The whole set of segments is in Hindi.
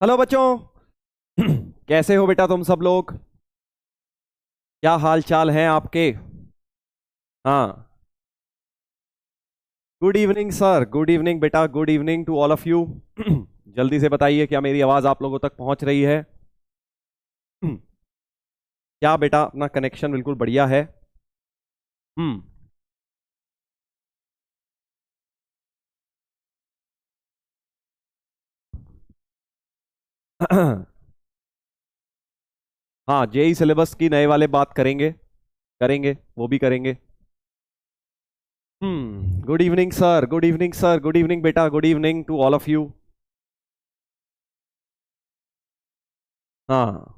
हेलो बच्चों। कैसे हो बेटा तुम सब लोग? क्या हाल चाल है आपके? हाँ। Good evening sir, good evening बेटा, good evening to all of you. जल्दी से बताइए, क्या मेरी आवाज़ आप लोगों तक पहुंच रही है? क्या बेटा अपना कनेक्शन बिल्कुल बढ़िया है? हम्म। हाँ, जेई सिलेबस की नए वाले बात करेंगे। करेंगे, वो भी करेंगे। Good evening sir, good evening sir, good evening बेटा, good evening to all of you. हाँ।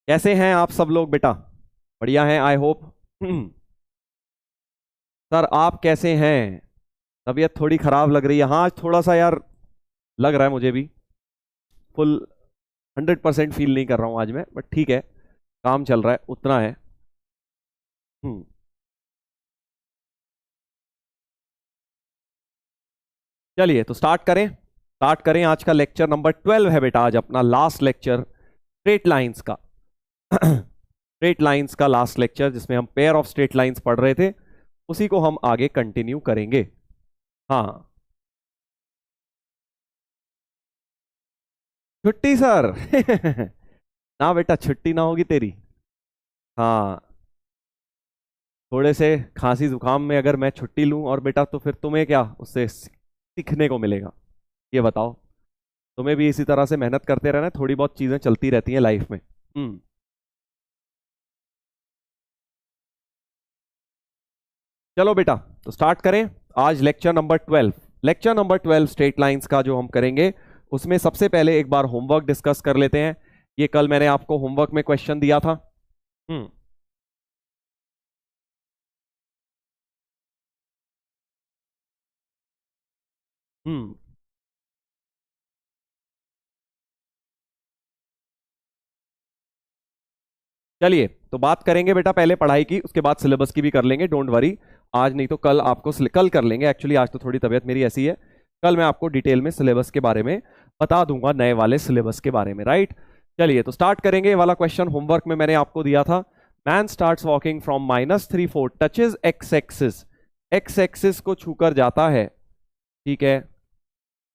कैसे हैं आप सब लोग बेटा? बढ़िया हैं आई होप। सर आप कैसे हैं? तबीयत थोड़ी खराब लग रही है, हाँ, आज थोड़ा सा यार लग रहा है मुझे भी। फुल 100% फील नहीं कर रहा हूँ आज मैं, बट ठीक है। काम चल रहा है, उतना है। हम्म। चलिए तो स्टार्ट करें। आज का लेक्चर नंबर 12 है बेटा, आज अपना लास्ट लेक्चर स्ट्रेट लाइंस का। स्ट्रेट लाइंस का लास्ट लेक्चर, जिसमें हम पेयर ऑफ स्ट्रेट लाइंस पढ़ रहे थे, उसी को हम आगे कंटिन्यू करेंगे। हाँ। छुट्टी सर? ना बेटा, छुट्टी ना होगी तेरी। हाँ। थोड़े से खांसी जुकाम में अगर मैं छुट्टी लूं और बेटा, तो फिर तुम्हें क्या उससे सीखने को मिलेगा? ये बताओ। तुम्हें भी इसी तरह से मेहनत करते रहना है, थोड़ी बहुत चीजें चलती रहती हैं लाइफ में। हम्म। चलो बेटा, तो स्टार्ट करें। आज लेक्चर नंबर 12 स्ट्रेट लाइंस का जो हम करेंगे, उसमें सबसे पहले एक बार होमवर्क डिस्कस कर लेते हैं। ये कल मैंने आपको होमवर्क में क्वेश्चन दिया था। हम्म। हम्म। चलिए तो बात करेंगे बेटा पहले पढ़ाई की, उसके बाद सिलेबस की भी कर लेंगे, डोंट वरी। आज नहीं तो कल आपको कल कर लेंगे, एक्चुअली आज तो थोड़ी तबीयत मेरी ऐसी है। कल मैं आपको डिटेल में सिलेबस के बारे में बता दूंगा, नए वाले सिलेबस के बारे में, राइट। चलिए तो स्टार्ट करेंगे। ये वाला क्वेश्चन होमवर्क में मैंने आपको दिया था। Man starts walking from -3 4 touches x axis. X axis को छूकर जाता है, ठीक है,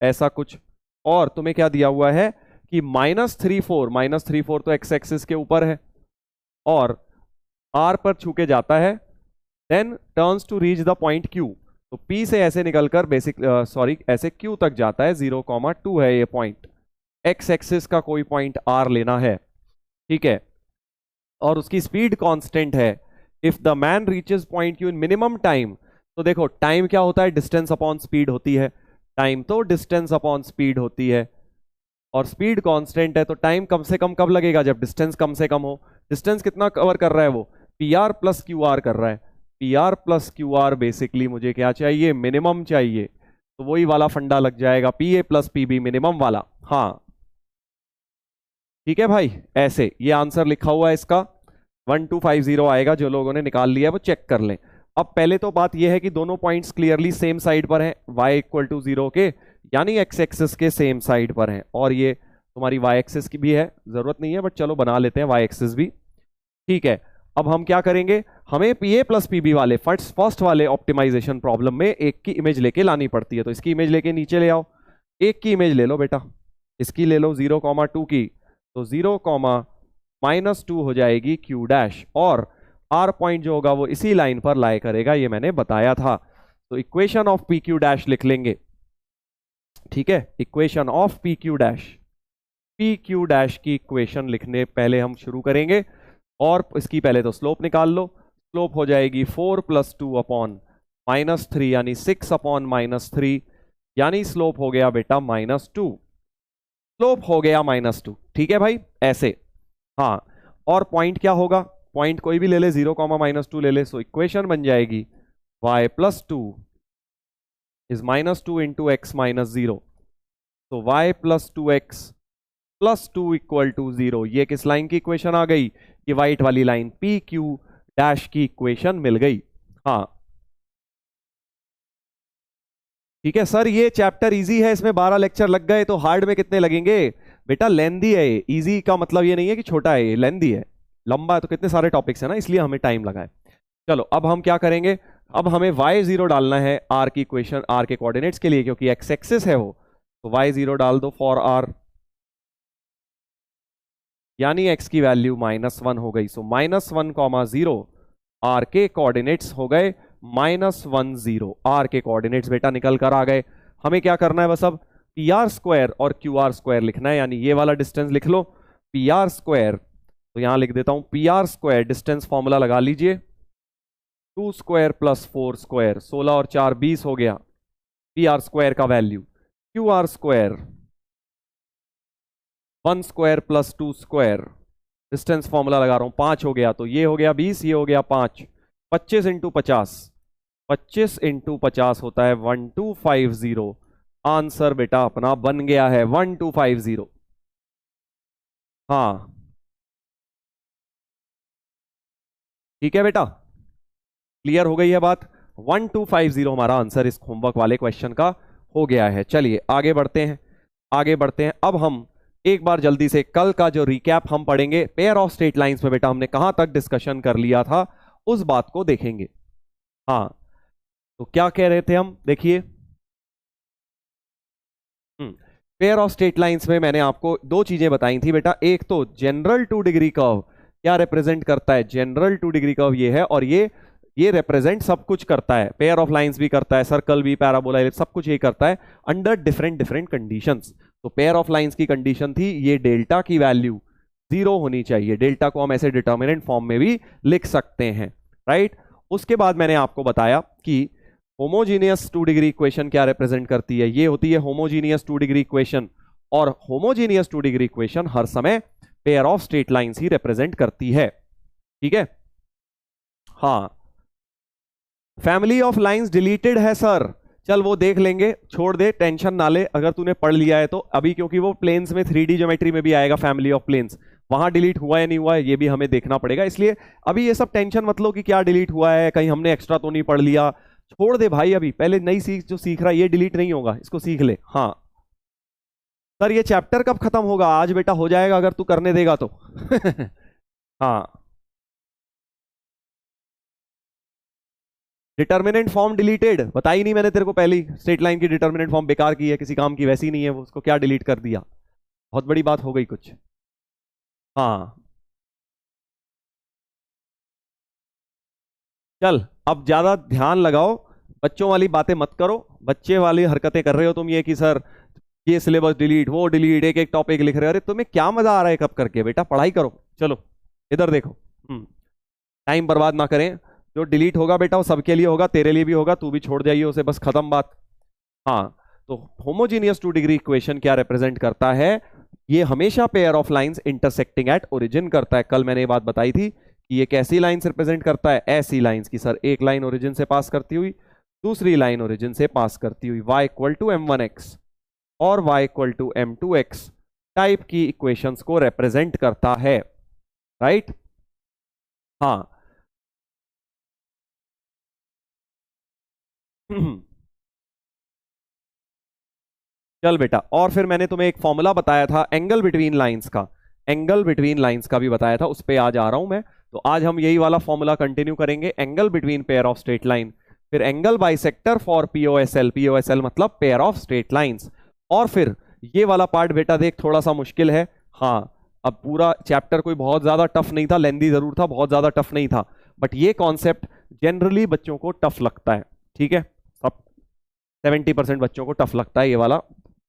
ऐसा कुछ। और तुम्हें क्या दिया हुआ है कि -3 4 तो एक्स एक्सिस के ऊपर है, और आर पर छू के जाता है, then turns to reach the point q. तो पी से ऐसे निकलकर बेसिक सॉरी ऐसे क्यू तक जाता है, 0,2 है ये पॉइंट। एक्स एक्सिस का कोई पॉइंट आर लेना है, ठीक है। और उसकी स्पीड कांस्टेंट है। If the man reaches point Q in minimum time. तो देखो, टाइम क्या होता है? डिस्टेंस अपॉन स्पीड होती है। टाइम तो डिस्टेंस अपॉन स्पीड होती है, और स्पीड कांस्टेंट है, तो टाइम कम से कम कब लगेगा? जब डिस्टेंस कम से कम हो। डिस्टेंस कितना कवर कर रहा है वो? P R plus Q R कर रहा है। P R plus Q R basically मुझे क्या चाहिए? मिनिमम चाहिए। तो वही वाला फंडा लग जाएगा, P a plus p B minimum वाला। हाँ, ठीक है भाई। ऐसे ये आंसर लिखा हुआ है इसका। 1250 आएगा, जो लोगों ने निकाल लिया है वो चेक कर लें। अब पहले तो बात यह है कि दोनों पॉइंट्स क्लियरली सेम साइड पर हैं, y = 0 के, यानी एक्स एक्सिस के सेम साइड पर हैं। और ये तुम्हारी वाई एक्सिस की भी है, जरूरत नहीं है बट चलो बना लेते हैं वाई एक्सिस भी, ठीक है। अब हम क्या करेंगे? हमें p a plus p b वाले फर्स्ट फर्स्ट वाले ऑप्टिमाइजेशन प्रॉब्लम में एक की इमेज लेके लानी पड़ती है, तो इसकी इमेज लेके नीचे ले आओ। एक की इमेज ले लो बेटा, इसकी ले लो 0,2 की। तो 0,-2 हो जाएगी क्यू डैश, और आर पॉइंट जो होगा वो इसी लाइन पर लाई करेगा, ये मैंने बताया था। तो equation of P Q dash लिख लेंगे, ठीक है। Equation of P Q dash, P Q dash की इक्वेशन लिखने पहले हम शुरू करेंगे। और इसकी पहले तो स्लोप निकाल लो। स्लोप हो जाएगी 4+2/-3, यानी 6/-3, यानी स्लोप हो गया बेटा -2। स्लोप हो गया -2, ठीक है भाई, ऐसे। हाँ। और पॉइंट क्या होगा? पॉइंट कोई भी ले ले, 0, -2 ले ले, सो इक्वेशन बन जाएगी y+2 इज -2 × x-0। तो y+2x+2 = 0। ये किस लाइन की इक्वेशन आ गई? ये वाइट वाली लाइन, पी क्यू डैश की इक्वेशन मिल गई। हाँ। ठीक है सर, ये चैप्टर इजी है, इसमें 12 लेक्चर लग गए, तो हार्ड में कितने लगेंगे? बेटा लेंदी है ये, इजी का मतलब ये नहीं है कि छोटा है, ये लेंदी है, लंबा है, तो कितने सारे टॉपिक्स है ना, इसलिए हमें टाइम लगा है। चलो अब हम क्या करेंगे, अब हमें y0 डालना है r की इक्वेशन, r के कोऑर्डिनेट्स के लिए, क्योंकि x एक्सिस है वो, तो y0 डाल दो फॉर r, यानी x की वैल्यू -1 हो गई। सो -1, 0 r के कोऑर्डिनेट्स हो गए -1 0, r के कोऑर्डिनेट्स बेटा निकल कर आ गए। हमें क्या करना है, बस अब PR² और QR² लिखना है, यानी ये वाला डिस्टेंस लिख लो PR², तो यहां लिख देता हूं PR² डिस्टेंस फॉर्मूला लगा लीजिए, 2² + 4², 16 और 4 20 हो गया PR² का वैल्यू। QR² 1² + 2², डिस्टेंस फॉर्मूला लगा रहा हूं, 5 हो गया, तो ये हो गया 20, ये हो गया 5, 25 × 50, 25 × 50 होता है 1250। आंसर बेटा अपना बन गया है 1250। हाँ ठीक है बेटा, क्लियर हो गई है बात, 1250 हमारा आंसर इस होमवर्क वाले क्वेश्चन का हो गया है। चलिए आगे बढ़ते हैं, आगे बढ़ते हैं। अब हम एक बार जल्दी से कल का जो रिकैप हम पढ़ेंगे, पेयर ऑफ स्ट्रेट लाइंस में बेटा हमने कहां तक डिस्कशन कर लिया था उस बात को देखेंगे। हाँ तो क्या कह रहे थे हम, देखिए पेयर ऑफ स्ट्रेट लाइंस में मैंने आपको दो चीजें बताई थी बेटा, एक तो जनरल 2 डिग्री कर्व क्या रिप्रेजेंट करता है, जनरल 2 डिग्री कर्व ये है, और ये रिप्रेजेंट सब कुछ करता है, पेयर ऑफ लाइंस भी करता है, सर्कल भी, पैराबोला, सब कुछ ये करता है अंडर डिफरेंट डिफरेंट कंडीशंस। तो पेयर ऑफ लाइंस की कंडीशन थी ये डेल्टा की वैल्यू 0 होनी चाहिए, डेल्टा को हम ऐसे डिटर्मिनेंट फॉर्म में भी लिख सकते हैं, राइट। उसके बाद मैंने आपको बताया कि होमोजीनियस 2 डिग्री इक्वेशन क्या रिप्रेजेंट करती है, ये होती है होमोजीनियस 2 डिग्री इक्वेशन, और होमोजीनियस 2 डिग्री इक्वेशन हर समय pair of straight lines he represent करती है, ठीक है। हाँ फैमिली ऑफ लाइंस डिलीटेड है सर, चल वो देख लेंगे, छोड़ दे, टेंशन ना ले, अगर तूने पढ़ लिया है तो अभी, क्योंकि वो प्लेन्स में 3D ज्योमेट्री में भी आएगा फैमिली ऑफ प्लेन्स, वहां डिलीट हुआ है नहीं हुआ है ये भी हमें देखना पड़ेगा, इसलिए अभी ये सब टेंशन मत लो कि क्या डिलीट हुआ है, कहीं हमने एक्स्ट्रा तो नहीं पढ़ लिया, छोड़ दे भाई, अभी पहले नई सीख जो सीख रहा है ये डिलीट नहीं होगा, इसको सीख ले। हाँ सर ये चैप्टर कब खत्म होगा, आज बेटा हो जाएगा अगर तू करने देगा तो हाँ डिटर्मिनेंट फॉर्म डिलीटेड, बताई नहीं मैंने तेरे को पहले ही, स्ट्रेट लाइन की डिटर्मिनेंट फॉर्म बेकार की है, किसी काम की वैसी नहीं है वो, उसको क्या डिलीट कर दिया, बहुत बड़ी बात हो गई कुछ। हाँ चल अब ज्यादा ध्यान लगाओ, बच्चों वाली बातें मत करो, बच्चे वाली हरकतें कर रहे हो तुम, ये कि सर ये सिलेबस डिलीट, वो डिलीट, एक एक टॉपिक लिख रहे हो, अरे तुम्हें क्या मजा आ रहा है कब करके, बेटा पढ़ाई करो। चलो इधर देखो, टाइम बर्बाद ना करें, जो डिलीट होगा बेटा वो सबके लिए होगा, तेरे लिए भी होगा, तू भी छोड़ जाइए उसे, बस खत्म बात। हाँ तो होमोजीनियस 2 डिग्री इक्वेशन क्या रिप्रेजेंट करता है, ये हमेशा pair of lines intersecting at origin करता है, कल मैंने ये बात बताई थी कि ये कैसी लाइंस रिप्रेजेंट करता है, ऐसी लाइंस की सर एक लाइन ओरिजिन से पास करती हुई, दूसरी लाइन ओरिजिन से पास करती हुई, y = m1x और y = m2x टाइप की इक्वेशंस को रिप्रेजेंट करता है, राइट। हाँ चल बेटा, और फिर मैंने तुम्हें एक फॉर्मूला बताया था एंगल बिटवीन लाइंस का, एंगल बिटवीन लाइंस का भी बताया था, उस पर आज आ रहा हूं मैं, तो आज हम यही वाला फॉर्मूला कंटिन्यू करेंगे, angle between pair of straight line, फिर एंगल बाइसेक्टर फॉर पीओएसएल, पीओएसएल मतलब पेयर ऑफ स्ट्रेट लाइंस, और फिर ये वाला पार्ट बेटा देख थोड़ा सा मुश्किल है। हाँ अब पूरा चैप्टर कोई बहुत ज्यादा टफ नहीं था, लेंदी जरूर था, बहुत ज्यादा टफ नहीं था, बट ये कॉन्सेप्ट जनरली बच्चों को टफ लगता है, ठीक है, सब 70% बच्चों को टफ लगता है ये वाला,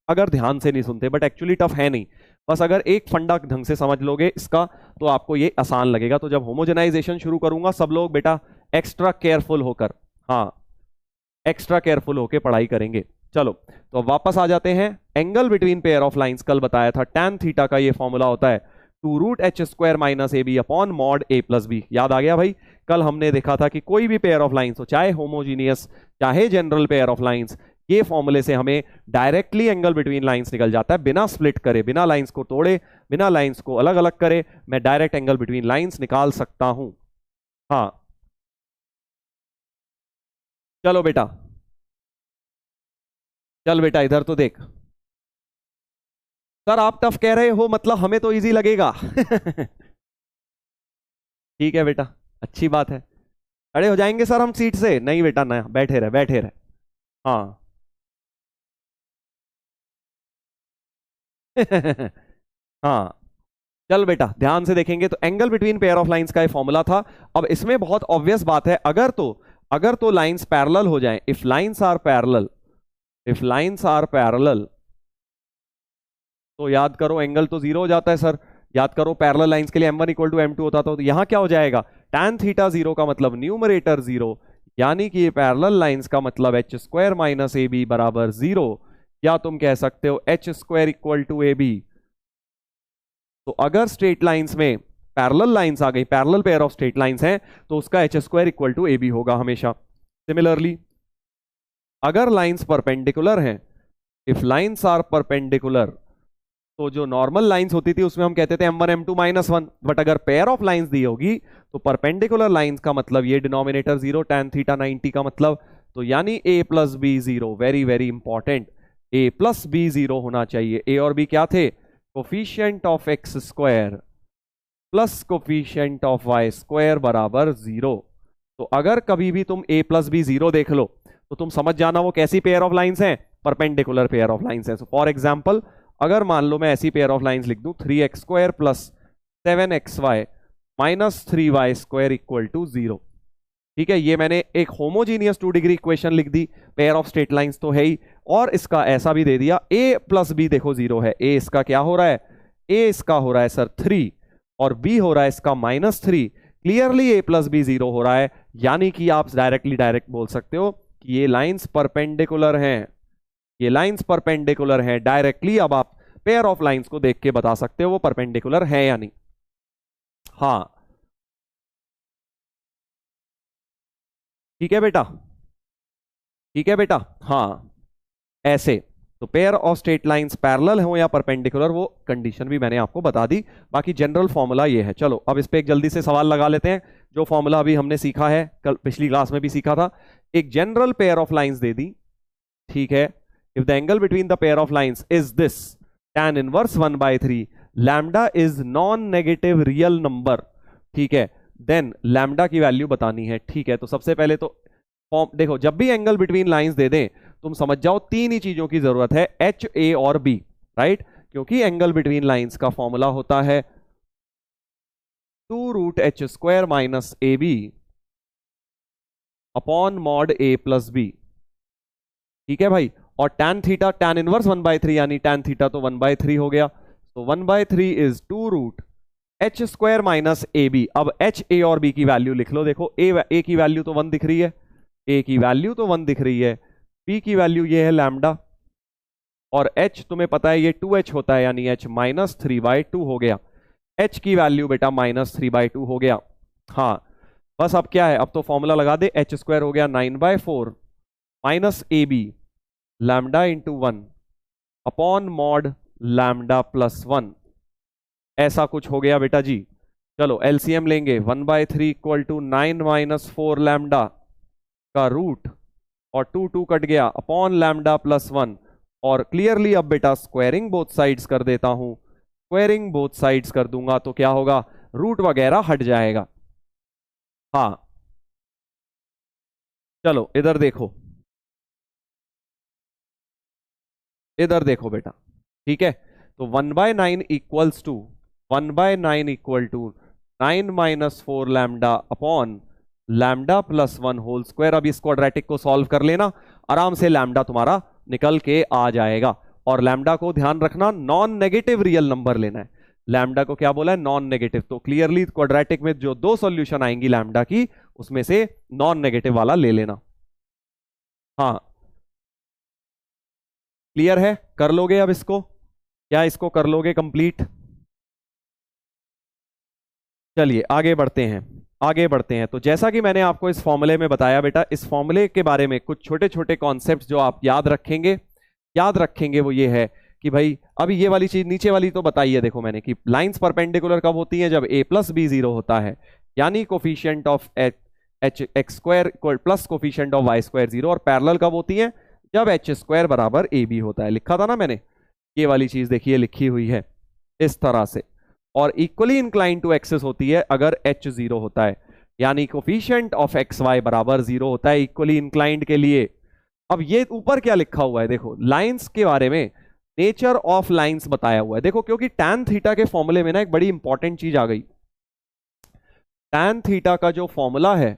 अगर ध्यान से नहीं सुनते, बट एक्चुअली टफ है नहीं, बस अगर एक फंडा ढंग से समझ लोगे इसका तो आपको ये आसान लगेगा। तो जब होमोजेनाइजेशन शुरू करूंगा सब लोग बेटा एक्स्ट्रा केयरफुल होकर, हाँ एक्स्ट्रा केयरफुल होकर पढ़ाई करेंगे। चलो तो अब वापस आ जाते हैं, angle between pair of lines कल बताया था tan थीटा का ये फॉर्मूला होता है 2√h² - ab upon mod a+b, याद आ गया भाई, कल हमने देखा था कि कोई भी पेयर ऑफ लाइंस हो, चाहे होमोजीनियस चाहे जनरल पेयर ऑफ लाइंस, ये फॉर्मूले से हमें डायरेक्टली एंगल बिटवीन लाइंस निकल जाता है, बिना स्प्लिट करे, बिना लाइंस को तोड़े, बिना लाइंस को अलग अलग करे, मैं डायरेक्ट एंगल बिटवीन लाइंस निकाल सकता हूं। हाँ चलो बेटा चल बेटा इधर तो देख। सर आप टफ कह रहे हो मतलब हमें तो इजी लगेगा। ठीक है बेटा, अच्छी बात है। खड़े हो जाएंगे सर हम सीट से? नहीं बेटा ना, बैठे रहे बैठे रहे। हाँ। हाँ। चल बेटा ध्यान से देखेंगे तो angle between pair of lines का ये फॉर्मूला था। अब इसमें बहुत ऑब्वियस बात है, अगर तो लाइंस पैरेलल हो जाएं, if lines are parallel, if lines are parallel, तो याद करो एंगल तो जीरो हो जाता है सर। याद करो पैरेलल लाइंस के लिए m1 इक्वल टू m2 होता था, तो यहां क्या हो जाएगा, tan थीटा जीरो का मतलब न्यूमरेटर जीरो, यानी कि पैरेलल लाइंस का मतलब h square minus a b बराबर जीरो, या तुम कह सकते हो h square equal to a b. तो अगर स्ट्रेट लाइंस में पैरेलल लाइंस आ गई, parallel pair of straight lines हैं, तो उसका h square equal to a b होगा हमेशा। सिमिलरली अगर लाइंस परपेंडिकुलर हैं, इफ लाइंस आर परपेंडिकुलर, तो जो नॉर्मल लाइंस होती थी उसमें हम कहते थे m1 m2 -1, बट अगर पेयर ऑफ लाइंस दी होगी तो परपेंडिकुलर लाइंस का मतलब ये डिनोमिनेटर जीरो, tan थीटा 90 का मतलब, तो यानी a plus b zero, very very important, a plus b zero होना चाहिए। a और b क्या थे, coefficient of x square plus coefficient of y square बराबर जीरो। तो अगर कभी भी तुम a प्लस बी जीरो देख लो तो तुम समझ जाना वो कैसी पेयर ऑफ लाइंस हैं, परपेंडिकुलर पेयर ऑफ लाइंस है। सो फॉर एग्जांपल अगर मान लो मैं ऐसी पेयर ऑफ लाइंस लिख दूं 3x square plus 7xy minus 3y square equal to zero, ठीक है, ये मैंने एक होमोजीनियस 2 डिग्री इक्वेशन लिख दी, पेयर ऑफ स्ट्रेट लाइंस तो है ही, और इसका ऐसा भी दे दिया a प्लस बी देखो जीरो है, a इसका क्या हो रहा है, a इसका हो रहा है सर 3 और b हो रहा है इसका -3, clearly a plus b zero हो रहा है, यानी कि आप डायरेक्ट बोल सकते हो कि ये लाइंस परपेंडिकुलर हैं, ये लाइंस परपेंडिकुलर हैं डायरेक्टली। अब आप पेयर ऑफ लाइंस को देख के बता सकते हो वो परपेंडिकुलर है या नहीं। हाँ ठीक है बेटा, ठीक है बेटा। हाँ ऐसे तो pair of straight lines parallel हो या परपेंडिकुलर, वो कंडीशन भी मैंने आपको बता दी। बाकी जनरल फॉर्मूला ये है। चलो अब इस पे एक जल्दी से सवाल लगा लेते हैं, जो फॉर्मूला अभी हमने सीखा है, कल पिछली क्लास में भी सीखा था। एक जनरल पेयर ऑफ लाइंस दे दी, ठीक है, if the angle between the pair of lines is this, tan inverse 1/3, lambda is non-negative real number, ठीक है, then lambda की वैल्यू बतानी है, ठीक है। तो सबसे पहले तो फॉर्म देखो, जब भी एंगल बिटवीन लाइंस दे दें तुम समझ जाओ तीन ही चीजों की जरूरत है, h, a और b, राइट, क्योंकि एंगल बिटवीन लाइंस का फॉर्मूला होता है 2√h square minus a b upon mod a plus b, ठीक है भाई। और tan थीटा tan इनवर्स 1/3 यानी tan थीटा तो 1/3 हो गया, तो 1/3 is 2√h square minus a b. अब h, a और b की वैल्यू लिख लो, देखो a की वैल्यू तो 1 दिख रही है, a की वैल्यू तो 1 दिख रही है, b की वैल्यू ये है लैम्डा, और h तुम्हें पता है ये 2h होता है, यानी h -3/2 हो गया, h की वैल्यू बेटा -3/2 हो गया। हाँ बस अब क्या है, अब तो फॉर्मूला लगा दे, h स्क्वायर हो गया 9/4 minus a b lambda into 1 upon mod lambda plus 1, ऐसा कुछ हो गया बेटा जी। चलो एलसीएम लेंगे, 1/3 इक्वल टू 9 - 4 लैम्डा का रूट, और 2 कट गया, अपॉन लैम्डा प्लस 1, और क्लियरली अब बेटा स्क्वायरिंग बोथ साइड्स कर देता हूं, स्क्वायरिंग बोथ साइड्स कर दूंगा तो क्या होगा, रूट वगैरह हट जाएगा। हाँ चलो इधर देखो, इधर देखो बेटा, ठीक है, तो 1/9 equals to 1/9 equal to 9 - 4 lambda upon lambda plus 1 whole square. अब इस क्वाड्रेटिक को सॉल्व कर लेना, आराम से लैम्डा तुम्हारा निकल के आ जाएगा। और लैम्डा को ध्यान रखना नॉन नेगेटिव रियल नंबर लेना है, लैम्डा को क्या बोला है, नॉन नेगेटिव, तो क्लियरली क्वाड्रेटिक में जो दो सॉल्यूशन आएंगी लैम्डा की, उसमें से नॉन नेगेटिव वाला ले लेना। हाँ क्लियर है, कर लोगे अब इसको, क्या इसको कर लोगे कंप्लीट? चलिए आगे बढ़ते हैं, आगे बढ़ते हैं। तो जैसा कि मैंने आपको इस फॉर्मूले में बताया बेटा, इस फॉर्मूले के बारे में कुछ छोटे छोटे कॉन्सेप्ट्स जो आप याद रखेंगे वो ये है कि भाई अभी ये वाली चीज नीचे वाली तो बताई है, देखो मैंने कि लाइंस परपेंडिकुलर कब होती हैं, जब a प्लस बी जीरो होता है, यानी coefficient of h x square plus coefficient of y square zero, और पैरेलल कब होती है, जब एच स्क्वायर बराबर ए बी होता है। लिखा था ना मैंने, ये वाली चीज देखिए लिखी हुई है इस तरह से। और इक्वली इंक्लाइंड टू एक्सिस होती है अगर एच जीरो होता है, यानी कोफिशिएंट ऑफ एक्स वाई बराबर जीरो होता है इक्वली इंक्लाइंड के लिए। अब ये ऊपर क्या लिखा हुआ है देखो, लाइंस के बारे में, नेचर ऑफ लाइंस बताया हुआ है देखो, क्योंकि tan थीटा के फॉर्मूले में ना एक बड़ी इंपॉर्टेंट चीज आ गई। tan थीटा का जो फॉर्मूला है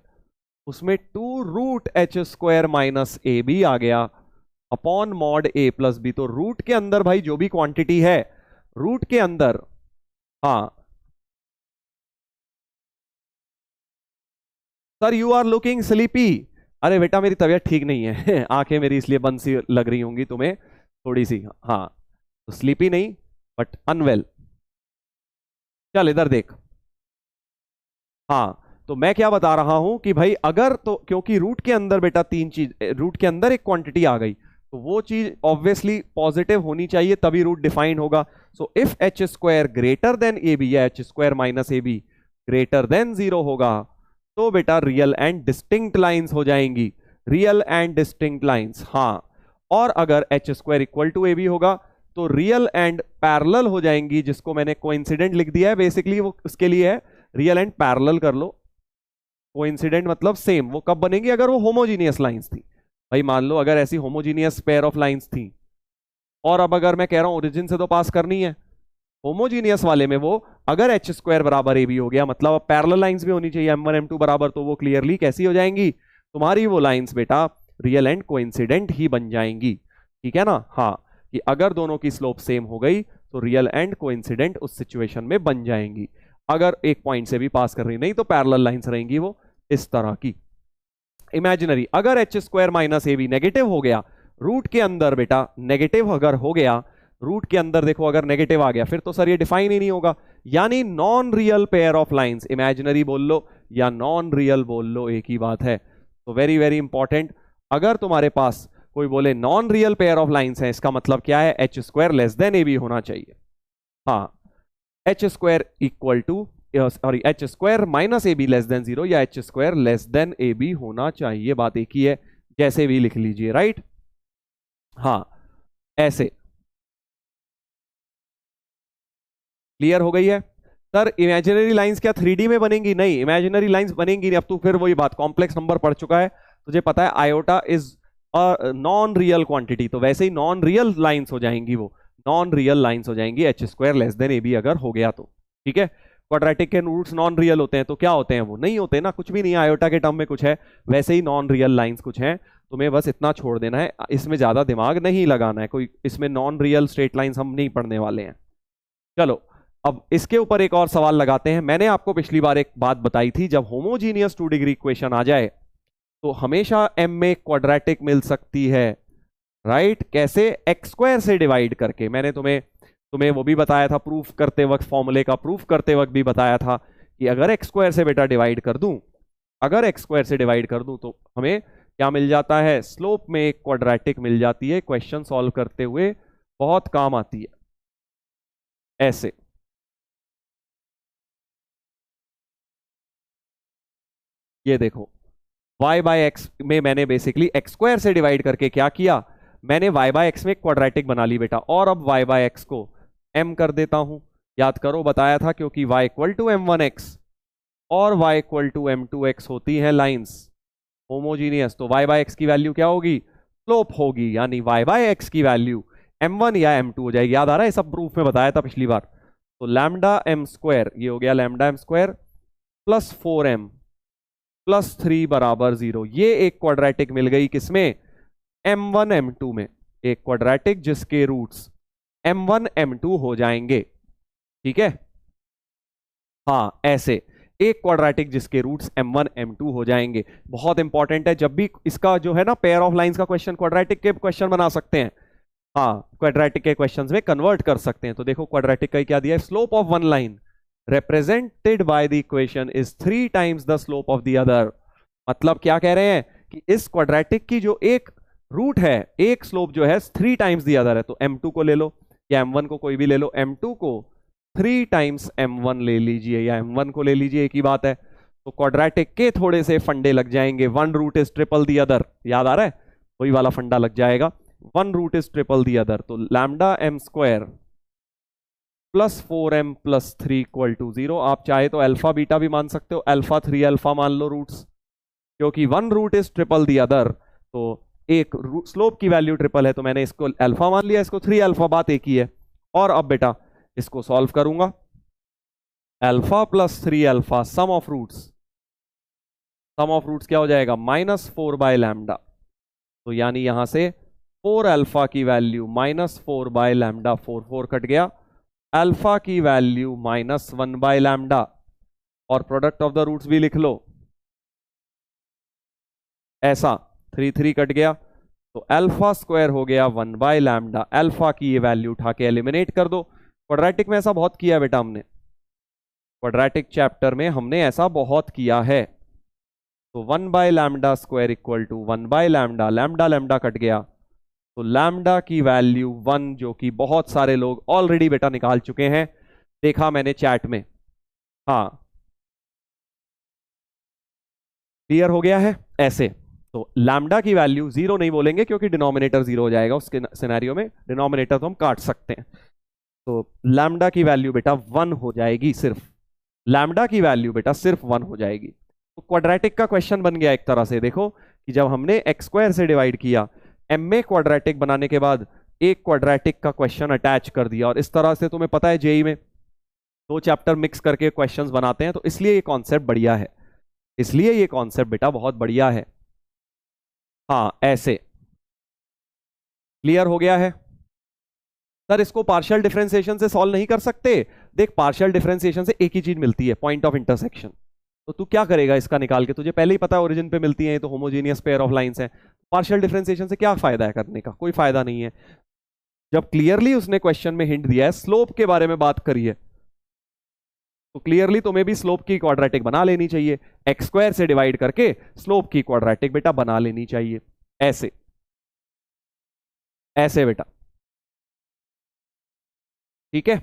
उसमें 2√h² माइनस ए बी आ गया upon mod a plus b. तो रूट के अंदर भाई जो भी क्वांटिटी है, रूट के अंदर, हाँ sir you are looking sleepy. अरे बेटा मेरी तबीयत ठीक नहीं है आंखें मेरी इसलिए बंद सी लग रही होंगी तुम्हें थोड़ी सी, हाँ तो स्लीपी नहीं बट अनवेल। चल इधर देख, हाँ तो मैं क्या बता रहा हूं कि भाई अगर तो, क्योंकि रूट के अंदर बेटा तीन चीज, रूट के अंदर एक क्वांटिटी आ गई तो वो चीज ऑब्वियसली पॉजिटिव होनी चाहिए तभी रूट डिफाइन होगा। So if h square greater than a b या h square minus a b greater than zero होगा तो बेटा रियल एंड डिस्टिंक्ट लाइंस हो जाएंगी, रियल एंड डिस्टिंक्ट लाइंस। हाँ, और अगर h square equal to a b होगा तो रियल एंड पैरेलल हो जाएंगी, जिसको मैंने कोइंसिडेंट लिख दिया है बेसिकली, वो उसके लिए है रियल एंड पैरेलल कर लो। कोइंसिडेंट मतलब सेम, वो कब बनेंगी अगर वो होमोजीनियस लाइंस थी। भाई मान लो अगर ऐसी होमोजीनियस पेयर ऑफ लाइंस थी, और अब अगर मैं कह रहा हूं ओरिजिन से तो पास करनी है, होमोजीनियस वाले में वो अगर एच स्क्वायर बराबर ए बी हो गया मतलब अब पैरेलल लाइंस भी होनी चाहिए M1 M2 बराबर, तो वो क्लियरली कैसी हो जाएंगी तुम्हारी वो लाइंस बेटा रियल एंड कोइंसिडेंट ही बन जाएंगी। ठीक है ना, हाँ कि अगर दोनों की स्लोप सेम हो गई तो रियल एंड कोइंसिडेंट उस सिचुएशन में बन जाएंगी। अगर एक पॉइंट से भी पास कर रही नहीं तो पैरेलल लाइंस रहेंगी वो इस तरह की। इमेजिनरी, अगर h square minus a b negative हो गया रूट के अंदर बेटा, नेगेटिव अगर हो गया रूट के अंदर देखो अगर नेगेटिव आ गया फिर तो सर ये डिफाइन ही नहीं होगा, यानी non real pair of lines, imaginary बोल लो या नॉन रियल बोल लो एक ही बात है। तो वेरी वेरी इंपॉर्टेंट, अगर तुम्हारे पास कोई बोले non real pair of lines है इसका मतलब क्या है, h square less than a b होना चाहिए। हाँ, h square equal to sorry h square minus a b less than zero या h square less than a b होना चाहिए, बात एक ही है, जैसे भी लिख लीजिए राइट। हाँ ऐसे क्लियर हो गई है। सर इमेजिनरी लाइंस क्या 3D में बनेंगी? नहीं, इमेजिनरी लाइंस बनेंगी नहीं। अब तू फिर वही बात, कॉम्प्लेक्स नंबर पढ़ चुका है, तुझे पता है iota is non real quantity, तो वैसे ही नॉन रियल लाइंस हो जाएंगी, वो नॉन रियल लाइंस हो जाएंगी h square less than a b अगर हो गया तो। ठीक है, क्वाड्रेटिक के रूट्स नॉन रियल होते हैं तो क्या होते हैं, वो नहीं होते ना, कुछ भी नहीं, आयोटा के टर्म में कुछ है, वैसे ही नॉन रियल लाइंस कुछ हैं। तुम्हें बस इतना छोड़ देना है, इसमें ज्यादा दिमाग नहीं लगाना है, कोई इसमें नॉन रियल स्ट्रेट लाइंस हम नहीं पढ़ने वाले हैं। चलो अब इसके ऊपर एक और सवाल लगाते हैं। मैंने आपको पिछली बार एक बात बताई थी, जब होमोजीनियस 2 डिग्री इक्वेशन आ जाए तो हमेशा m में क्वाड्रेटिक मिल सकती है राइट। कैसे? एक्स स्क्वायर से डिवाइड करके। मैंने तुम्हें वो भी बताया था प्रूफ करते वक्त, फॉर्मूले का प्रूफ करते वक्त भी बताया था कि अगर एक्स स्क्वायर से बेटा डिवाइड कर दूं, अगर एक्स स्क्वायर से डिवाइड कर दूं तो हमें क्या मिल जाता है, स्लोप में एक क्वाड्रेटिक मिल जाती है, क्वेश्चन सॉल्व करते हुए बहुत काम आती है। ऐसे ये देखो, y बाय एक्स में मैंने बेसिकली एक्स स्क्वायर से डिवाइड करके क्या किया, मैंने y बाय एक्स में क्वाड्रेटिक बना ली बेटा, और अब y बाय एक्स को m कर देता हूं। याद करो बताया था, क्योंकि y इक्वल टू m1x और y इक्वल टू m2x होती हैं लाइंस होमोजीनियस, तो y बाय एक्स की वैल्यू क्या होगी, स्लोप होगी, यानी y बाय एक्स की वैल्यू m1 या m2 हो जाएगी। याद आ रहा है, सब प्रूफ में बताया था पिछली बार। तो लैम्डा m स्क्वायर, ये हो गया lambda m square plus 4m plus 3 बराबर 0। ये एक क्वाड्रेटिक मिल गई किसमें, m1 m2 में, एक क्वाड्रेटिक जिसके रूट्स m1 m2 हो जाएंगे। ठीक है, हाँ ऐसे एक क्वाड्रेटिक जिसके रूट्स m1 m2 हो जाएंगे। बहुत इंपॉर्टेंट है, जब भी इसका जो है ना पेयर ऑफ लाइंस का क्वेश्चन, क्वाड्रेटिक के क्वेश्चन बना सकते हैं, हाँ क्वाड्रेटिक के क्वेश्चंस में कन्वर्ट कर सकते हैं। तो देखो क्वाड्रेटिक का क्या दिया है, slope of one line represented by the equation is 3 times the slope of the other। मतलब क्या कह रहे हैं कि इस क्वाड्रेटिक की जो एक रूट है, एक स्लोप जो है 3 टाइम्स दी अदर है। तो m2 को ले लो या m1 को, कोई भी ले लो, m2 को 3 टाइम्स m1 ले लीजिए या m1 को ले लीजिए, एक ही बात है। तो क्वाड्रेटिक के थोड़े से फंडे लग जाएंगे, one root is triple the other, याद आ रहा है, वही वाला फंडा लग जाएगा। One root is triple the other, तो lambda m square plus 4m plus 3 equal to 0। आप चाहे तो अल्फा बीटा भी मान सकते हो, अल्फा 3 अल्फा मान लो रूट्स, क्योंकि one root is triple the other, तो एक स्लोप की वैल्यू ट्रिपल है तो मैंने इसको अल्फा मान लिया, इसको 3 अल्फा, बात एक ही है। और अब बेटा इसको सॉल्व करूंगा, alpha plus 3 alpha sum of roots, sum of roots क्या हो जाएगा, -4/λ। तो यानी यहां से 4 अल्फा की वैल्यू -4/λ, 4 कट गया, अल्फा की वैल्यू -1/λ, और प्रोडक्ट ऑफ द रूट्स भी लिख लो ऐसा, 3 कट गया, तो अल्फा स्क्वायर हो गया 1/λ। अल्फा की ये वैल्यू उठा के एलिमिनेट कर दो। क्वाड्रेटिक में ऐसा बहुत किया बेटा हमने, क्वाड्रेटिक चैप्टर में हमने ऐसा बहुत किया है। तो 1/λ square equal to 1/λ, lambda lambda cut गया, तो लैम्डा की वैल्यू 1, जो कि बहुत सारे लोग ऑलरेडी बेटा निकाल चुके हैं, देखा मैंने चैट में। हाँ क्लियर हो गया है ऐसे। तो लैम्डा की वैल्यू 0 नहीं बोलेंगे क्योंकि डिनोमिनेटर 0 हो जाएगा उसके सिनेरियो में, डिनोमिनेटर तो हम काट सकते हैं। तो लैम्डा की वैल्यू बेटा 1 हो जाएगी सिर्फ, लैम्डा की वैल्यू बेटा सिर्फ 1 हो जाएगी। तो क्वाड्रेटिक का क्वेश्चन बन गया एक तरह से, देखो कि जब हमने एक्स स्क्वायर से डिवाइड किया, एम में क्वाड्रेटिक बनाने के बाद एक क्वाड्रेटिक का क्वेश्चन अटैच कर दिया, और इस तरह से तुम्हें पता है जेई में 2 चैप्टर मिक्स करके क्वेश्चंस बनाते हैं, तो इसलिए ये कॉन्सेप्ट बढ़िया है, इसलिए ये कॉन्सेप्ट बेटा बहुत बढ़िया है। हाँ ऐसे क्लियर हो गया है। सर इसको पार्शियल डिफरेंशिएशन से सॉल्व नहीं कर सकते, देख पार्शियल डिफरेंशिएशन से एक ही चीज मिलती है, पॉइंट ऑफ इंटरसेक्शन। तो तू क्या करेगा इसका निकाल के, तुझे पहले ही पता है ओरिजिन पे मिलती है, तो होमोजेनियस पेयर ऑफ लाइंस है, पार्शियल डिफरेंशिएशन से क्या फायदा है करने का, कोई फायदा नहीं है। जब क्लियरली उसने क्वेश्चन में हिंट दिया है, स्लोप के बारे में बात करी है, तो क्लियरली तुम्हें भी स्लोप की क्वाड्रेटिक बना लेनी चाहिए, एक्स स्क्वायर से डिवाइड करके स्लोप की क्वाड्रेटिक बेटा बना लेनी चाहिए, ऐसे ऐसे बेटा, ठीक है।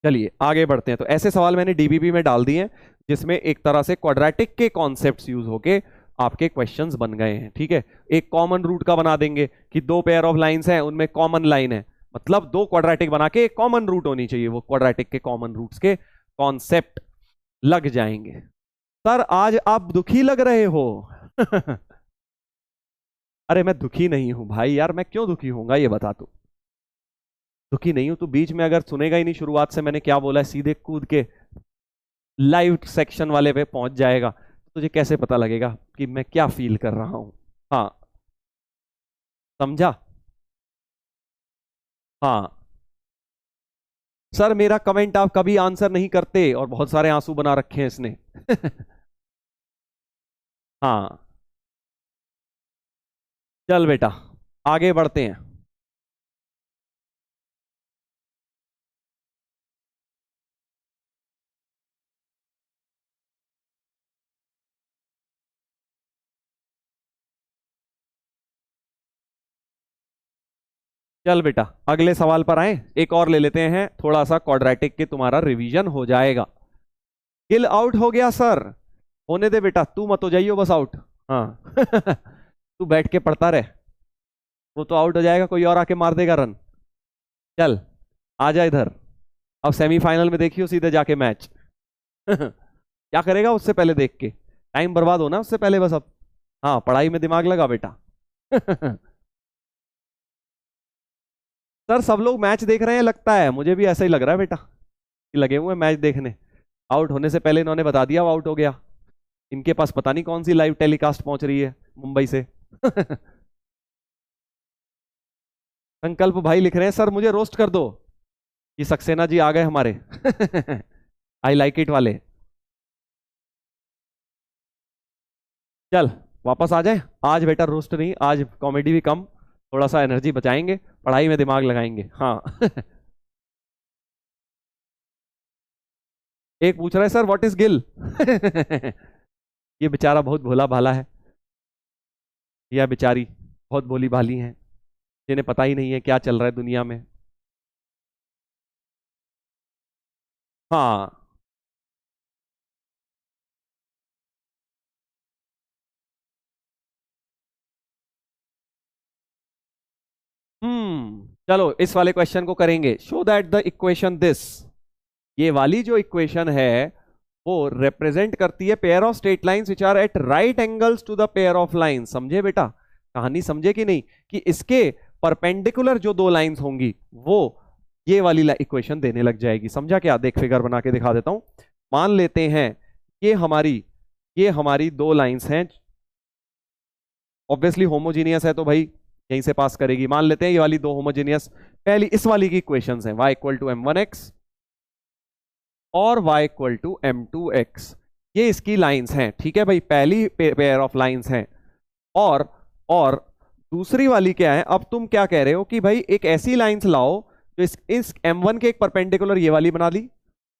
चलिए आगे बढ़ते हैं। तो ऐसे सवाल मैंने डीबीबी में डाल दिए हैं जिसमें एक तरह से क्वाड्रेटिक के कॉन्सेप्ट्स यूज होके आपके क्वेश्चंस बन गए हैं, ठीक है। एक कॉमन रूट का बना देंगे कि 2 पेयर ऑफ लाइंस हैं, उनमें कॉमन लाइन है, मतलब 2 क्वाड्रेटिक बना के एक कॉमन रूट होनी चाहिए, वो क्वाड्रेटिक के कॉमन रूट्स के कॉन्सेप्ट लग जाएंगे। सर आज आप दुखी लग रहे हो अरे मैं दुखी नहीं हूं भाई, यार मैं क्यों दुखी होऊंगा ये बता तू। दुखी नहीं हूं, तू बीच में अगर सुनेगा ही नहीं शुरुआत से मैंने क्या बोला है, सीधे कूद के लाइव सेक्शन वाले पे पहुंच जाएगा, तो तुझे कैसे पता लगेगा कि मैं क्या फील कर रहा हूं। हाँ समझा। हाँ सर मेरा कमेंट आप कभी आंसर नहीं करते, और बहुत सारे आंसू बना रखे हैं इसने हाँ चल बेटा आगे बढ़ते हैं। चल बेटा अगले सवाल पर आए, एक और ले लेते हैं, थोड़ा सा क्वाड्रेटिक के तुम्हारा रिवीजन हो जाएगा। गिल आउट हो गया सर, होने दे बेटा, तू मत हो जाइयो बस आउट। हाँ तू बैठ के पढ़ता रहे, वो तो आउट हो जाएगा, कोई और आके मार देगा रन। चल आ जा इधर, अब सेमीफाइनल में देखियो सीधे जाके मैच क्या करेगा उससे पहले देख के, टाइम बर्बाद होना उससे पहले बस अब। हाँ पढ़ाई में दिमाग लगा बेटा सर सब लोग मैच देख रहे हैं लगता है, मुझे भी ऐसा ही लग रहा है बेटा कि लगे हुए हैं मैच देखने, आउट होने से पहले इन्होंने बता दिया वो आउट हो गया। इनके पास पता नहीं कौन सी लाइव टेलीकास्ट पहुंच रही है मुंबई से संकल्प भाई लिख रहे हैं सर मुझे रोस्ट कर दो, ये सक्सेना जी आ गए हमारे आई लाइक इट वाले। चल वापस आ जाए, आज बेटा रोस्ट नहीं, आज कॉमेडी भी कम, थोड़ा सा एनर्जी बचाएंगे, पढ़ाई में दिमाग लगाएंगे। हाँ एक पूछ रहा है सर व्हाट इज गिल ये बेचारा बहुत भोला भाला है, या बेचारी बहुत भोली भाली है, जिन्हें पता ही नहीं है क्या चल रहा है दुनिया में। हाँ चलो इस वाले क्वेश्चन को करेंगे। Show that the equation this, ये वाली जो इक्वेशन है वो रिप्रेजेंट करती है pair of straight lines which are at right angles to the pair of lines. समझे बेटा, कहानी समझे कि नहीं, कि इसके परपेंडिकुलर जो दो लाइंस होंगी वो ये वाली इक्वेशन देने लग जाएगी। समझा क्या? देख फिगर बना के दिखा देता हूं। मान लेते हैं ये हमारी दो लाइंस हैं, ऑब्वियसली होमोजीनियस है तो भाई यहीं से पास करेगी। मान लेते हैं ये वाली दो होमोजीनियस, पहली इस वाली की इक्वेशंस हैं, y इक्वल टू m1x और y इक्वल टू m2x। ये इसकी लाइंस हैं, ठीक है भाई, पहली पेयर ऑफ लाइंस हैं। और दूसरी वाली क्या है? अब तुम क्या कह रहे हो कि भाई एक ऐसी लाइंस लाओ जो इस m1 के एक परपेंडिकुलर ये वाली बना ली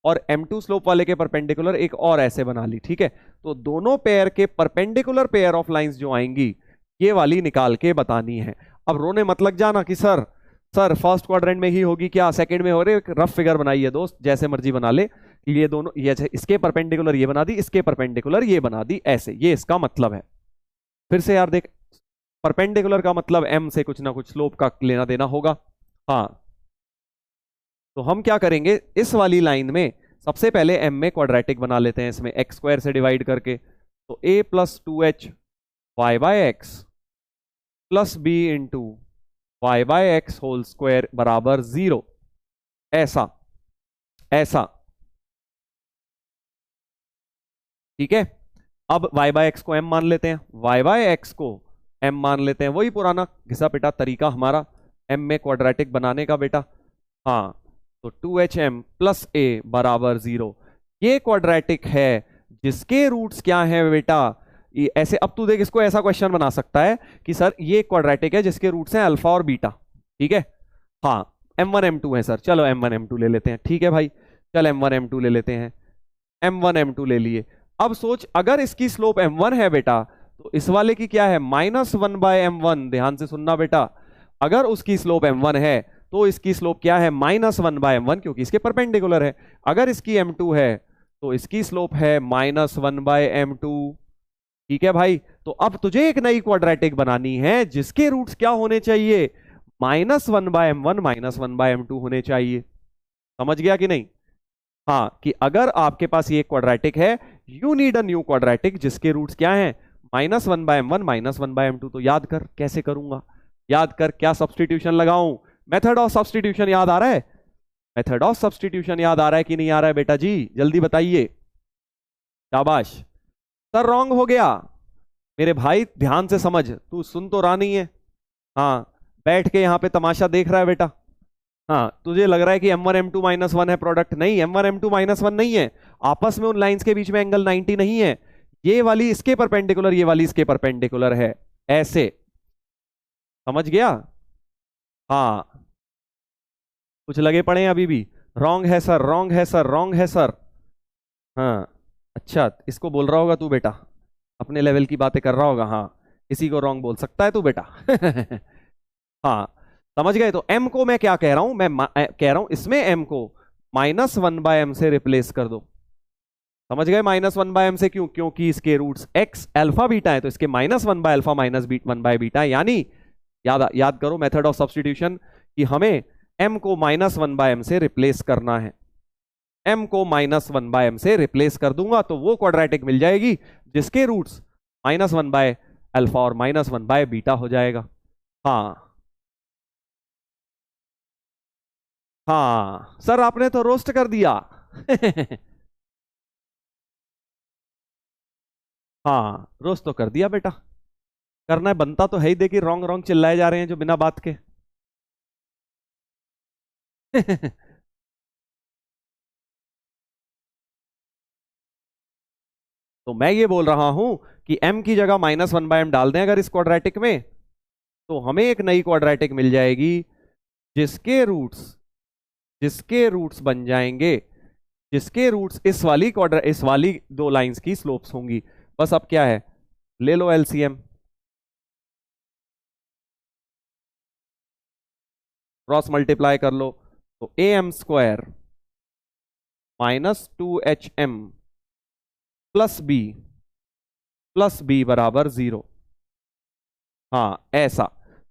और m2 स्लोप वाले के परपेंडिकुलर एक और ऐसे बना ली, ठीक है। तो दोनों पेयर के परपेंडिकुलर पेयर ऑफ लाइंस जो आएंगी ये वाली निकाल के बतानी है। अब रोने मत लग जाना कि सर फर्स्ट क्वाड्रेंट में ही होगी क्या, सेकंड में हो रहे, रफ फिगर बनाइए दोस्त, जैसे मर्जी बना ले। ये दोनों, ये इसके परपेंडिकुलर ये बना दी, इसके परपेंडिकुलर ये बना दी, ऐसे, ये इसका मतलब है। फिर से यार देख, परपेंडिकुलर का मतलब m से कुछ ना कुछ स्लोप का लेना देना होगा। हाँ, तो हम क्या करेंगे, इस वाली लाइन में सबसे पहले m में क्वाड्रेटिक बना लेते हैं, इसमें x स्क्वायर से डिवाइड करके। तो a plus 2h y by x plus b into y by x whole square बराबर 0। ऐसा ठीक है। अब y बाय एक्स को m मान लेते हैं, y बाय एक्स को m मान लेते हैं, वही पुराना घिसा पिटा तरीका हमारा m में क्वाड्रेटिक बनाने का बेटा। हाँ, तो 2hm प्लस a बराबर 0। ये क्वाड्रेटिक है जिसके रूट्स क्या है बेटा, ऐसे। अब तू देख, इसको ऐसा क्वेश्चन बना सकता है कि सर ये क्वाड्रेटिक है जिसके रूट्स हैं अल्फा और बीटा, ठीक है। हाँ, m1 m2 है सर, चलो m1 m2 ले लेते हैं, ठीक है भाई, चल m1 m2 ले लेते हैं, m1 m2 ले लिए। अब सोच, अगर इसकी स्लोप m1 है बेटा, तो इस वाले की क्या है, -1 बाय m1। ध्यान से सुनना बेटा, अगर उसकी स्लोप m1 है तो इसकी स्लोप क्या है, -1 बाय m1, क्योंकि इसके परपेंडिकुलर है। अगर इसकी m2 है तो इसकी स्लोप है -1 बाय m2, ठीक है भाई। तो अब तुझे एक नई क्वाड्रेटिक बनानी है जिसके रूट्स क्या होने चाहिए, -1 बाय m1 -1 बाय m2 होने चाहिए। समझ गया कि नहीं? हाँ, कि अगर आपके पास ये क्वाड्रेटिक है, you need a new quadratic जिसके रूट्स क्या हैं, -1 बाय m1 -1 बाय m2। तो याद कर, कैसे करूंगा, याद कर, क्या सब्सटीट्यूशन लगाऊं, मेथड ऑफ सब्सटीट्यूशन याद आ रहा है, मेथड ऑफ सब्सटीट्यूशन याद आ रहा है कि नहीं आ रहा है बेटा जी, जल्दी बताइए। शाबाश सर, रॉन्ग हो गया मेरे भाई, ध्यान से समझ, तू सुन तो रहा नहीं है। हाँ, बैठ के यहाँ पे तमाशा देख रहा है बेटा। हाँ, तुझे लग रहा है कि m1 m2 -1 है प्रोडक्ट, नहीं, m1 m2 -1 नहीं है। आपस में उन लाइंस के बीच में एंगल 90 नहीं है। ये वाली इसके परपेंडिकुलर, ये वाली इसके परपेंडिकुलर है, ऐसे। समझ गया? हाँ, कुछ लगे पड़े हैं अभी भी, रॉन्ग है सर, रॉन्ग है सर, रॉन्ग है सर। हाँ, अच्छा, इसको बोल रहा होगा तू बेटा, अपने लेवल की बातें कर रहा होगा। हाँ, इसी को रॉन्ग बोल सकता है तू बेटा। हाँ, समझ गए? तो m को मैं क्या कह रहा हूं, मैं कह रहा हूं इसमें m को -1 बाय m से रिप्लेस कर दो। समझ गए? -1 बाय m से क्यों? क्योंकि इसके रूट्स x अल्फा बीटा है, तो इसके -1 बाय अल्फा -1 बाय बीटा, यानी याद करो मेथड ऑफ सब्सटीट्यूशन, कि हमें m को -1 बाय m से रिप्लेस करना है। m को -1 बाय m से रिप्लेस कर दूंगा तो वो क्वाड्रेटिक मिल जाएगी जिसके रूट्स -1 बाय अल्फा और -1 बाय बीटा हो जाएगा। हाँ हाँ सर, आपने तो रोस्ट कर दिया। हाँ, रोस्ट तो कर दिया बेटा, करना है बनता तो है ही। देखिए रॉन्ग रॉन्ग चिल्लाए जा रहे हैं जो बिना बात के। तो मैं ये बोल रहा हूं कि m की जगह -1 बाय m डाल दें अगर इस क्वाड्रेटिक में, तो हमें एक नई क्वाड्रेटिक मिल जाएगी जिसके रूट्स बन जाएंगे, जिसके रूट्स इस वाली दो लाइंस की स्लोप्स होंगी। बस अब क्या है, ले लो एलसीएम, क्रॉस मल्टीप्लाई कर लो। तो am² -2hm प्लस बी बराबर 0। हाँ, ऐसा।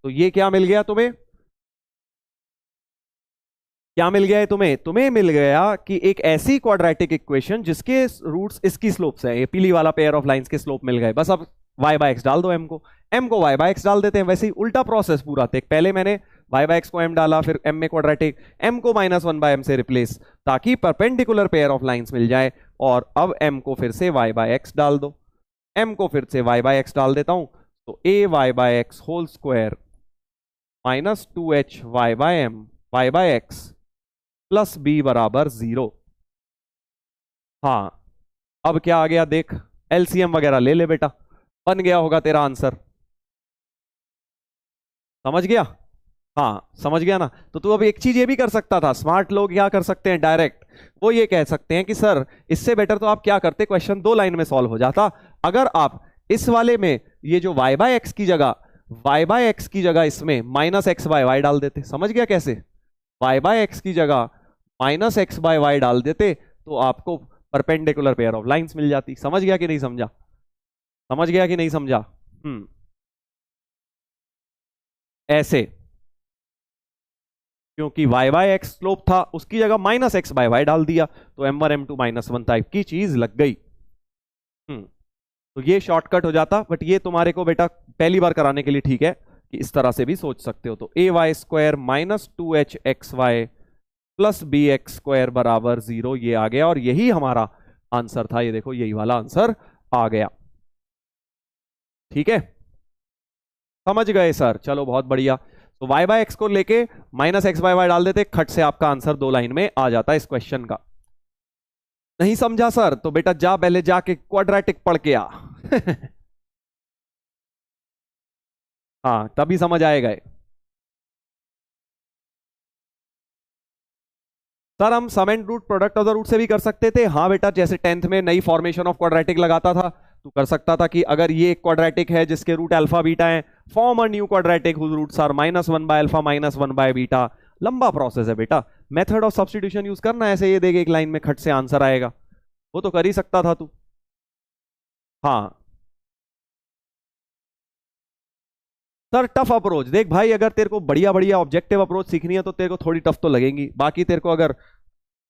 तो ये क्या मिल गया तुम्हें, क्या मिल गया है तुम्हें? तुम्हें मिल गया कि एक ऐसी क्वाड्रेटिक इक्वेशन जिसके रूट्स इसकी स्लोप से है, ये पीली वाला पेयर ऑफ लाइंस के स्लोप मिल गए। बस अब y बाय एक्स डाल दो m को, m को y बाय एक्स डाल देते हैं। वैसे ही उल्टा प्रोसेस पूरा थे, पहले मैंने y बाय एक्स को m डाला, फिर m में क्वाड्रेटिक, m को -1 बाय m से रिप्लेस, ताकि परपेंडिकुलर पेयर ऑफ लाइंस मिल जाए। और अब m को फिर से y बाय एक्स डाल दो, m को फिर से y बाय एक्स डाल देता हूं, तो a y by x whole square minus 2h y by m y by x plus b बराबर 0। हाँ, अब क्या आ गया देख, एलसीएम वगैरह ले ले बेटा, बन गया होगा तेरा आंसर। समझ गया? हाँ समझ गया ना। तो तू अब एक चीज ये भी कर सकता था, स्मार्ट लोग क्या कर सकते हैं डायरेक्ट, वो ये कह सकते हैं कि सर इससे बेटर तो आप क्या करते, क्वेश्चन 2 लाइन में सॉल्व हो जाता। अगर आप इस वाले में ये जो y बाय एक्स की जगह, y बाय एक्स की जगह इसमें माइनस एक्स बाय वाई डाल देते। समझ गया कैसे? y बाय एक्स की जगह माइनस एक्स बाय वाई डाल देते तो आपको परपेंडिकुलर पेयर ऑफ लाइंस मिल जाती। समझ गया कि नहीं समझा? समझ गया कि नहीं समझा? ऐसे, क्योंकि y बाय एक्स स्लोप था, उसकी जगह माइनस एक्स बाय वाई डाल दिया, तो m1 m2 -1 टाइप की चीज लग गई। तो ये शॉर्टकट हो जाता, बट ये तुम्हारे को बेटा पहली बार कराने के लिए ठीक है कि इस तरह से भी सोच सकते हो। तो a y square minus 2h x y plus b x square बराबर 0, ये आ गया। और यही हमारा आंसर था, ये देखो यही वाला आंसर आ गया। ठीक है, समझ गए सर? चलो बहुत बढ़िया। तो y बाय एक्स को लेके माइनस एक्स बाय वाई डाल देते, खट से आपका आंसर 2 लाइन में आ जाता है इस क्वेश्चन का। नहीं समझा सर? तो बेटा जा पहले जाके क्वाड्रेटिक पढ़ के आ। हाँ तभी समझ आएगा। सर हम sum and root product of the root से भी कर सकते थे। हाँ बेटा, जैसे 10th में नई फॉर्मेशन ऑफ क्वाड्रेटिक लगाता था, तो कर सकता था कि अगर ये एक क्वाड्रेटिक है जिसके रूट अल्फा बीटा है, form a new quadratic whose roots are -1 by alpha -1 by beta. लंबा प्रोसेस है बेटा, मेथड ऑफ सब्स्टिट्यूशन यूज करना है। ऐसे ये देख एक लाइन में खट से आंसर आएगा, वो तो कर ही सकता था तू। हाँ सर टफ अप्रोच देख भाई, अगर तेरे को बढ़िया बढ़िया ऑब्जेक्टिव अप्रोच सीखनी है तो तेरे को थोड़ी टफ तो लगेंगी। बाकी तेरे को अगर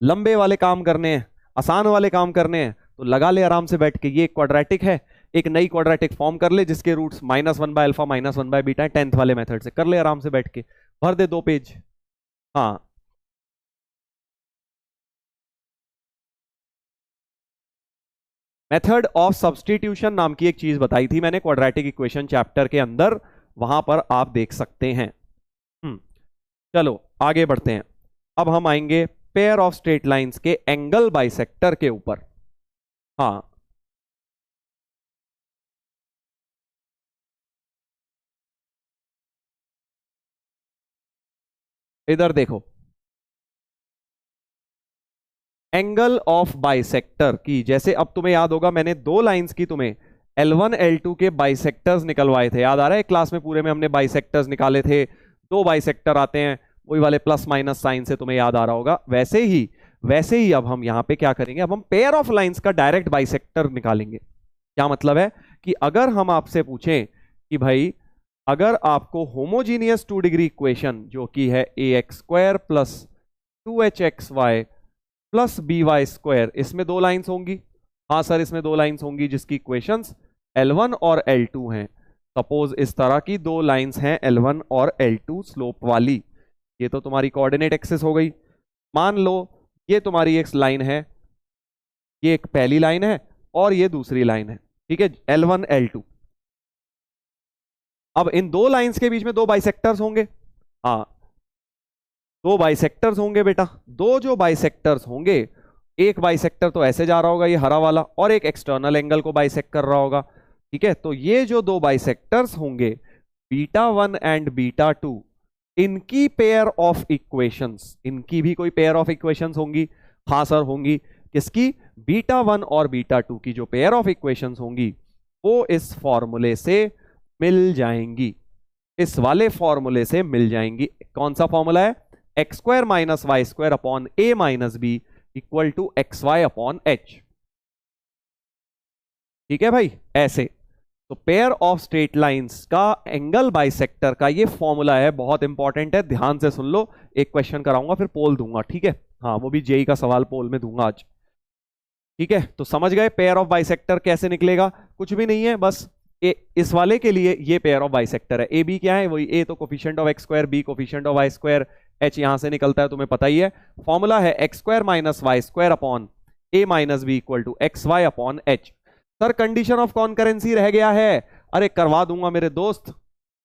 लंबे वाले काम करने हैं, आसान वाले काम करने हैं, तो लगा ले आराम से बैठ के। ये क्वाड्रेटिक है, एक नई क्वाड्रेटिक फॉर्म कर ले जिसके roots -1 by alpha -1 by beta है, 10th वाले मेथड से कर ले आराम से बैठ के, भर दे 2 पेज। हाँ मेथड ऑफ सब्स्टिट्यूशन नाम की एक चीज बताई थी मैंने क्वाड्रेटिक इक्वेशन चैप्टर के अंदर, वहां पर आप देख सकते हैं। चलो आगे बढ़ते हैं। अब हम आएंगे पेयर ऑफ स्ट्रेट लाइंस के एंगल बाइसेक्टर के ऊपर। हाँ इधर देखो, एंगल ऑफ बाइसेक्टर की, जैसे अब तुम्हें याद होगा मैंने 2 लाइंस की तुम्हें L1 L2 के बाइसेक्टर्स निकलवाए थे, याद आ रहा है? क्लास में पूरे में हमने बाइसेक्टर्स निकाले थे। 2 बाइसेक्टर आते हैं, वही वाले प्लस माइनस साइन से, तुम्हें याद आ रहा होगा। वैसे ही अब हम यहां पे क्या करेंगे, अब हम पेयर ऑफ लाइंस का डायरेक्ट बाइसेक्टर निकालेंगे। क्या मतलब है कि अगर हम आपसे पूछें कि भाई अगर आपको होमोजीनियस 2 डिग्री इक्वेशन जो कि है ax square plus 2hxy plus by square, इसमें 2 लाइंस होंगी। हाँ सर इसमें 2 लाइंस होंगी जिसकी इक्वेशंस L1 और L2 हैं। सपोज इस तरह की 2 लाइंस हैं L1 और L2 स्लोप वाली। ये तो तुम्हारी कोऑर्डिनेट एक्सिस हो गई। मान लो ये तुम्हारी एक लाइन है, ये एक पहली लाइन है और ये दूसरी लाइन है, ठीक है, L1 L2। अब इन 2 लाइंस के बीच में 2 बाइसेक्टर्स होंगे। हाँ 2 बाइसेक्टर्स होंगे बेटा। 2 जो बाइसेक्टर्स होंगे, एक बाइसेक्टर तो ऐसे जा रहा होगा ये हरा वाला, और एक एक्सटर्नल एंगल को बाइसेक्ट कर रहा होगा। ठीक है, तो ये जो 2 बाइसेक्टर्स होंगे β1 एंड β2, इनकी पेयर ऑफ इक्वेशंस, इनकी भी कोई पेयर ऑफ इक्वेशंस होंगी। हाँ सर होंगी। किसकी? β1 और β2 की जो पेयर ऑफ इक्वेशंस होंगी वो इस फॉर्मूले से मिल जाएंगी, इस वाले फॉर्मूले से मिल जाएंगी। कौन सा फॉर्मूला है? X square minus y square upon a minus b equal to x y upon h. ठीक है भाई, ऐसे। तो पेयर ऑफ स्ट्रेट लाइंस का एंगल बाइसेक्टर का ये फॉर्मूला है, बहुत इंपॉर्टेंट है, ध्यान से सुन लो। एक क्वेश्चन कराऊंगा फिर पोल दूंगा, ठीक है? हाँ, वो भी जेई का सवाल पोल में दूंगा आज। ठीक है, तो समझ गए पेयर ऑफ बाइसेक्टर कैसे निकलेगा? कुछ भी नहीं है, बस इस वाले के लिए ये पेयर ऑफ बाइसेक्टर है। ए बी क्या है? वही, ए तो coefficient of x square, b coefficient of y square, h यहां से निकलता है, तुम्हें पता ही है। फॉर्मूला है x square minus y square upon a minus b equal to x y upon h. Sir condition of concurrency रह गया है। अरे करवा दूंगा मेरे दोस्त,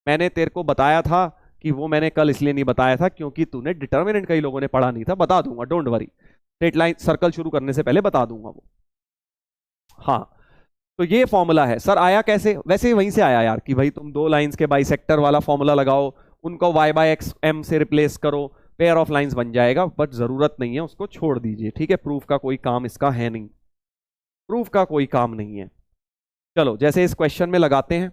मैंने तेरे को बताया था कि वो मैंने कल इसलिए नहीं बताया था क्योंकि तूने डिटर्मिनेंट कई लोगों ने पढ़ा नहीं था। बता दूंगा, don't worry, straight line circle शुरू करने से पहले बता दूंगा वो। हाँ, तो ये फॉर्मूला है। सर आया कैसे? वैसे ही वहीं से आया यार, कि भाई तुम दो लाइंस के बाइसेक्टर वाला फॉर्मूला लगाओ, उनको y बाय एक्स एम से रिप्लेस करो, पेयर ऑफ लाइंस बन जाएगा। बट जरूरत नहीं है, उसको छोड़ दीजिए, ठीक है? प्रूफ का कोई काम इसका है नहीं, प्रूफ का कोई काम नहीं है। चलो जैसे इस क्वेश्चन में लगाते हैं,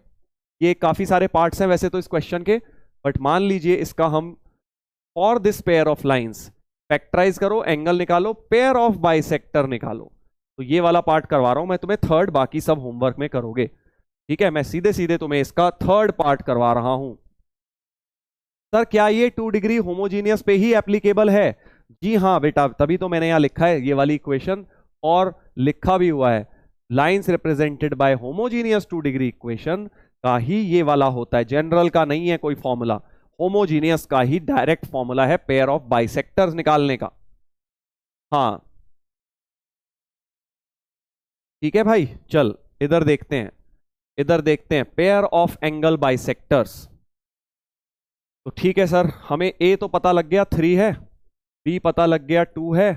ये काफी सारे पार्ट्स हैं वैसे तो इस क्वेश्चन के, बट मान लीजिए इसका हम for this pair of lines factorise करो, एंगल निकालो, पेयर ऑफ बाइसेक्टर निकालो। तो ये वाला पार्ट करवा रहा हूं मैं तुम्हें थर्ड, बाकी सब होमवर्क में करोगे, ठीक है? मैं सीधे सीधे तुम्हें इसका थर्ड पार्ट करवा रहा हूं। सर क्या ये 2 डिग्री होमोजीनियस पे ही एप्लीकेबल है? जी हाँ बेटा, तभी तो मैंने यहां लिखा है ये वाली इक्वेशन, और लिखा भी हुआ है lines represented by homogeneous 2 degree equation का ही ये वाला होता है, जनरल का नहीं है कोई फॉर्मूला, होमोजीनियस का ही डायरेक्ट फॉर्मूला है पेयर ऑफ बाइसेक्टर्स निकालने का। हाँ ठीक है भाई, चल इधर देखते हैं, इधर देखते हैं पेयर ऑफ एंगल बाइसेक्टर्स। तो ठीक है सर, हमें ए तो पता लग गया 3 है, बी पता लग गया 2 है,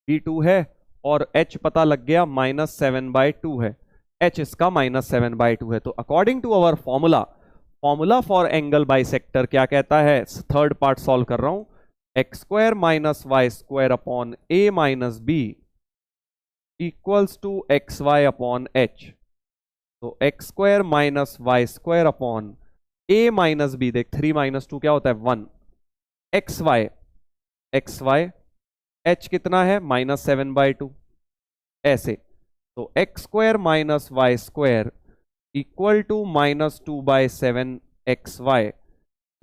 बी 2 है, और एच पता लग गया -7/2 है। एच इसका -7/2 है। तो according to our formula, formula for angle bisector क्या कहता है? थर्ड पार्ट सॉल्व कर रहा हूं, x square minus y square upon a minus b equals to x y upon h. तो x square minus y square upon a minus b, देख 3 माइनस 2 क्या होता है? 1, x y, x y, h कितना है? -7/2, ऐसे। तो x square minus y square equal to -2/7 x y.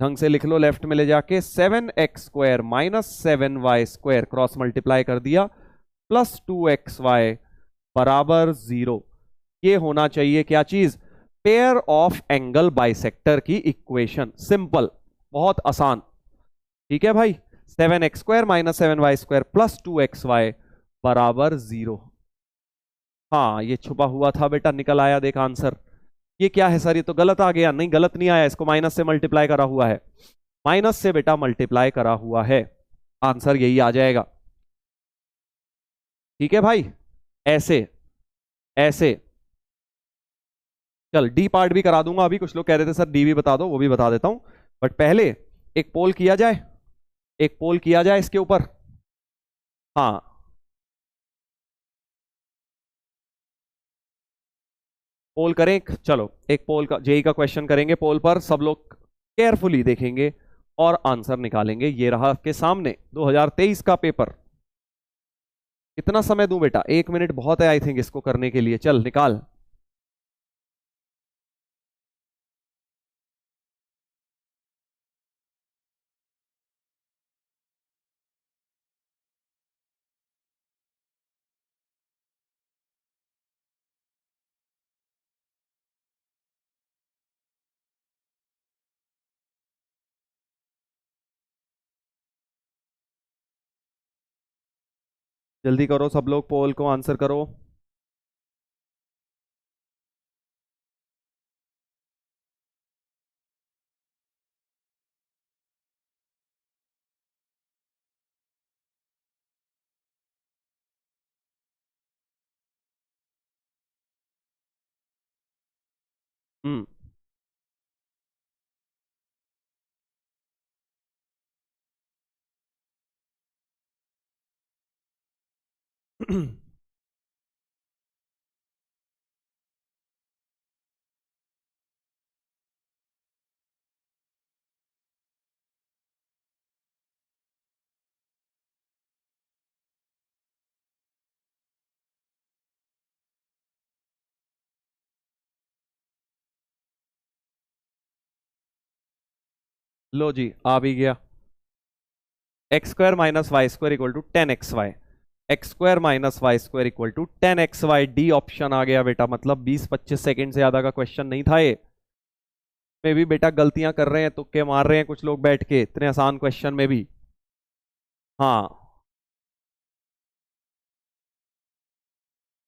ढंग से लिख लो लेफ्ट में ले जाके, 7x square -7y square cross multiply कर दिया, प्लस 2xy बराबर 0। ये होना चाहिए क्या चीज? पेयर ऑफ एंगल बाइसेक्टर की इक्वेशन। सिंपल, बहुत आसान, ठीक है भाई? 7x square -7y square plus 2xy बराबर 0। हाँ ये छुपा हुआ था बेटा, निकल आया, देख आंसर। ये क्या है सर? ये तो गलत आ गया। नहीं गलत नहीं आया, इसको माइनस से मल्टीप्लाई करा हुआ है, माइनस से बेटा मल्टीप्लाई करा हुआ है, आंसर यही आ जाएगा। ठीक है भाई, ऐसे ऐसे। चल डी पार्ट भी करा दूंगा, अभी कुछ लोग कह रहे थे सर डी भी बता दो, वो भी बता देता हूं, बट पहले एक पोल किया जाए, एक पोल किया जाए इसके ऊपर। हाँ पोल करें चलो एक पोल का, जेई का क्वेश्चन करेंगे पोल पर, सब लोग केयरफुली देखेंगे और आंसर निकालेंगे। ये रहा आपके सामने 2023 का पेपर। कितना समय दूं बेटा? 1 मिनट बहुत है आई थिंक इसको करने के लिए। चल निकाल। जल्दी करो सब लोग, पोल को आंसर करो। हम्म लो जी आ भी गया। X square minus y square equal to 10xy, x square minus y square equal to 10xy, D option आ गया बेटा। मतलब 20-25 सेकंड से ज्यादा का क्वेश्चन नहीं था ये। में भी बेटा गलतियां कर रहे हैं, तुक्के मार रहे हैं कुछ लोग बैठ के इतने आसान क्वेश्चन में भी। हाँ,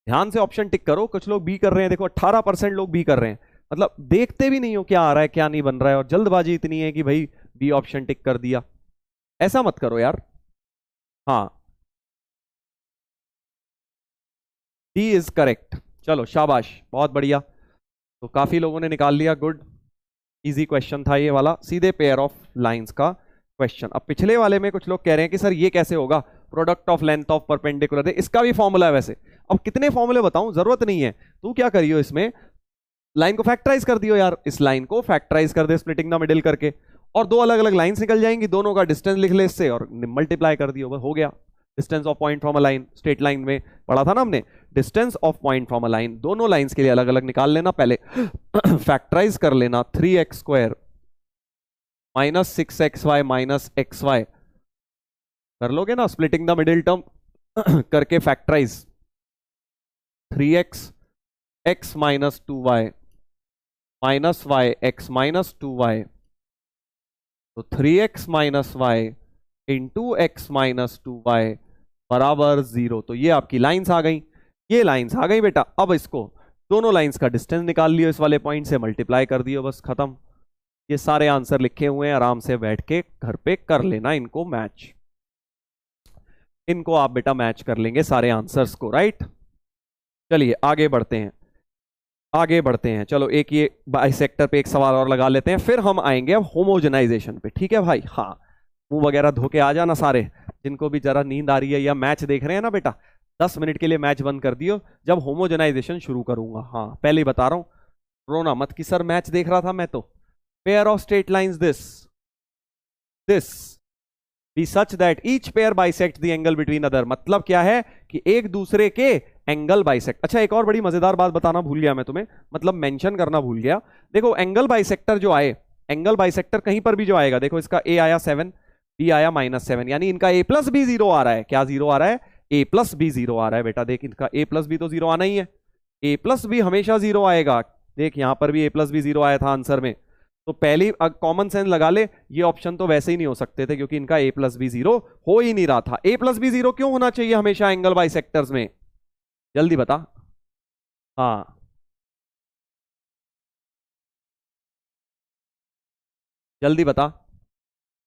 ध्यान से ऑप्शन टिक करो। कुछ लोग बी कर रहे हैं, देखो 18% लोग बी कर रहे हैं। मतलब देखते भी नहीं हो क्या आ रहा है क्या नहीं बन रहा है, और जल्दबाजी इतनी है कि भाई बी ऑप्शन टिक कर दिया। ऐसा मत करो यार। हाँ, डी इज करेक्ट। चलो शाबाश, बहुत बढ़िया। तो काफी लोगों ने निकाल लिया, गुड। इजी क्वेश्चन था ये वाला, सीधे पेयर ऑफ लाइंस का क्वेश्चन। अब पिछले वाले में कुछ लोग कह रहे हैं कि सर ये कैसे होगा, product of length of perpendicular है, इसका भी फॉर्मूला है वैसे। अब कितने फॉर्मूले बताऊं, जरूरत नहीं है। तू क्या करियो, इसमें लाइन को फैक्टराइज कर दियो यार, इस लाइन को फैक्टराइज कर दे स्प्लिटिंग द मिडिल करके, और दो अलग अलग लाइंस निकल जाएंगी, दोनों का डिस्टेंस लिख ले इससे और मल्टीप्लाई कर दियो, बस हो गया। Distance of point from a line, straight line में पढ़ा था ना हमने, distance of point from a line, दोनों लाइंस के लिए अलग अलग निकाल लेना पहले। फैक्टराइज कर लेना, 3x square minus 6xy minus xy कर लोगे ना, स्प्लिटिंग द मिडिल टर्म करके factorise. 3x x minus 2y minus y x minus 2y, तो 3x minus y into x minus 2y बराबर 0। तो ये आपकी लाइंस आ गई, ये लाइंस आ गई बेटा। अब इसको दोनों लाइंस का डिस्टेंस निकाल लियो, इस वाले पॉइंट से मल्टीप्लाई कर दियो, बस खत्म। ये सारे आंसर लिखे हुए हैं, आराम से बैठ के घर पे कर लेना इनको मैच। इनको आप बेटा मैच कर लेंगे सारे आंसर्स को, राइट। चलिए आगे बढ़ते हैं, आगे बढ़ते हैं। चलो एक ये बाइसेक्टर पे एक सवाल और लगा लेते हैं, फिर हम आएंगे अब होमोजेनाइजेशन पे, ठीक है भाई। हाँ, मुंह वगैरह धो के आ जाना सारे, जिनको भी जरा नींद आ रही है या मैच देख रहे हैं ना बेटा, 10 मिनट के लिए मैच बंद कर दियो, जब होमोजेनाइजेशन शुरू करूंगा। हाँ पहले ही बता रहा हूं, रोना मत कि सर मैच देख रहा था मैं तो। Pair of straight lines this be such that each pair bisect the angle between other. मतलब क्या है कि एक दूसरे के एंगल बाइसेक्ट। अच्छा एक और बड़ी मजेदार बात बताना भूल गया मैं तुम्हें, मतलब मेंशन करना भूल गया। देखो एंगल बाइसेक्टर जो आए, एंगल बाइसेक्टर कहीं पर भी जो आएगा, देखो इसका ए आया 7, बी आया -7, यानी इनका ए प्लस बी 0 आ रहा है। क्या 0 आ रहा है, ए प्लस बी 0 आ रहा है बेटा। देख इनका ए प्लस बी तो 0 आना ही है, ए प्लस बी हमेशा 0 आएगा। देख यहां पर भी ए प्लस बी 0 आया था आंसर में, तो पहली कॉमन सेंस लगा ले, ये ऑप्शन तो वैसे ही नहीं हो सकते थे क्योंकि इनका ए प्लस बी 0 हो ही नहीं रहा था। ए प्लस बी 0 क्यों होना चाहिए हमेशा एंगल बाइसेक्टर्स में, जल्दी बता। हाँ जल्दी बता।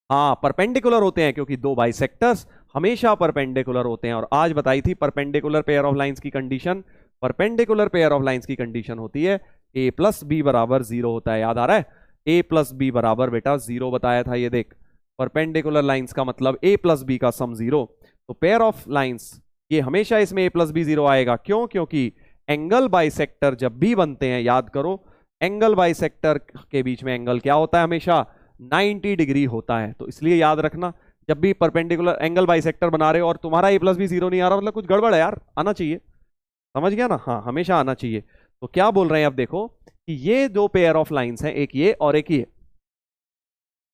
हाँ परपेंडिकुलर होते हैं, क्योंकि दो बाइसेक्टर्स हमेशा परपेंडिकुलर होते हैं। और आज बताई थी परपेंडिकुलर पेयर ऑफ लाइंस की condition, perpendicular pair of lines की कंडीशन होती है ए प्लस बी बराबर 0 होता है, याद आ रहा है। ए प्लस बी बराबर बेटा 0 बताया था, ये देख परपेंडिकुलर लाइंस का मतलब ए प्लस बी का सम 0। तो पेयर ऑफ लाइंस ये हमेशा इसमें ए प्लस बी 0 आएगा। क्यों, क्योंकि एंगल बाइसेक्टर जब भी बनते हैं, याद करो एंगल बाइसेक्टर के बीच में एंगल क्या होता है, हमेशा 90 डिग्री होता है। तो इसलिए याद रखना, जब भी परपेंडिकुलर एंगल बाइसेक्टर बना रहे हो और तुम्हारा ए प्लस बी 0 नहीं आ रहा, मतलब कुछ गड़बड़ है यार, आना चाहिए। समझ गया ना, हाँ हमेशा आना चाहिए। तो क्या बोल रहे हैं अब देखो कि ये दो पेयर ऑफ लाइंस हैं, एक ये और एक ये,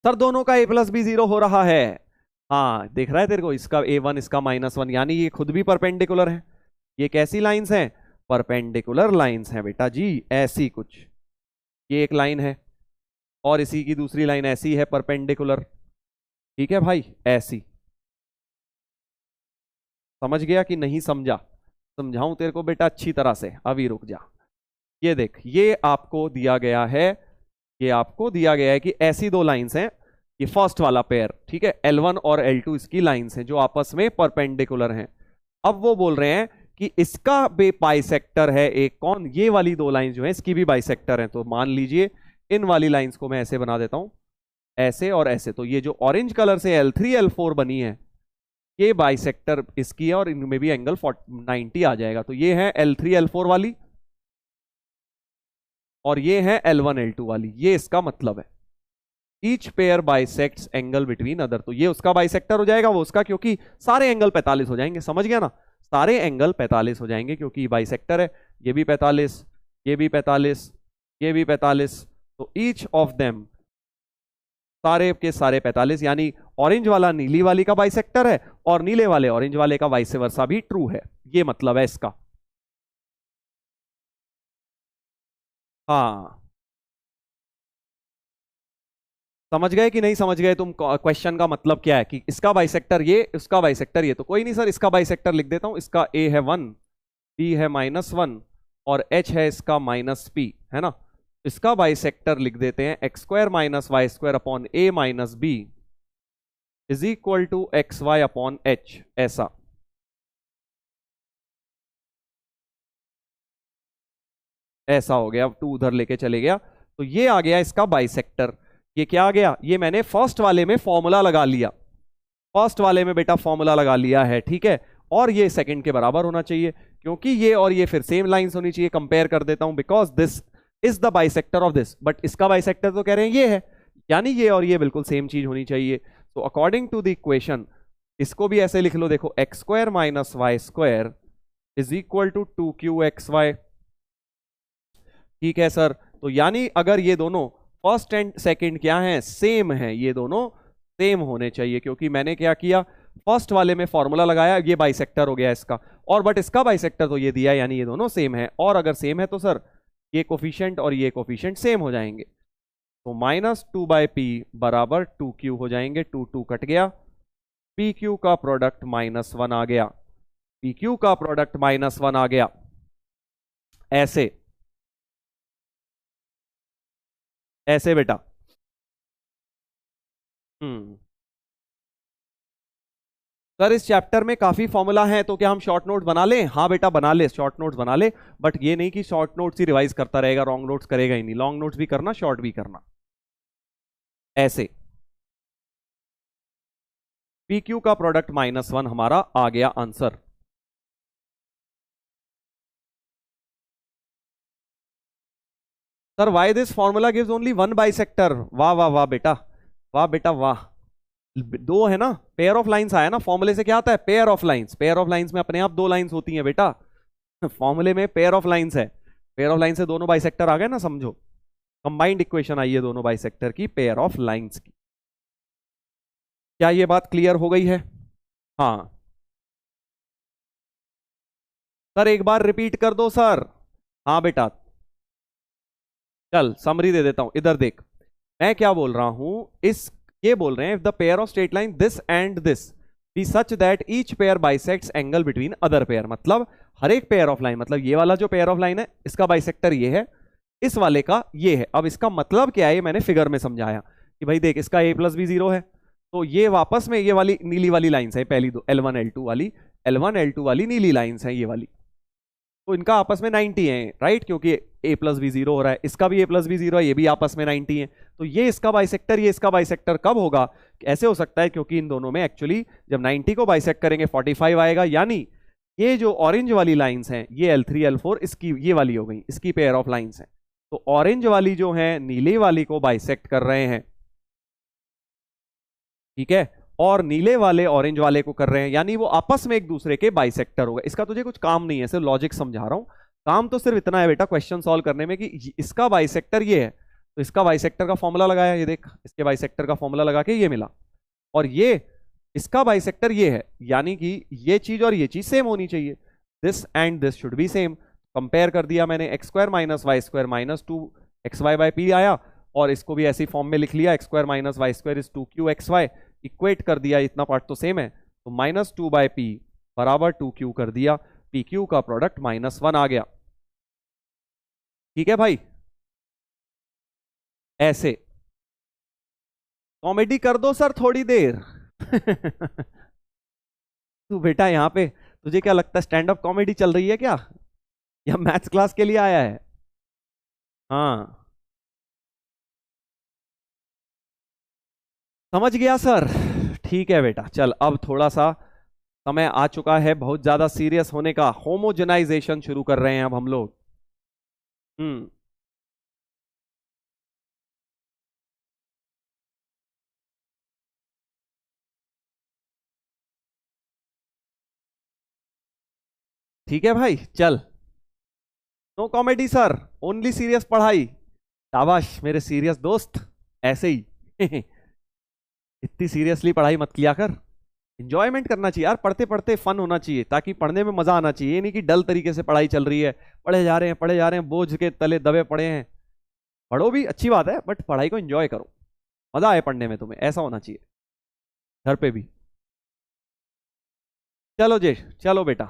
सर दोनों का ए प्लस बी 0 हो रहा है। हाँ देख रहा है तेरे को, इसका A1 इसका -1, यानी ये खुद भी परपेंडिकुलर है। ये कैसी लाइंस हैं, परपेंडिकुलर लाइंस हैं बेटा जी, ऐसी कुछ। ये एक लाइन है और इसी की दूसरी लाइन ऐसी है परपेंडिकुलर, ठीक है भाई, ऐसी। समझ गया कि नहीं समझा, समझाऊं तेरे को बेटा अच्छी तरह से, अभी रुक जा। ये देख, ये आपको दिया गया है, ये आपको दिया गया है कि ऐसी दो लाइंस हैं, ये फर्स्ट वाला पेयर, ठीक है, L1 और L2 इसकी लाइंस हैं जो आपस में परपेंडिकुलर हैं। अब वो बोल रहे हैं कि इसका भी बाइसेक्टर है एक, कौन, ये वाली दो लाइन जो है इसकी भी बाइसेक्टर है। तो मान लीजिए इन वाली लाइंस को मैं ऐसे बना देता हूं, ऐसे और ऐसे। तो ये जो ऑरेंज कलर से L3 L4 बनी है, ये बाइसेक्टर इसकी है और इनमें भी एंगल 90 आ जाएगा। तो ये है L3 L4 वाली और ये है L1 L2 वाली, ये इसका मतलब है। Each pair bisects angle between other, तो ये उसका बाइसेक्टर हो जाएगा, वो उसका, क्योंकि सारे एंगल 45 हो जाएंगे। समझ गया ना, सारे एंगल 45 हो जाएंगे क्योंकि बाइसेक्टर है। ये भी 45, ये भी 45, ये भी 45। तो ईच ऑफ देम सारे के सारे 45, यानी ऑरेंज वाला नीली वाली का बाइसेक्टर है और नीले वाले ऑरेंज वाले का वाइस वर्सा भी ट्रू है, ये मतलब है इसका। हाँ, समझ गए कि नहीं समझ गए तुम क्वेश्चन का मतलब क्या है, कि इसका बाइसेक्टर ये, उसका बाइसेक्टर ये, तो कोई नहीं सर, इसका बाइसेक्टर लिख देता हूं, इसका ए है 1, बी है -1 और एच है इसका -p, है ना। इसका बाइसेक्टर लिख देते हैं x square minus y square upon a minus b is equal to x y upon h, ऐसा। ऐसा हो गया, अब 2 उधर लेके चले गया, तो ये आ गया इसका बाइसेक्टर। ये क्या आ गया, ये मैंने फर्स्ट वाले में फॉर्मूला लगा लिया, फर्स्ट वाले में बेटा फॉर्मूला लगा लिया है, ठीक है। और ये सेकंड के बराबर होना चाहिए, क्योंकि ये और ये फिर सेम लाइंस होनी चाहिए। कंपेयर कर देता हूं, because this is the bisector of this, but इसका बाइसेक्टर तो कह रहे हैं ये है, यानी ये और ये बिल्कुल सेम चीज होनी चाहिए। तो अकॉर्डिंग टू द इक्वेशन, इसको भी ऐसे लिख लो, देखो x square minus y square is equal to 2q(xy), ठीक है सर। तो यानी अगर ये दोनों फर्स्ट एंड सेकंड क्या हैं, सेम हैं, ये दोनों सेम होने चाहिए, क्योंकि मैंने क्या किया, फर्स्ट वाले में फॉर्मूला लगाया, ये बाइसेक्टर हो गया इसका, और बट इसका बाइसेक्टर तो ये दिया, यानी ये दोनों सेम है। और अगर सेम है तो सर ये कोफिशिएंट और ये कोफिशिएंट सेम हो जाएंगे, तो -2/p बराबर 2q हो जाएंगे, 2 कट गया, pq का प्रोडक्ट -1 आ गया, pq का प्रोडक्ट -1 आ गया, ऐसे ऐसे बेटा। सर इस चैप्टर में काफी फॉर्मूला है, तो क्या हम शॉर्ट नोट्स बना लें? हाँ बेटा बना ले, शॉर्ट नोट्स बना ले, बट ये नहीं कि शॉर्ट नोट्स ही रिवाइज करता रहेगा, लॉन्ग नोट्स करेगा ही नहीं, लॉन्ग नोट्स भी करना, शॉर्ट भी करना, ऐसे। PQ का प्रोडक्ट -1 हमारा आ गया answer. Sir why this formula gives only 1 bisector, वाह वाह वाह बेटा, वाह बेटा वाह। दो है ना, पेयर ऑफ लाइंस आया ना, फॉर्मूले से क्या आता है, pair of lines, pair of lines में अपने आप 2 लाइंस होती हैं बेटा, फॉर्मूले में पेयर ऑफ लाइंस है, पेयर ऑफ लाइन से दोनों बाइसेक्टर आ गए ना, समझो कंबाइंड इक्वेशन आई है दोनों बाइसेक्टर की, पेयर ऑफ लाइंस की। क्या ये बात क्लियर हो गई है? हाँ सर एक बार रिपीट कर दो सर। हाँ बेटा, चल समरी दे देता हूं, इधर देख, मैं क्या बोल रहा हूं, इस ये बोल रहे हैं if the pair of straight line this and this be such that each pair bisects angle between other pair, मतलब हर एक पेयर ऑफ लाइन, मतलब ये वाला जो पेयर ऑफ लाइन है इसका बाइसेक्टर ये है, इस वाले का ये है। अब इसका मतलब क्या है, ये मैंने फिगर में समझाया कि भाई देख, इसका a + b 0 है, तो ये वापस में ये वाली नीली वाली लाइंस है, पहली दो L1 L2 वाली, L1 L2 वाली नीली लाइंस है ये वाली, तो इनका आपस में 90 है, राइट, क्योंकि a + b 0 हो रहा है, इसका भी a + b 0 है, ये भी आपस में 90 है, तो ये इसका बाइसेक्टर, ये इसका बाइसेक्टर कब होगा, ऐसे हो सकता है क्योंकि इन दोनों में एक्चुअली जब 90 को बाइसेक्ट करेंगे 45 आएगा, यानी ये जो ऑरेंज वाली लाइंस हैं, ये L3 L4 इसकी ये वाली हो गई, इसकी पेयर ऑफ लाइंस हैं, तो ऑरेंज वाली जो है नीले वाली को बाइसेक्ट कर रहे हैं, ठीक है, और नीले वाले ऑरेंज वाले को कर रहे हैं, यानी वो आपस में एक दूसरे के बाइसेक्टर हो गए। इसका तुझे कुछ काम नहीं है, सिर्फ लॉजिक समझा रहा हूं, काम तो सिर्फ इतना है बेटा क्वेश्चन सॉल्व करने में कि इसका बाइसेक्टर ये है, तो इसका बाइसेक्टर का फॉर्मूला लगाया, ये देख इसके बाइसेक्टर का फॉर्मूला लगा के ये मिला, और ये इसका बाइसेक्टर ये है, यानी कि ये चीज और ये चीज सेम होनी चाहिए, this and this should be same. Compare कर दिया मैंने, x² - y² - 2xy/p आया, और इसको भी ऐसी फॉर्म में लिख लिया, x² - y² is 2qxy, equate कर दिया, इतना पार्ट तो सेम है, तो -2/p बराबर 2q कर दिया, pq का प्रोडक्ट -1 आ गया, ठीक है भाई। ऐसे कॉमेडी कर दो सर थोड़ी देर तू बेटा यहाँ पे, तुझे क्या लगता है स्टैंड अप कॉमेडी चल रही है क्या, या मैथ्स क्लास के लिए आया है? हाँ समझ गया सर, ठीक है बेटा, चल अब थोड़ा सा समय आ चुका है बहुत ज्यादा सीरियस होने का, होमोजेनाइजेशन शुरू कर रहे हैं अब हम लोग। हम्म ठीक है भाई, चल no comedy sir, only serious पढ़ाई, शाबाश मेरे सीरियस दोस्त, ऐसे ही इतनी सीरियसली पढ़ाई मत किया कर, इंजॉयमेंट करना चाहिए यार, पढ़ते पढ़ते फन होना चाहिए, ताकि पढ़ने में मजा आना चाहिए। ये नहीं कि डल तरीके से पढ़ाई चल रही है, पढ़े जा रहे हैं, बोझ के तले दबे पड़े हैं। पढ़ो भी अच्छी बात है, बट पढ़ाई को एंजॉय करो, मजा आए पढ़ने में तुम्हें, ऐसा होना चाहिए घर पे भी। चलो जी, चलो बेटा।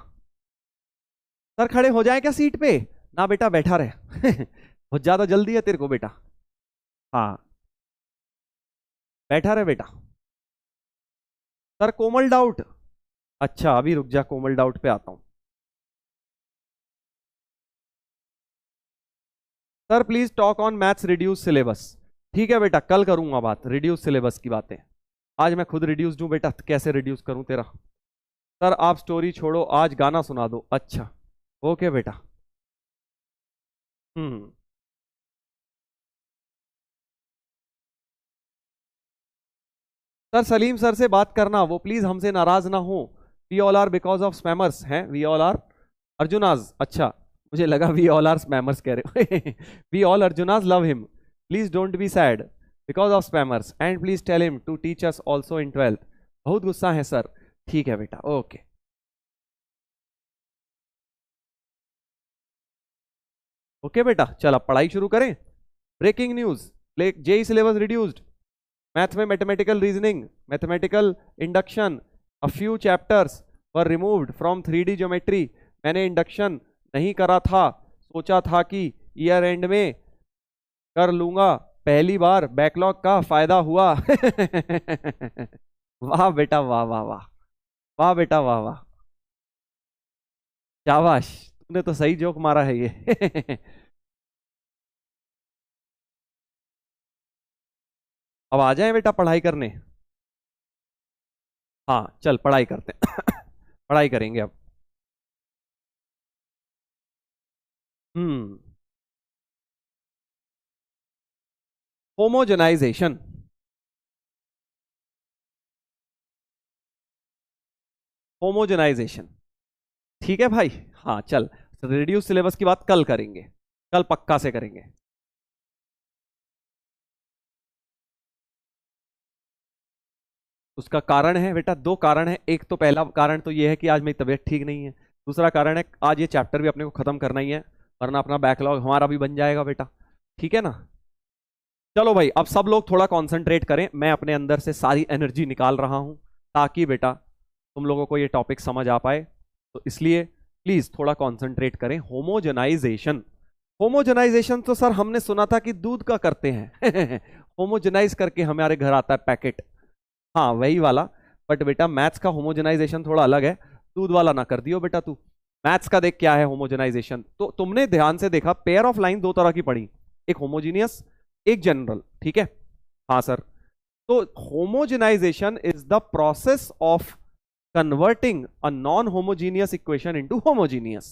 सर खड़े हो जाए क्या सीट पे? ना बेटा, बैठा रहे। बहुत ज्यादा जल्दी है तेरे को बेटा। हाँ, बैठा रहे बेटा। सर कोमल डाउट। अच्छा अभी रुक जा, कोमल डाउट पे आता हूं। Sir please talk on maths reduce syllabus. ठीक है बेटा, कल करूंगा बात रिड्यूस सिलेबस की बातें। आज मैं खुद रिड्यूस दूं बेटा, कैसे रिड्यूस करूं तेरा। सर आप स्टोरी छोड़ो, आज गाना सुना दो। अच्छा ओके बेटा। हम्म। सर सलीम सर से बात करना, वो प्लीज हमसे नाराज ना हो। We all are because of spammers हैं, वी ऑल आर अर्जुनाज। अच्छा मुझे लगा वी ऑल आर स्पैमर्स कह रहे हो। We all Arjunas love him, please don't be sad because of spammers and please tell him to teach us also in 12th। बहुत गुस्सा है सर। ठीक है बेटा, ओके। ओके बेटा, चल अब पढ़ाई शुरू करें। Breaking news, JEE syllabus reduced. Math में mathematical reasoning, mathematical induction, a few chapters were removed from 3D geometry. मैंने इंडक्शन नहीं करा था, सोचा था कि ईयर एंड में कर लूंगा, पहली बार बैकलॉग का फायदा हुआ। वाह बेटा वाह वाह वाह, वाह बेटा वाह वाह, शाबाश, तूने तो सही जोक मारा है ये। अब आ जाए बेटा पढ़ाई करने। हाँ चल पढ़ाई करते हैं। पढ़ाई करेंगे अब। हम्म। होमोजेनाइजेशन। होमोजेनाइजेशन, ठीक है भाई। हाँ चल, रिड्यूस सिलेबस की बात कल करेंगे, कल पक्का से करेंगे। उसका कारण है बेटा, दो कारण है। एक तो पहला कारण तो ये है कि आज मेरी तबीयत ठीक नहीं है। दूसरा कारण है आज ये चैप्टर भी अपने को खत्म करना ही है, वरना अपना बैकलॉग हमारा भी बन जाएगा बेटा। ठीक है ना। चलो भाई, अब सब लोग थोड़ा कंसंट्रेट करें, मैं अपने अंदर से सारी एनर्जी निकाल रहा हूं, ताकि बेटा तुम लोगों को ये टॉपिक समझ आ पाए। तो इसलिए प्लीज थोड़ा कंसंट्रेट करें। होमोजेनाइजेशन, होमोजेनाइजेशन तो सर हमने सुना था कि दूध का करते हैं। होमोजेनाइज करके हमारे घर आता है पैकेट, हाँ वही वाला। बट बेटा मैथ्स का होमोजेनाइजेशन थोड़ा अलग है, दूध वाला ना कर दियो बेटा तू। मैथ्स का देख क्या है होमोजेनाइजेशन, तो तुमने ध्यान से देखा पेयर ऑफ लाइन दो तरह की पढ़ी, एक होमोजीनियस एक जनरल, ठीक है। हाँ सर, तो homogenisation is the process of converting a non homogeneous equation into homogeneous.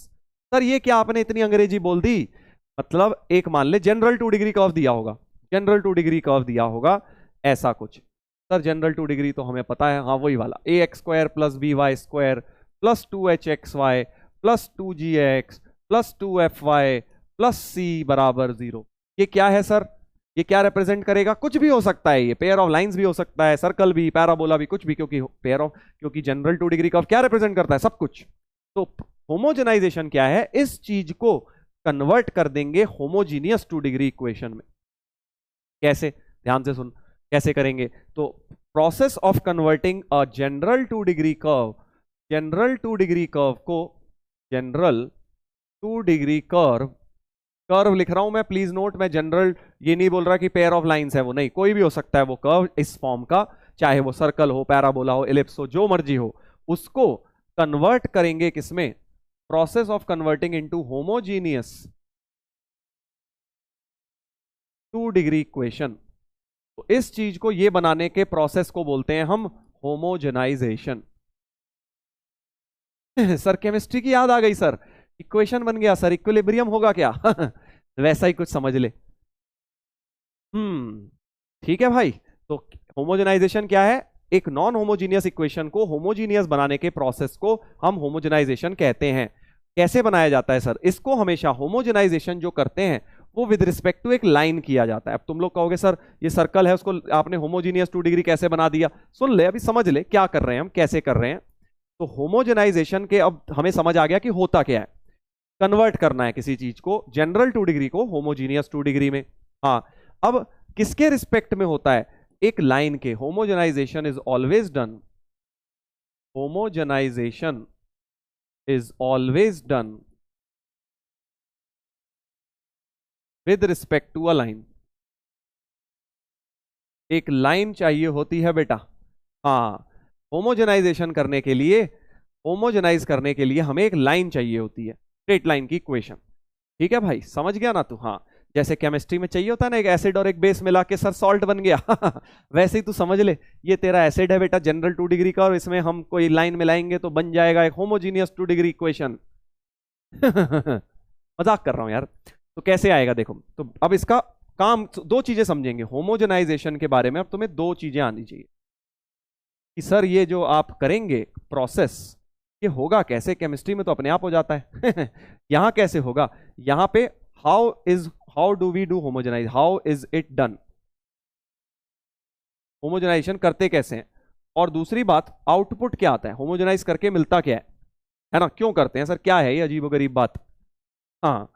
Sir ये क्या आपने इतनी अंग्रेजी बोल दी, मतलब एक मान ले जनरल 2 डिग्री कर्व दिया होगा, जनरल 2 डिग्री कर्व दिया होगा ऐसा कुछ। सर जनरल 2 डिग्री तो हमें पता है, हाँ वही वाला, a x square plus b y square plus 2h(x(y) plus 2gx plus 2fy plus c बराबर 0। ये क्या है सर, ये क्या रिप्रेजेंट करेगा? कुछ भी हो सकता है, ये पेयर ऑफ लाइंस भी हो सकता है, सर्कल भी, पैराबोला भी, कुछ भी, क्योंकि पेयर ऑफ, क्योंकि जनरल 2 डिग्री कर्व क्या रिप्रेजेंट करता है? सब कुछ। तो होमोजेनाइजेशन क्या है, इस चीज को कन्वर्ट कर देंगे होमोजीनियस 2 डिग्री इक्वेशन में। कैसे, ध्यान से सुन, कैसे करेंगे? तो process of converting a general 2 degree curve, general 2 degree curve को, जनरल 2 डिग्री कर्व, कर्व लिख रहा हूं मैं, प्लीज नोट, मैं जनरल ये नहीं बोल रहा कि पेयर ऑफ लाइंस है वो, नहीं, कोई भी हो सकता है वो कर्व इस फॉर्म का, चाहे वो सर्कल हो, पैराबोला हो, एलिप्स हो, जो मर्जी हो, उसको कन्वर्ट करेंगे किसमें? Process of converting into homogeneous 2 degree equation. तो इस चीज को, ये बनाने के प्रोसेस को बोलते हैं हम होमोजेनाइजेशन। सर केमिस्ट्री की याद आ गई सर, इक्वेशन बन गया सर, इक्विलिब्रियम होगा क्या? वैसा ही कुछ समझ ले। ठीक है भाई। तो होमोजेनाइजेशन क्या है? एक नॉन होमोजीनियस इक्वेशन को होमोजीनियस बनाने के प्रोसेस को हम होमोजेनाइजेशन कहते हैं। कैसे बनाया जाता है सर इसको? हमेशा होमोजेनाइजेशन जो करते हैं वो विद रिस्पेक्ट टू एक लाइन किया जाता है। अब तुम लोग कहोगे सर ये सर्कल है, उसको आपने होमोजीनियस 2 डिग्री कैसे बना दिया? सुन ले, अभी समझ ले क्या कर रहे हैं हम, कैसे कर रहे हैं। तो होमोजेनाइजेशन के अब हमें समझ आ गया कि होता क्या है। कन्वर्ट करना है किसी चीज को, जनरल 2 डिग्री को होमोजीनियस 2 डिग्री में। हाँ, अब किसके रिस्पेक्ट में होता है? एक लाइन के। Homogenisation is always done, homogenisation is always done with respect to a line. एक लाइन चाहिए होती है बेटा। हाँ, होमोजेनाइजेशन करने के लिए, होमोजेनाइज करने के लिए हमें एक लाइन चाहिए होती है, स्ट्रेट लाइन की इक्वेशन। ठीक है भाई, समझ गया ना तू? हाँ, जैसे केमिस्ट्री में चाहिए होता है ना एक एसिड और एक बेस मिला के सर सॉल्ट बन गया वैसे ही तू समझ ले, ये तेरा एसिड है बेटा जनरल 2 डिग्री का, और इसमें हम कोई लाइन मिलाएंगे तो बन जाएगा एक होमोजीनियस 2 डिग्री इक्वेशन मजाक कर रहा हूं यार। तो कैसे आएगा देखो, तो अब इसका काम, दो चीजें समझेंगे होमोजेनाइजेशन के बारे में। अब तुम्हें दो चीजें आनी चाहिए कि सर ये जो आप करेंगे प्रोसेस, ये होगा कैसे? केमिस्ट्री में तो अपने आप हो जाता है यहां कैसे होगा? यहां पे how do we do homogenise, how is it done, homogenisation करते कैसे हैं? और दूसरी बात, आउटपुट क्या आता है, होमोजेनाइज करके मिलता क्या है ना? क्यों करते हैं सर, क्या है ये अजीबोगरीब बात? हाँ,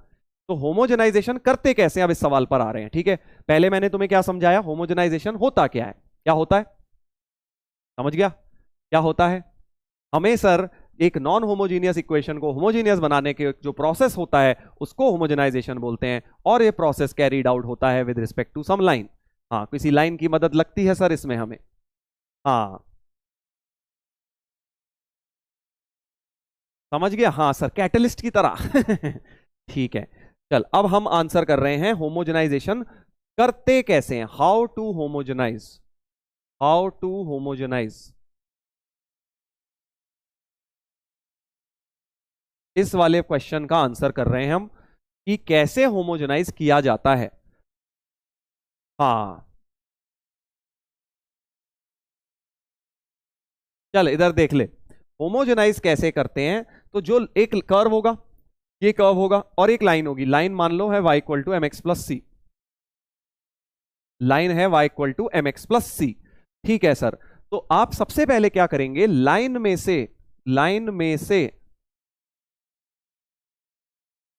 तो होमोजेनाइजेशन करते कैसे हैं, अब इस सवाल पर आ रहे हैं। ठीक है, पहले मैंने तुम्हें क्या समझाया, होमोजेनाइजेशन होता क्या है, क्या होता है, समझ गया क्या होता है? हमें सर एक नॉन होमोजीनियस इक्वेशन को होमोजीनियस बनाने के जो प्रोसेस होता है उसको होमोजेनाइजेशन बोलते हैं, और ये प्रोसेस कैरीड आउट होता है with respect to some line. हाँ, किसी लाइन की मदद लगती है सर इसमें हमें। हाँ, समझ गया? हाँ सर, कैटलिस्ट की तरह ठीक है, चल अब हम आंसर कर रहे हैं होमोजेनाइजेशन करते कैसे हैं, how to homogenise, how to homogenise. इस वाले क्वेश्चन का आंसर कर रहे हैं हम कि कैसे होमोजेनाइज किया जाता है। हाँ, चल इधर देख ले, होमोजेनाइज कैसे करते हैं। तो जो एक कर्व होगा, ये कर्व होगा और एक लाइन होगी, लाइन मान लो है y equal to m x plus c, line है y equal to m x plus c. ठीक है सर, तो आप सबसे पहले क्या करेंगे, लाइन में से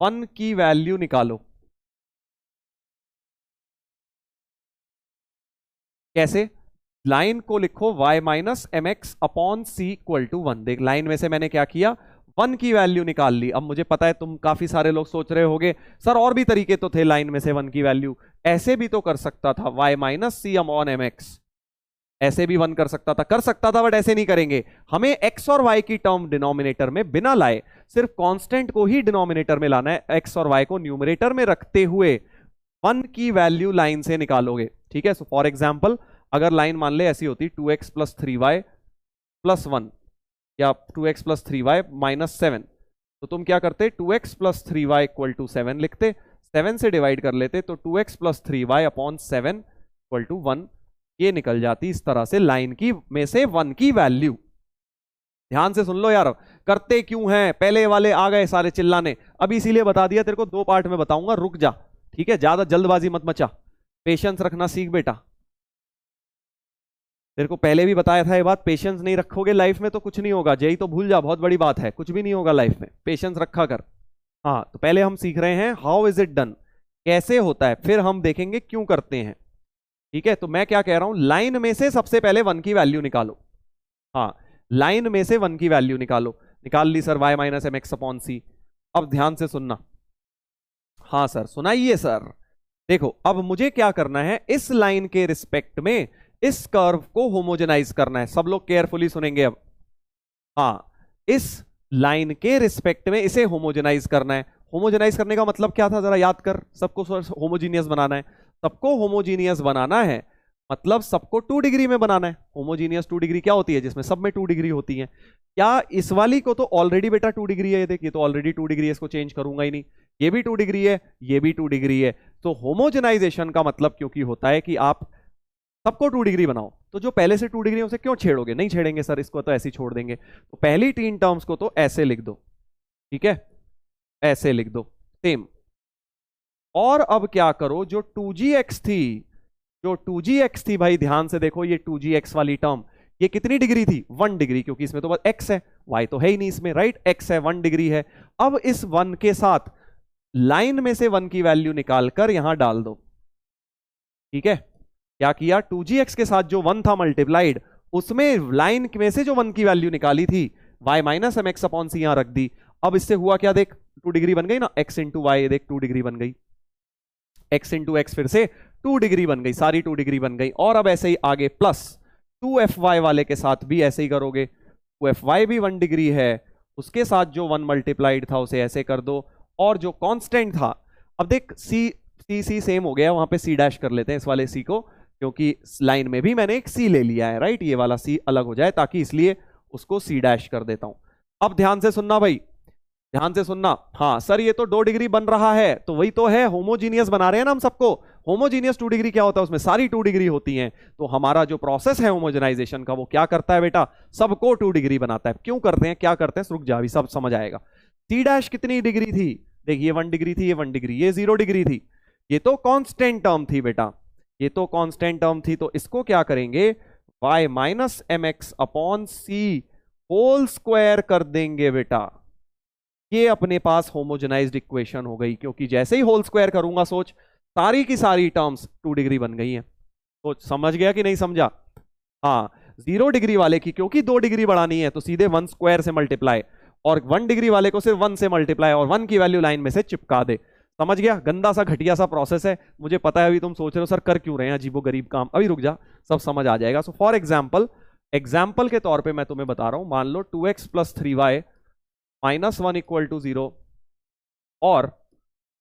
1 की वैल्यू निकालो। कैसे? लाइन को लिखो y minus m x upon c equal to 1। देख, लाइन में से मैंने क्या किया, 1 की वैल्यू निकाल ली। अब मुझे पता है तुम काफी सारे लोग सोच रहे होगे सर और भी तरीके तो थे लाइन में से 1 की वैल्यू, ऐसे भी तो कर सकता था, y माइनस सी अपॉन एम एक्स, ऐसे भी 1 कर सकता था, बट ऐसे नहीं करेंगे। हमें x और y की टर्म डिनोमिनेटर में बिना लाए सिर्फ कांस्टेंट को ही डिनोमिनेटर में लाना है, x और y को न्यूमरेटर में रखते हुए 1 की वैल्यू लाइन से निकालोगे। ठीक है, सो फॉर एग्जाम्पल अगर लाइन मान ले ऐसी होती 2x प्लस 3y प्लस 1 या 2x प्लस 3y माइनस 7, तो तुम क्या करते, 2x plus 3y equal to 7 लिखते, 7 से डिवाइड कर लेते, तो 2x plus 3y upon 7 equal to 1, ये निकल जाती इस तरह से लाइन की में से 1 की वैल्यू। ध्यान से सुन लो यार, करते क्यों हैं, पहले वाले आ गए सारे चिल्लाने, अभी इसीलिए बता दिया तेरे को, 2 पार्ट में बताऊंगा, रुक जा। ठीक है, ज्यादा जल्दबाजी मत मचा, पेशेंस रखना सीख बेटा। तेरे को पहले भी बताया था ये बात, पेशेंस नहीं रखोगे लाइफ में तो कुछ नहीं होगा, जेई तो भूल जा, बहुत बड़ी बात है, कुछ भी नहीं होगा लाइफ में, पेशेंस रखा कर। हाँ, तो पहले हम सीख रहे हैं हाउ इज इट डन, कैसे होता है, फिर हम देखेंगे क्यों करते हैं। ठीक है, तो मैं क्या कह रहा हूं, लाइन में से सबसे पहले 1 की वैल्यू निकालो। हाँ, लाइन में से 1 की वैल्यू निकालो, निकाल ली sir, y minus m x upon c. अब ध्यान से सुनना, हाँ सर सुनाइए सर। देखो, अब मुझे क्या करना है, इस लाइन के रिस्पेक्ट में इस कर्व को होमोजेनाइज करना है। सब लोग केयरफुली सुनेंगे अब। हाँ, इस लाइन के रिस्पेक्ट में इसे होमोजेनाइज करना है। होमोजेनाइज करने का मतलब क्या था, जरा याद कर, सबको होमोजीनियस बनाना है, सबको होमोजीनियस बनाना है, मतलब सबको 2 डिग्री में बनाना है। होमोजीनियस 2 डिग्री क्या होती है, जिसमें सब में 2 डिग्री होती है। क्या इस वाली को तो ऑलरेडी बेटा 2 डिग्री है, देखिए तो ऑलरेडी 2 डिग्री है, इसको चेंज करूंगा ही नहीं। ये भी 2 डिग्री है, ये भी 2 डिग्री है। तो होमोजेनाइजेशन का मतलब क्योंकि होता है कि आप सबको 2 डिग्री बनाओ, तो जो पहले से 2 डिग्री है उसे क्यों छेड़ोगे, नहीं छेड़ेंगे सर, इसको तो ऐसे ही छोड़ देंगे। तो पहली 3 टर्म्स को तो ऐसे लिख दो, ठीक है, ऐसे लिख दो सेम। और अब क्या करो, जो 2gx थी, जो 2gx थी भाई ध्यान से देखो, ये 2gx वाली टर्म ये कितनी डिग्री थी, 1 डिग्री, क्योंकि इसमें तो बस x है, y तो है ही नहीं इसमें, राइट, x है, 1 डिग्री है। अब इस 1 के साथ लाइन में से 1 की वैल्यू निकालकर यहां डाल दो, ठीक है। क्या किया, 2gx के साथ जो 1 था मल्टीप्लाइड, उसमें लाइन में से जो 1 की वैल्यू निकाली थी y minus m x upon c यहां रख दी। अब इससे हुआ क्या, देख 2 डिग्री बन गई ना, x इंटू वाई, देख 2 डिग्री बन गई, x इंटू एक्स फिर से 2 डिग्री बन गई, सारी 2 डिग्री बन गई। और अब ऐसे ही आगे प्लस 2fy वाले के साथ भी ऐसे ही करोगे, 2fy भी 1 डिग्री है, उसके साथ जो 1 मल्टीप्लाइड था उसे ऐसे कर दो, और जो कांस्टेंट था, अब देख सी सेम हो गया, वहां पे सी डैश कर लेते हैं इस वाले सी को, क्योंकि लाइन में भी मैंने एक सी ले लिया है, राइट, ये वाला सी अलग हो जाए ताकि, इसलिए उसको सी डैश कर देता हूं। अब ध्यान से सुनना भाई, ध्यान से सुनना, हाँ सर ये तो 2 डिग्री बन रहा है, तो वही तो है, होमोजीनियस बना रहे हैं ना हम सबको। होमोजीनियस 2 डिग्री क्या होता है, उसमें सारी 2 डिग्री होती हैं, तो हमारा जो प्रोसेस है होमोजेनाइजेशन का वो क्या करता है बेटा, सबको 2 डिग्री बनाता है। क्यों करते हैं, क्या करते हैं, रुक जा, अभी सब समझ आएगा। सी डैश कितनी डिग्री थी, देखिए 1 डिग्री थी, ये 1 डिग्री, ये 0 डिग्री थी, ये तो कांस्टेंट टर्म थी बेटा, ये तो कांस्टेंट टर्म थी, तो इसको क्या करेंगे, y minus m x upon c whole square कर देंगे बेटा। ये अपने पास होमोजेनाइज्ड इक्वेशन हो गई, क्योंकि जैसे ही होल स्क्वायर करूंगा, सोच सारी की सारी टर्म्स 2 डिग्री बन गई हैं। तो समझ गया कि नहीं समझा, हाँ 0 डिग्री वाले की क्योंकि 2 डिग्री बढ़ानी है तो सीधे 1 स्क्वायर से मल्टीप्लाई, और 1 डिग्री वाले को सिर्फ 1 से मल्टीप्लाई, और 1 की वैल्यू लाइन में से चिपका दे। समझ गया, गंदा सा घटिया सा प्रोसेस है, मुझे पता है। अभी तुम सोच रहे हो सर कर क्यों रहे हैं अजीबो गरीब काम, अभी रुक जा, सब समझ आ जाएगा। सो फॉर एग्जाम्पल के तौर पे मैं तुम्हें बता रहा हूं, मान लो 2x plus 3y minus 1 equal to 0, और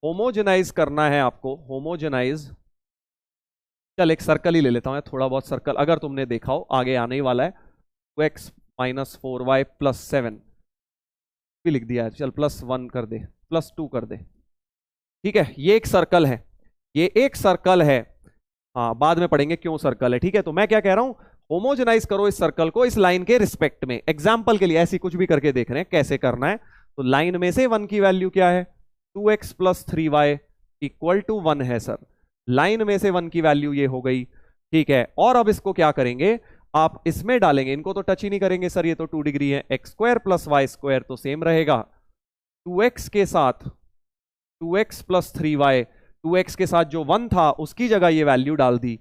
होमोजेनाइज करना है आपको, होमोजेनाइज, चल एक सर्कल ही ले लेता हूं, थोड़ा बहुत सर्कल अगर तुमने देखा हो आगे आने ही वाला है, 2x माइनस 4y प्लस 7 भी लिख दिया है, चल प्लस 1 कर दे, प्लस 2 कर दे, ठीक है। ये एक सर्कल है, ये एक सर्कल है, हाँ बाद में पढ़ेंगे क्यों सर्कल है, ठीक है। तो मैं क्या कह रहा हूं, होमोजेनाइज करो इस सर्कल को इस लाइन के रिस्पेक्ट में। एग्जाम्पल के लिए ऐसी कुछ भी करके देख रहे हैं कैसे करना है। तो लाइन में से 1 की वैल्यू क्या है, 2x plus 3y equal to 1 है सर, लाइन में से 1 की वैल्यू ये हो गई, ठीक है। और अब इसको क्या करेंगे, आप इसमें डालेंगे, इनको तो टच ही नहीं करेंगे सर, ये तो 2 डिग्री है, x square plus y square तो सेम रहेगा, 2x के साथ 2x प्लस 3y, 2x के साथ जो 1 था उसकी जगह ये वैल्यू डाल दी,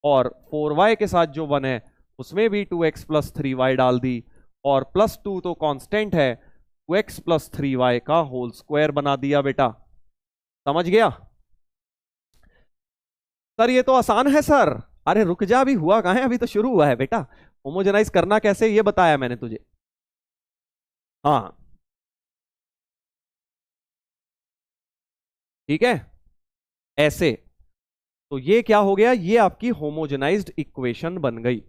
और 4y के साथ जो 1 है उसमें भी 2x प्लस 3y डाल दी, और प्लस 2 तो कांस्टेंट है, 2x प्लस 3y का होल स्क्वायर बना दिया बेटा। समझ गया सर, ये तो आसान है सर, अरे रुक जा, अभी हुआ कहां है, अभी तो शुरू हुआ है बेटा। होमोजेनाइज करना कैसे ये बताया मैंने तुझे, हाँ ठीक है, ऐसे। तो ये क्या हो गया, ये आपकी होमोजेनाइज्ड इक्वेशन बन गई,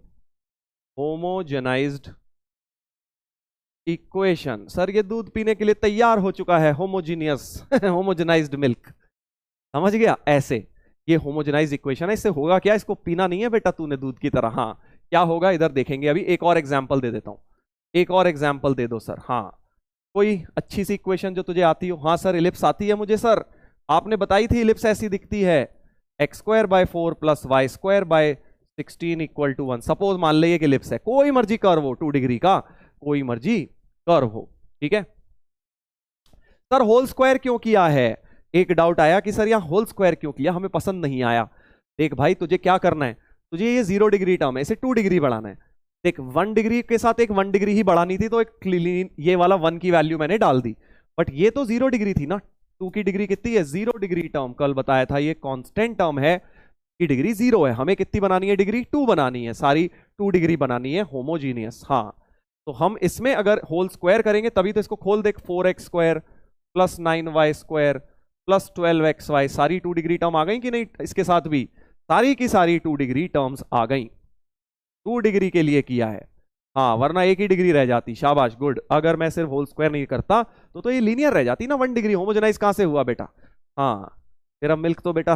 होमोजेनाइज्ड इक्वेशन। सर ये दूध पीने के लिए तैयार हो चुका है, होमोजीनियस होमोजेनाइज्ड मिल्क, समझ गया, ऐसे ये होमोजेनाइज्ड इक्वेशन है। इससे होगा क्या, इसको पीना नहीं है बेटा तूने दूध की तरह, हाँ क्या होगा इधर देखेंगे। अभी एक और एग्जांपल दे देता हूं, एक और एग्जांपल दे दो सर, हाँ कोई अच्छी सी इक्वेशन जो तुझे आती हो। हाँ सर इलिप्स आती है मुझे सर, आपने बताई थी इलिप्स ऐसी दिखती है, x square by 4 plus y square by 16 equal to 1। Suppose मान ले कि इलिप्स है, कोई मर्जी कर्व हो 2 डिग्री का, कोई मर्जी कर्व हो, ठीक है। सर होल स्क्वायर क्यों किया है, एक डाउट आया कि सर यहां होल स्क्वायर क्यों किया, हमें पसंद नहीं आया। देख भाई तुझे क्या करना है, तुझे ये 0 डिग्री टर्म है इसे 2 डिग्री बढ़ाना है। देख 1 डिग्री के साथ एक 1 डिग्री ही बढ़ानी थी, तो एक ये वाला 1 की वैल्यू मैंने डाल दी, बट ये तो 0 डिग्री थी ना, 2 की डिग्री कितनी है, 0 डिग्री टर्म, कल बताया था ये कांस्टेंट टर्म है की डिग्री 0 है, हमें कितनी बनानी है डिग्री, 2 बनानी है, सारी 2 डिग्री बनानी है, होमोजीनियस। हाँ तो हम इसमें अगर होल स्क्वायर करेंगे तभी तो, इसको खोल देख, 4x square plus 9y square plus 12xy, सारी 2 डिग्री टर्म आ गई कि नहीं, इसके साथ भी सारी की सारी 2 डिग्री टर्म्स आ गई, 2 डिग्री के लिए किया है, हाँ वरना एक ही डिग्री रह जाती। शाबाश गुड, अगर मैं सिर्फ होल स्क्वायर नहीं करता तो ये लीनियर रह जाती ना 1 डिग्री। होमोजेनाइज कहां से हुआ बेटा, हाँ तेरा मिल्क तो बेटा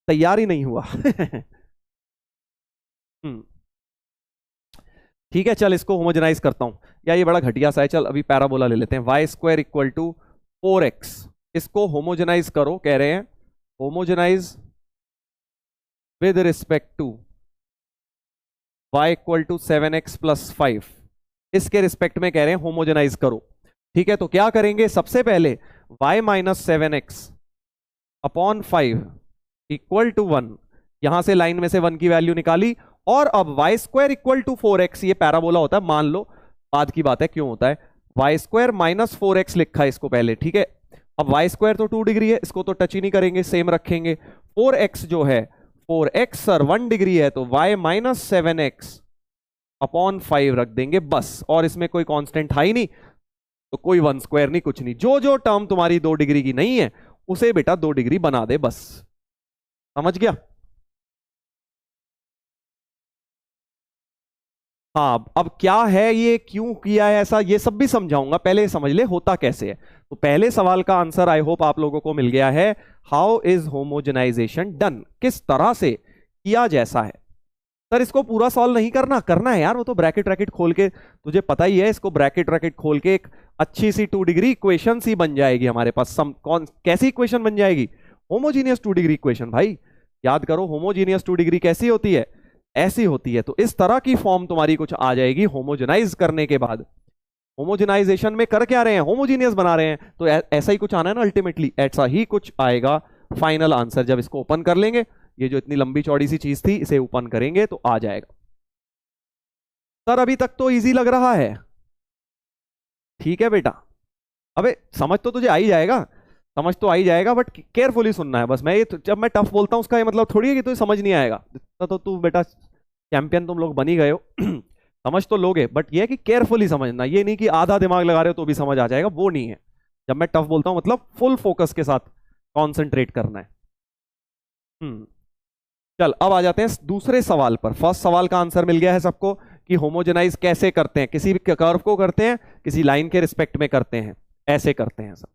तैयार ही नहीं हुआ ठीक है चल इसको होमोजेनाइज करता हूं, या ये बड़ा घटिया सा है, चल अभी पैराबोला ले लेते हैं, Y square equal to 4x, इसको होमोजेनाइज करो कह रहे हैं, homogenise with respect to y equal to 7x plus 5, इसके रिस्पेक्ट में कह रहे हैं होमोजेनाइज करो। ठीक है, तो क्या करेंगे, सबसे पहले y minus 7x upon 5 equal to 1, यहां से लाइन में से 1 की वैल्यू निकाली, और अब y square equal to 4x, ये पैराबोला होता है, मान लो, बाद की बात है क्यों होता है, y स्क्वायर माइनस 4x लिखा है इसको पहले। ठीक है, अब y स्क्वायर तो 2 डिग्री है, इसको तो टच ही नहीं करेंगे, सेम रखेंगे। 4x जो है 4x सर 1 डिग्री है, तो y माइनस 7x अपॉन 5 रख देंगे बस, और इसमें कोई कांस्टेंट है ही नहीं, तो कोई 1 स्क्वायर नहीं, कुछ नहीं, जो जो टर्म तुम्हारी 2 डिग्री की नहीं है उसे बेटा 2 डिग्री बना दे बस। समझ गया? हाँ, अब क्या है ये, क्यों किया है ऐसा, ये सब भी समझाऊंगा, पहले समझ ले होता कैसे है। तो पहले सवाल का आंसर आई होप आप लोगों को मिल गया है, हाउ इज होमोजेनाइजेशन डन, किस तरह से किया जैसा है। सर इसको पूरा सॉल्व नहीं करना है यार, वो तो ब्रैकेट रैकेट खोल के, तुझे पता ही है, इसको ब्रैकेट रैकेट खोल के एक अच्छी सी 2 डिग्री इक्वेशन सी बन जाएगी हमारे पास। कैसी इक्वेशन बन जाएगी, होमोजीनियस 2 डिग्री इक्वेशन। भाई याद करो, होमोजीनियस 2 डिग्री कैसी होती है, ऐसी होती है। तो इस तरह की फॉर्म तुम्हारी कुछ आ जाएगी होमोजेनाइज करने के बाद। होमोजेनाइजेशन में कर क्या रहे हैं, होमोजीनियस बना रहे हैं, तो ऐसा ही कुछ आना है ना, अल्टीमेटली ऐसा ही कुछ आएगा फाइनल आंसर। जब इसको ओपन कर लेंगे, ये जो इतनी लंबी चौड़ी सी चीज थी, इसे ओपन करेंगे तो आ जाएगा। सर अभी तक तो इजी लग रहा है, ठीक है बेटा, अबे समझ तो तुझे आ ही जाएगा, समझ तो आ ही जाएगा, बट केयरफुली सुनना है बस। मैं ये जब मैं टफ बोलता हूं उसका ये मतलब थोड़ी है कि तुझे समझ नहीं आएगा, तो तू बेटा चैंपियन तुम लोग बन ही गए हो समझ तो लोगे, बट ये है कि केयरफुली समझना, ये नहीं कि आधा दिमाग लगा रहे हो तो भी समझ आ जाएगा, वो नहीं है। जब मैं टफ बोलता हूं मतलब फुल फोकस के साथ कॉन्सेंट्रेट करना है। चल अब आ जाते हैं दूसरे सवाल पर। फर्स्ट सवाल का आंसर मिल गया है सबको कि होमोजेनाइज कैसे करते हैं, किसी भी कर्व को करते हैं, किसी लाइन के रिस्पेक्ट में करते हैं, ऐसे करते हैं सब।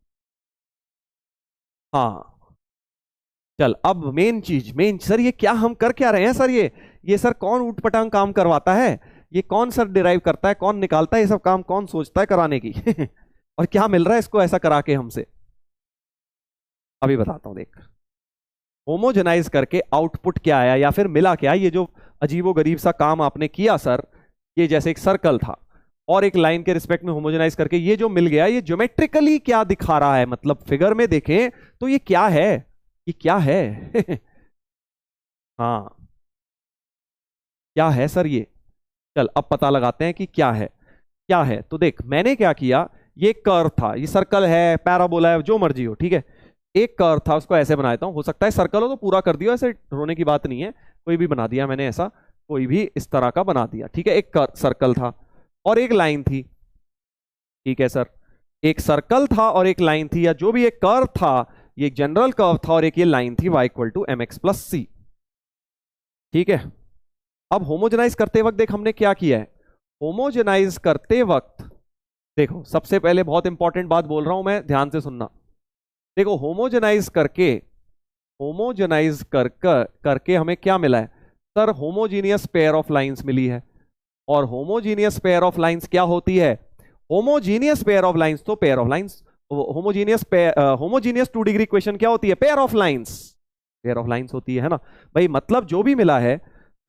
हाँ चल, अब मेन चीज, मेन सर ये क्या हम कर क्या रहे हैं सर, ये सर कौन ऊटपटांग काम करवाता है, ये कौन सर डिराइव करता है, कौन निकालता है ये सब काम, कौन सोचता है कराने की और क्या मिल रहा है इसको ऐसा करा के हमसे, अभी बताता हूं देख। होमोजेनाइज करके आउटपुट क्या आया या फिर मिला क्या, ये जो अजीबोगरीब सा काम आपने किया सर, ये जैसे एक सर्कल था और एक लाइन के रिस्पेक्ट में होमोजेनाइज करके ये जो मिल गया, ये ज्योमेट्रिकली क्या दिखा रहा है, मतलब फिगर में देखें तो ये क्या है, ये क्या है हाँ क्या है सर ये, चल अब पता लगाते हैं कि क्या है। क्या है तो देख, मैंने क्या किया, ये कर्व था, ये सर्कल है, पैराबोला है, जो मर्जी हो, ठीक है, एक कर्व था उसको ऐसे बना देता हूं, हो सकता है सर्कल हो तो पूरा कर दिया, ऐसे रोने की बात नहीं है, कोई भी बना दिया मैंने ऐसा, कोई भी इस तरह का बना दिया, ठीक है। एक सर्कल था और एक लाइन थी, ठीक है सर, एक सर्कल था और एक लाइन थी, या जो भी एक कर्व था, ये एक जनरल कर्व था और एक ये लाइन थी y equal to mx plus c, ठीक है। अब होमोजेनाइज करते वक्त देख हमने क्या किया है, होमोजेनाइज करते वक्त देखो सबसे पहले बहुत इंपॉर्टेंट बात बोल रहा हूं मैं, ध्यान से सुनना। देखो होमोजेनाइज करके हमें क्या मिला है sir, homogeneous pair of lines मिली है। और होमोजीनियस पेयर ऑफ लाइंस क्या होती है, होमोजीनियस पेयर ऑफ लाइंस, तो pair of lines, homogeneous 2 degree equation क्या होती है, पेयर ऑफ लाइंस होती है ना भाई। मतलब जो भी मिला है,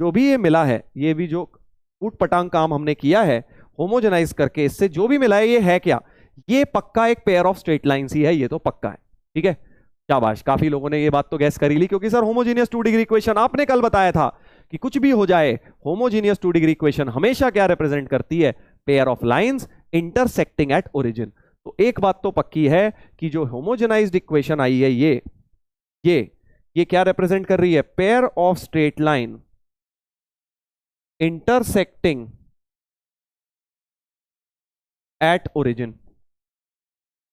जो भी ये मिला है, ये भी जो ऊटपटांग काम हमने किया है होमोजेनाइज करके, इससे जो भी मिला है ये है क्या, ये पक्का एक पेयर ऑफ स्ट्रेट लाइंस ही है, ये तो पक्का है, ठीक है। शाबाश, काफी लोगों ने ये बात तो गैस कर ही ली, क्योंकि सर होमोजीनियस 2 डिग्री इक्वेशन आपने कल बताया था कि कुछ भी हो जाए, होमोजीनियस 2 डिग्री इक्वेशन हमेशा क्या रिप्रेजेंट करती है, pair of lines intersecting at origin. तो एक बात तो पक्की है कि जो होमोजेनाइज्ड इक्वेशन आई है, ये क्या रिप्रेजेंट कर रही है, pair of straight line intersecting at origin.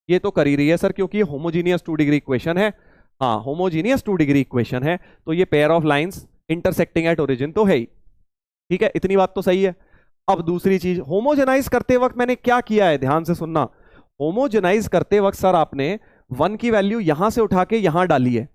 ये तो कर ही रही है सर, क्योंकि होमोजीनियस 2 डिग्री इक्वेशन है, हाँ होमोजीनियस 2 डिग्री इक्वेशन है, तो ये pair of lines intersecting at origin तो है ही, ठीक है, इतनी बात तो सही है। अब दूसरी चीज, होमोजेनाइज करते वक्त मैंने क्या किया है, ध्यान से सुनना। होमोजेनाइज करते वक्त सर आपने 1 की वैल्यू यहां से उठा के यहां डाली है,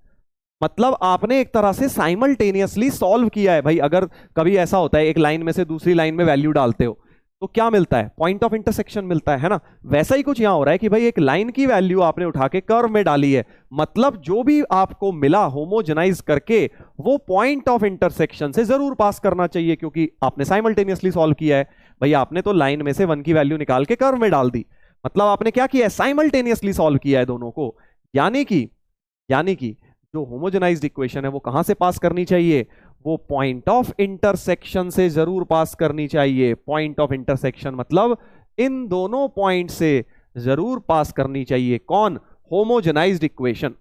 मतलब आपने एक तरह से साइमल्टेनियसली सॉल्व किया है। भाई अगर कभी ऐसा होता है एक लाइन में से दूसरी लाइन में वैल्यू डालते हो, तो क्या मिलता है, पॉइंट ऑफ इंटरसेक्शन मिलता है ना। वैसा ही कुछ यहां हो रहा है कि भाई एक लाइन की वैल्यू आपने उठा के कर्व में डाली है, मतलब जो भी आपको मिला होमोजेनाइज करके वो पॉइंट ऑफ इंटरसेक्शन से जरूर पास करना चाहिए, क्योंकि आपने साइमल्टेनियसली सॉल्व किया है। भाई आपने तो लाइन में से 1 की वैल्यू निकाल के कर्व में डाल दी, मतलब आपने क्या किया है, साइमल्टेनियसली सॉल्व किया है दोनों को। यानी कि जो होमोजेनाइज्ड इक्वेशन है वो कहां से पास करनी चाहिए, वो पॉइंट ऑफ इंटरसेक्शन से जरूर पास करनी चाहिए। पॉइंट ऑफ इंटरसेक्शन मतलब इन दोनों पॉइंट से जरूर पास करनी चाहिए। कौन, होमोजेनाइज्ड इक्वेशन।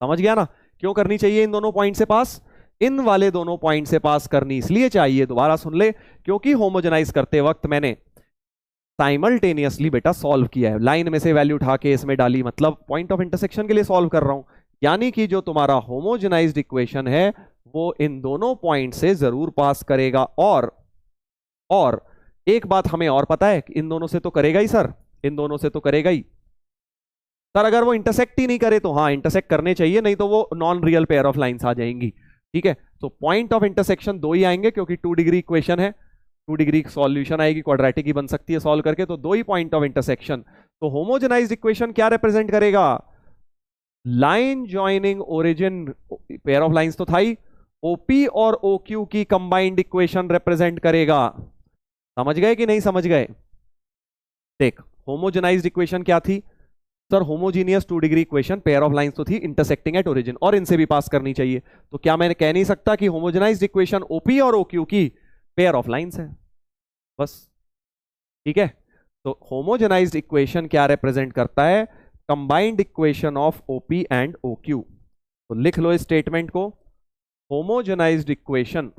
समझ गया ना, क्यों करनी चाहिए इन दोनों पॉइंट से पास, इन वाले दोनों पॉइंट से पास करनी इसलिए चाहिए, दोबारा सुन ले, क्योंकि होमोजेनाइज करते वक्त मैंने साइमल्टेनियसली बेटा सॉल्व किया है, लाइन में से वैल्यू उठा के इसमें डाली, मतलब पॉइंट ऑफ इंटरसेक्शन के लिए सॉल्व कर रहा हूं। यानी कि जो तुम्हारा होमोजेनाइज्ड इक्वेशन है वो इन दोनों पॉइंट से जरूर पास करेगा। और एक बात हमें और पता है कि इन दोनों से तो करेगा ही सर, इन दोनों से तो करेगा ही सर। अगर वो इंटरसेक्ट ही नहीं करे तो हाँ इंटरसेक्ट करने चाहिए, नहीं तो वो non real pair of lines आ जाएंगी। ठीक है, तो पॉइंट ऑफ इंटरसेक्शन 2 ही आएंगे, क्योंकि 2 डिग्री इक्वेशन है, 2 डिग्री सॉल्यूशन आएगी, क्वाड्रेटिक ही बन सकती है सॉल्व करके, तो 2 ही पॉइंट ऑफ इंटरसेक्शन। तो होमोजेनाइज्ड इक्वेशन क्या रिप्रेजेंट करेगा, line joining origin, pair of lines तो था ही, ओपी और ओक्यू की कंबाइंड इक्वेशन रिप्रेजेंट करेगा। समझ गए कि नहीं समझ गए। देख, होमोजेनाइज्ड इक्वेशन क्या थी sir, homogeneous 2 degree equation, pair of lines तो थी इंटरसेक्टिंग एट ओरिजिन, और इनसे भी पास करनी चाहिए। तो क्या मैंने कह नहीं सकता कि होमोजेनाइज्ड इक्वेशन ओपी और ओक्यू की पेयर ऑफ लाइंस है, बस। ठीक है, तो होमोजेनाइज्ड इक्वेशन क्या रिप्रेजेंट करता है, combined equation of OP and OQ. तो लिख लो इस स्टेटमेंट को, homogenised equation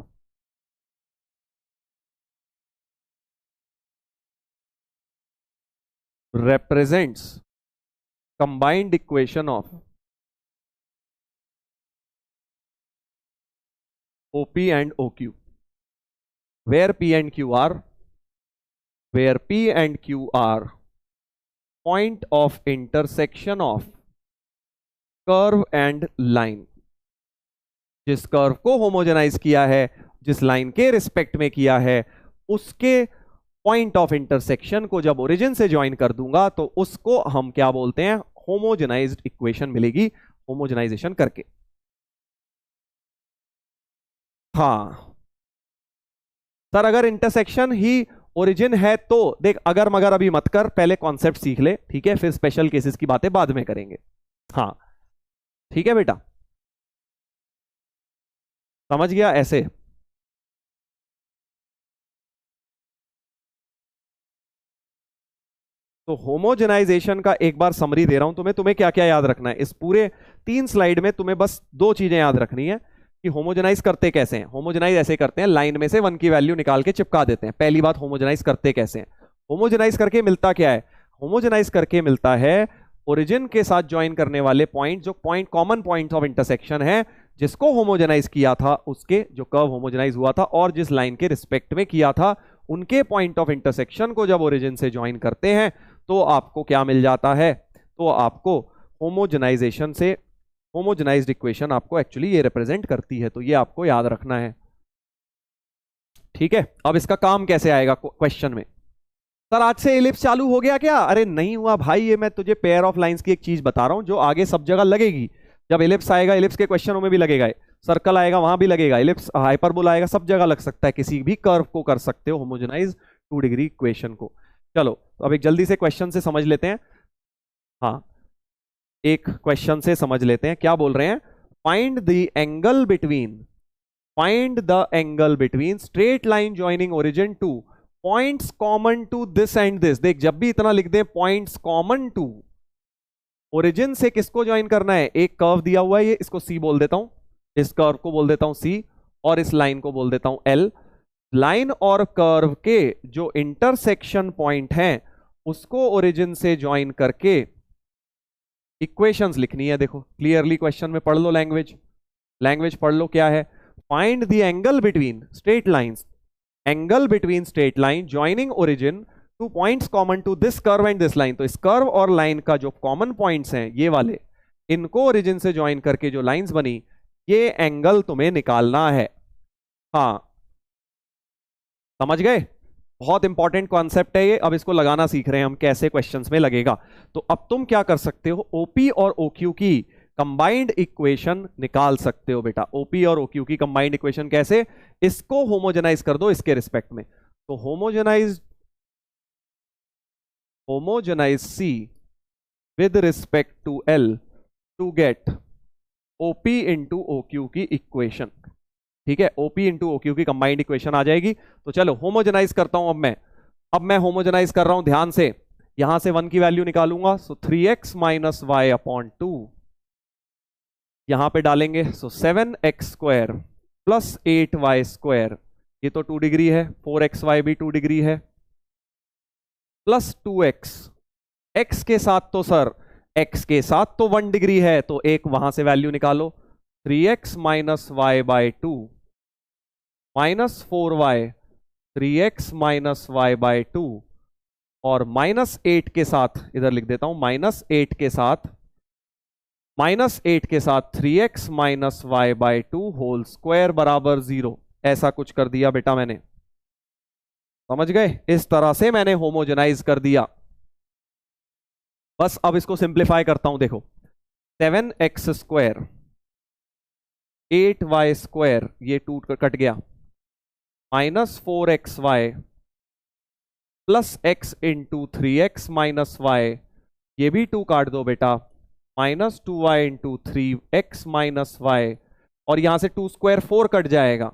represents combined equation of OP and OQ, where P and Q are point of intersection of curve and line। जिस कर्व को होमोजेनाइज किया है, जिस लाइन के रिस्पेक्ट में किया है, उसके पॉइंट ऑफ इंटरसेक्शन को जब ओरिजिन से ज्वाइन कर दूंगा तो उसको हम क्या बोलते हैं, होमोजेनाइज्ड इक्वेशन मिलेगी होमोजेनाइजेशन करके। हाँ सर, अगर इंटरसेक्शन ही ओरिजिन है तो देख, अगर मगर अभी मत कर, पहले कॉन्सेप्ट सीख ले, ठीक है, फिर स्पेशल केसेस की बातें बाद में करेंगे। हाँ ठीक है बेटा, समझ गया ऐसे। तो होमोजेनाइजेशन का एक बार समरी दे रहा हूं तुम्हें क्या क्या याद रखना है इस पूरे 3 स्लाइड में। तुम्हें बस 2 चीजें याद रखनी है कि होमोजेनाइज करते कैसे हैं। होमोजेनाइज ऐसे करते हैं, लाइन में से 1 की वैल्यू निकाल के चिपका देते हैं। पहली बात, होमोजेनाइज करते कैसे हैं, होमोजेनाइज करके मिलता क्या है, होमोजेनाइज करके मिलता है ओरिजिन के साथ ज्वाइन करने वाले पॉइंट, जो point common points of intersection है, जिसको होमोजेनाइज किया था उसके जो कर्व होमोजेनाइज हुआ था और जिस लाइन के रिस्पेक्ट में किया था, उनके पॉइंट ऑफ इंटरसेक्शन को जब ओरिजिन से ज्वाइन करते हैं तो आपको क्या मिल जाता है, तो आपको होमोजेनाइजेशन से, होमोजेनाइज्ड इक्वेशन आपको एक्चुअली ये रिप्रेजेंट करती है। तो ये आपको याद रखना है, ठीक है। अब इसका काम कैसे आएगा क्वेश्चन में, सर आज से एलिप्स चालू हो गया क्या, अरे नहीं हुआ भाई, ये मैं तुझे पेयर ऑफ लाइंस की एक चीज बता रहा हूं जो आगे सब जगह लगेगी। जब एलिप्स आएगा, एलिप्स के क्वेश्चनों में भी लगेगा, सर्कल आएगा वहां भी लगेगा, एलिप्स हाइपरबोला आएगा, सब जगह लग सकता है, किसी भी कर्व को कर सकते हो होमोजेनाइज 2 डिग्री इक्वेशन को। चलो तो अब एक जल्दी से क्वेश्चन से समझ लेते हैं। हाँ, एक क्वेश्चन से समझ लेते हैं, क्या बोल रहे हैं, find the angle between straight line joining origin to points common to this and this. देख, जब भी इतना लिख दें पॉइंट्स कॉमन टू, ओरिजिन से किसको ज्वाइन करना है, एक कर्व दिया हुआ है, ये इसको सी बोल देता हूं, इस कर्व को बोल देता हूं सी, और इस लाइन को बोल देता हूं एल। लाइन और कर्व के जो इंटरसेक्शन पॉइंट हैं उसको ओरिजिन से ज्वाइन करके इक्वेशंस लिखनी है। देखो क्लियरली क्वेश्चन में पढ़ लो, लैंग्वेज पढ़ लो, क्या है, find the angle between straight lines, angle between straight line joining origin to points common to this curve and this line. तो इस कर्व और लाइन का जो कॉमन पॉइंट्स हैं ये वाले, इनको ओरिजिन से ज्वाइन करके जो लाइंस बनी, ये एंगल तुम्हें निकालना है। हाँ समझ गए, बहुत इंपॉर्टेंट कॉन्सेप्ट है ये, अब इसको लगाना सीख रहे हैं हम कैसे क्वेश्चंस में लगेगा। तो अब तुम क्या कर सकते हो, ओपी और ओक्यू की कंबाइंड इक्वेशन निकाल सकते हो बेटा। ओपी और ओक्यू की कंबाइंड इक्वेशन कैसे, इसको होमोजेनाइज कर दो इसके रिस्पेक्ट में। तो homogenise C with respect to L to get OP into OQ की इक्वेशन। ठीक है, ओपी इंटू ओक्यू की कंबाइंड इक्वेशन आ जाएगी। तो चलो होमोजेनाइज करता हूं अब मैं होमोजेनाइज कर रहा हूं ध्यान से। यहां से 1 की वैल्यू निकालूंगा, सो 3x माइनस वाई अपॉन 2 यहां पे डालेंगे, सो 7x² प्लस 8y², ये तो 2 डिग्री है, 4xy भी 2 डिग्री है, प्लस 2x, x के साथ तो सर x के साथ तो 1 डिग्री है, तो एक वहां से वैल्यू निकालो, 3x minus y by 2 minus 4y, 3x minus y by 2 और माइनस 8 के साथ, इधर लिख देता हूं, माइनस 8 के साथ 3x minus y by 2 whole square बराबर 0। ऐसा कुछ कर दिया बेटा मैंने, समझ गए? इस तरह से मैंने होमोजेनाइज कर दिया। बस अब इसको सिंप्लीफाई करता हूं, देखो 7x², 8y², ये 2 कट गया, minus 4xy plus x into 3x minus y, ये भी 2 काट दो बेटा, minus 2y into 3x minus Y, और यहां से 2 स्क्वायर 4 कट जाएगा।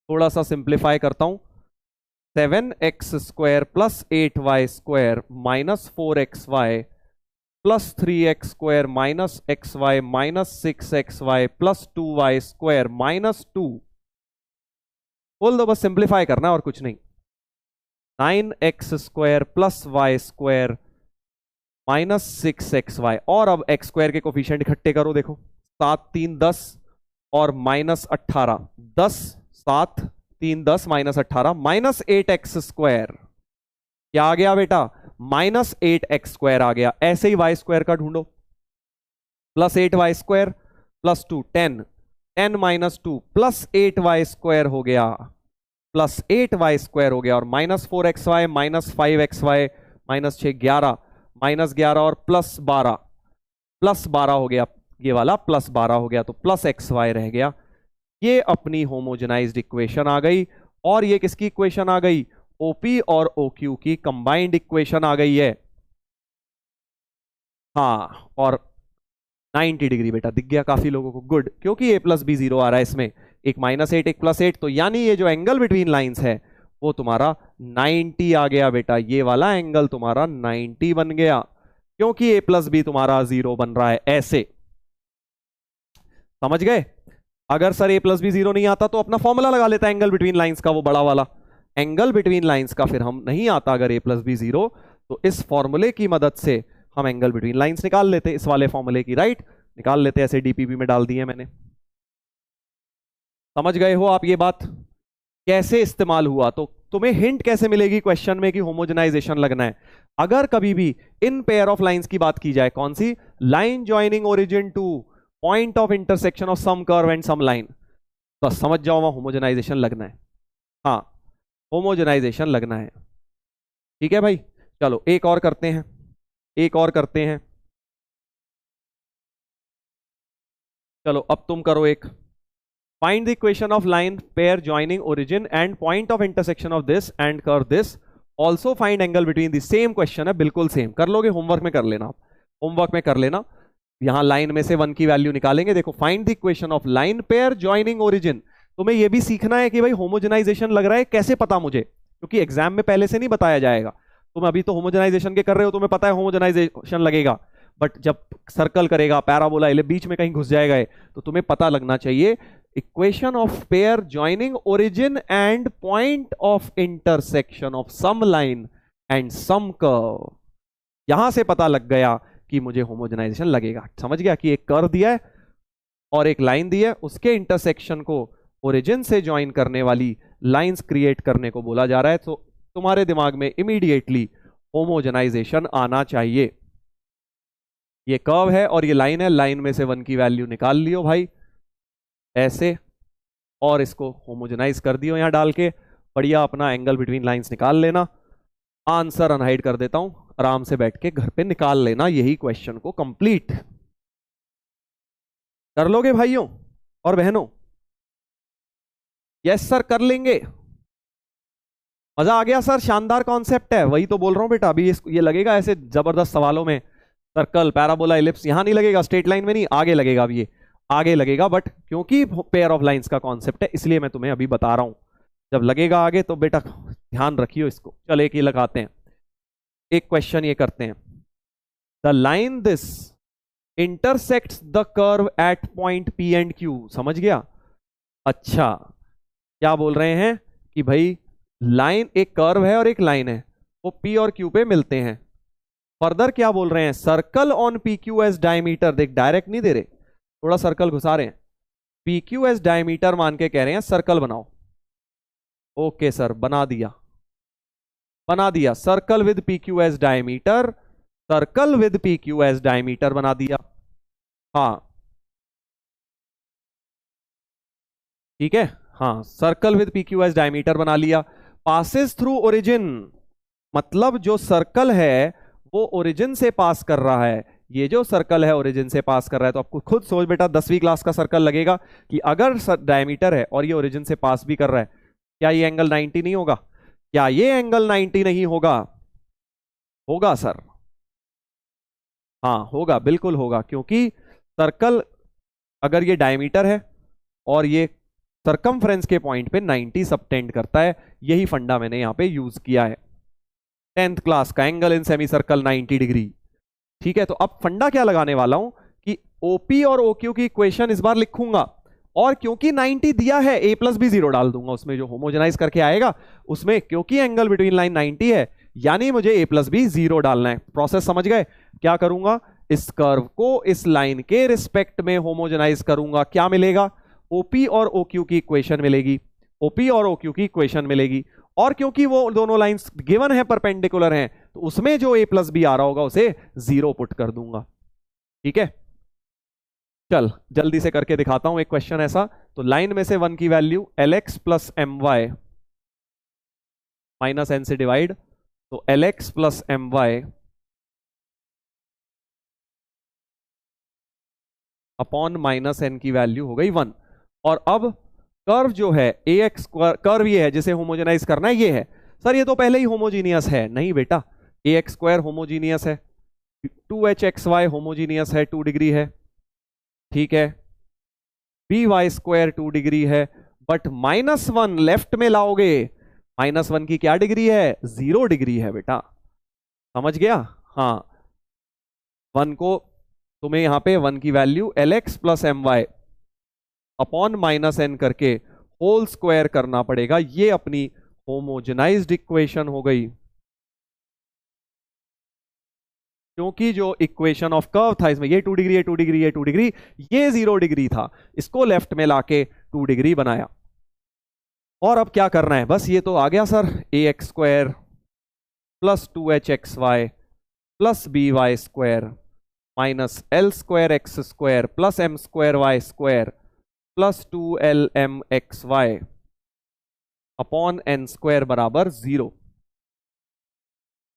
थोड़ा सा सिंप्लीफाई करता हूं, 7x² plus 8y² minus 4xy plus 3x² minus xy minus 6xy plus 2y² minus 2, बोल दो, बस सिंप्लीफाई करना और कुछ नहीं। 9x² plus y² minus 6xy, और अब x² के कोफिशिएंट इकट्ठे करो, देखो 7 3 10 और माइनस 18, 10 7 3 10 माइनस 18 माइनस 8x², क्या आ गया बेटा, माइनस 8x² आ गया। ऐसे ही y² का ढूंढो, plus 8y² plus 2 10, 10 minus 2 plus 8y² हो गया, प्लस 8y² हो गया, और minus 4xy minus 5xy minus 6 11, minus 11 और प्लस 12 हो गया, ये वाला प्लस 12 हो गया, तो प्लस xy रह गया। ये अपनी होमोजेनाइज्ड इक्वेशन आ गई, और ये किसकी इक्वेशन आ गई, ओपी और ओक्यू की कंबाइंड इक्वेशन आ गई है। हाँ, और 90 डिग्री बेटा दिख गया काफी लोगों को, गुड, क्योंकि a प्लस बी 0 आ रहा है इसमें, एक -8 एक +8, तो यानी ये जो एंगल बिटवीन लाइंस है वो तुम्हारा 90 आ गया बेटा, ये वाला एंगल तुम्हारा 90 बन गया, क्योंकि a प्लस बी तुम्हारा 0 बन रहा है। ऐसे समझ गए? अगर सर a प्लस बी 0 नहीं आता तो अपना फॉर्मूला लगा लेता एंगल बिटवीन लाइंस का, वो बड़ा वाला एंगल बिटवीन लाइंस का, फिर हम नहीं आता अगर a प्लस बी 0, तो इस फॉर्मूले की मदद से हम एंगल बिटवीन लाइंस निकाल लेते, इस वाले फॉर्मूले की, राइट, निकाल लेते, ऐसे डीपीपी में डाल दिए मैंने। समझ गए हो आप ये बात कैसे इस्तेमाल हुआ? तो तुम्हें हिंट कैसे मिलेगी क्वेश्चन में कि होमोजेनाइजेशन लगना है? अगर कभी भी इन पेयर ऑफ लाइंस की बात की जाए, कौन सी, line joining origin to point of intersection of some curve and some line, बस समझ जाओ वहां होमोजेनाइजेशन लगना है। हाँ, होमोजेनाइजेशन लगना है, ठीक है भाई। चलो एक और करते हैं, चलो अब तुम करो एक, find the equation of line pair joining origin and point of intersection of this and curve this, also find angle between the, same question है, बिल्कुल सेम, कर लोगे, होमवर्क में कर लेना, आप होमवर्क में कर लेना। यहां लाइन में से 1 की वैल्यू निकालेंगे, देखो find the equation of line pair joining origin. तुम्हें यह भी सीखना है कि भाई होमोजेनाइजेशन लग रहा है कैसे पता मुझे, क्योंकि एग्जाम में पहले से नहीं बताया जाएगा। तुम अभी तो होमोजेनाइजेशन के कर रहे हो, तुम्हें पता है होमोजेनाइजेशन लगेगा, बट जब सर्कल करेगा, पैराबोला बीच में कहीं घुस जाएगा ये, तो तुम्हें पता लगना चाहिए equation of pair joining origin and point of intersection of some line and some curve. यहां से पता लग गया कि मुझे होमोजेनाइजेशन लगेगा। समझ गया कि एक कर्व दिया है और एक लाइन दी है, उसके इंटरसेक्शन को ओरिजिन से ज्वाइन करने वाली लाइंस क्रिएट करने को बोला जा रहा है, तो तुम्हारे दिमाग में इमीडिएटली होमोजेनाइजेशन आना चाहिए। ये कर्व है और ये लाइन है, लाइन में से 1 की वैल्यू निकाल लियो भाई ऐसे, और इसको होमोजेनाइज कर दियो यहां डाल के, बढ़िया अपना एंगल बिटवीन लाइंस निकाल लेना। आंसर अनहाइड कर देता हूं, आराम से बैठ के घर पे निकाल लेना यही क्वेश्चन को कंप्लीट कर लोगे भाइयों और बहनों? यस सर कर लेंगे। मजा आ गया सर, शानदार कॉन्सेप्ट है, वही तो बोल रहा हूं बेटा। अभी ये लगेगा ऐसे जबरदस्त सवालों में, सर्कल पैराबोला इलिप्स यहां नहीं लगेगा, स्ट्रेट लाइन में नहीं, आगे लगेगा। अब ये आगे लगेगा, बट क्योंकि पेयर ऑफ लाइंस का कॉन्सेप्ट है इसलिए मैं तुम्हें अभी बता रहा हूं। जब लगेगा आगे तो बेटा ध्यान रखियो इसको। चल एक ही लगाते हैं, एक क्वेश्चन ये करते हैं। The line this intersects the curve at point P and Q. समझ गया? अच्छा, क्या बोल रहे हैं कि भाई लाइन, एक कर्व है और एक लाइन है, वो पी और क्यू पे मिलते हैं। फर्दर क्या बोल रहे हैं, circle on P Q S diameter. देख डायरेक्ट नहीं दे रहे, थोड़ा सर्कल घुसा रहे हैं। पी क्यू एस डायमीटर मान के कह रहे हैं सर्कल बनाओ। ओके सर, बना दिया, बना दिया। Circle with P Q S diameter, circle with P Q S diameter बना दिया। हाँ ठीक है, हाँ circle with P Q S diameter बना लिया। पासिस थ्रू ओरिजिन, मतलब जो सर्कल है वो ओरिजिन से पास कर रहा है। ये जो सर्कल है ओरिजिन से पास कर रहा है, तो आपको खुद सोच बेटा 10वीं क्लास का सर्कल लगेगा कि अगर डायमीटर है और ये ओरिजिन से पास भी कर रहा है, क्या ये एंगल 90 नहीं होगा? क्या ये एंगल 90 नहीं होगा? होगा सर, हाँ होगा, बिल्कुल होगा, क्योंकि सर्कल अगर ये डायमीटर है और ये सरकमफ्रेंस के पॉइंट पे 90 सबटेंड करता है। यही फंडा मैंने यहां पे यूज किया है, 10th क्लास का angle in semi circle 90 degree. ठीक है, तो अब फंडा क्या लगाने वाला हूं कि ओपी और ओक्यू की इक्वेशन इस बार लिखूंगा, और क्योंकि 90 दिया है ए प्लस बी 0 डाल दूंगा उसमें, जो होमोजेनाइज करके आएगा उसमें, क्योंकि एंगल बिटवीन लाइन 90 है यानी मुझे ए प्लस बी 0 डालना है। प्रोसेस समझ गए? क्या करूंगा, इस कर्व को इस लाइन के रिस्पेक्ट में होमोजेनाइज करूंगा, क्या मिलेगा, ओपी और ओक्यू की इक्वेशन मिलेगी, ओपी और ओक्यू की इक्वेशन मिलेगी। और क्योंकि वो दोनों लाइंस गिवन है, परपेंडिकुलर हैं, तो उसमें जो ए प्लस बी आ रहा होगा उसे 0 पुट कर दूंगा। ठीक है, चल जल्दी से करके दिखाता हूं एक क्वेश्चन ऐसा। तो लाइन में से 1 की value Lx plus m y minus n से डिवाइड, तो Lx plus m y upon minus n की वैल्यू हो गई 1। और अब कर्व जो है ए एक्स कर्व ये है जिसे होमोजेनाइज करना है, ये है। सर ये तो पहले ही होमोजीनियस है। नहीं बेटा, ए एक्स स्क्वायर होमोजीनियस है, 2h(xy) होमोजीनियस है, 2 डिग्री है। ठीक है, बी वाई स्क्वायर 2 डिग्री है, बट -1 लेफ्ट में लाओगे, -1 की क्या डिग्री है, 0 डिग्री है बेटा। समझ गया? हाँ, 1 को तुम्हें यहां पे 1 की value Lx plus m y upon minus n करके होल स्क्वायर करना पड़ेगा। ये अपनी होमोजेनाइज्ड इक्वेशन हो गई, क्योंकि जो इक्वेशन ऑफ कर्व था इसमें ये 2 डिग्री है, 2 डिग्री है, 2 डिग्री, ये 0 डिग्री था, इसको लेफ्ट में लाके 2 डिग्री बनाया। और अब क्या करना है, बस ये तो आ गया sir, a x square plus 2h(xy) plus b y square minus l square x square plus m square y square plus 2lm(xy) upon n square बराबर 0।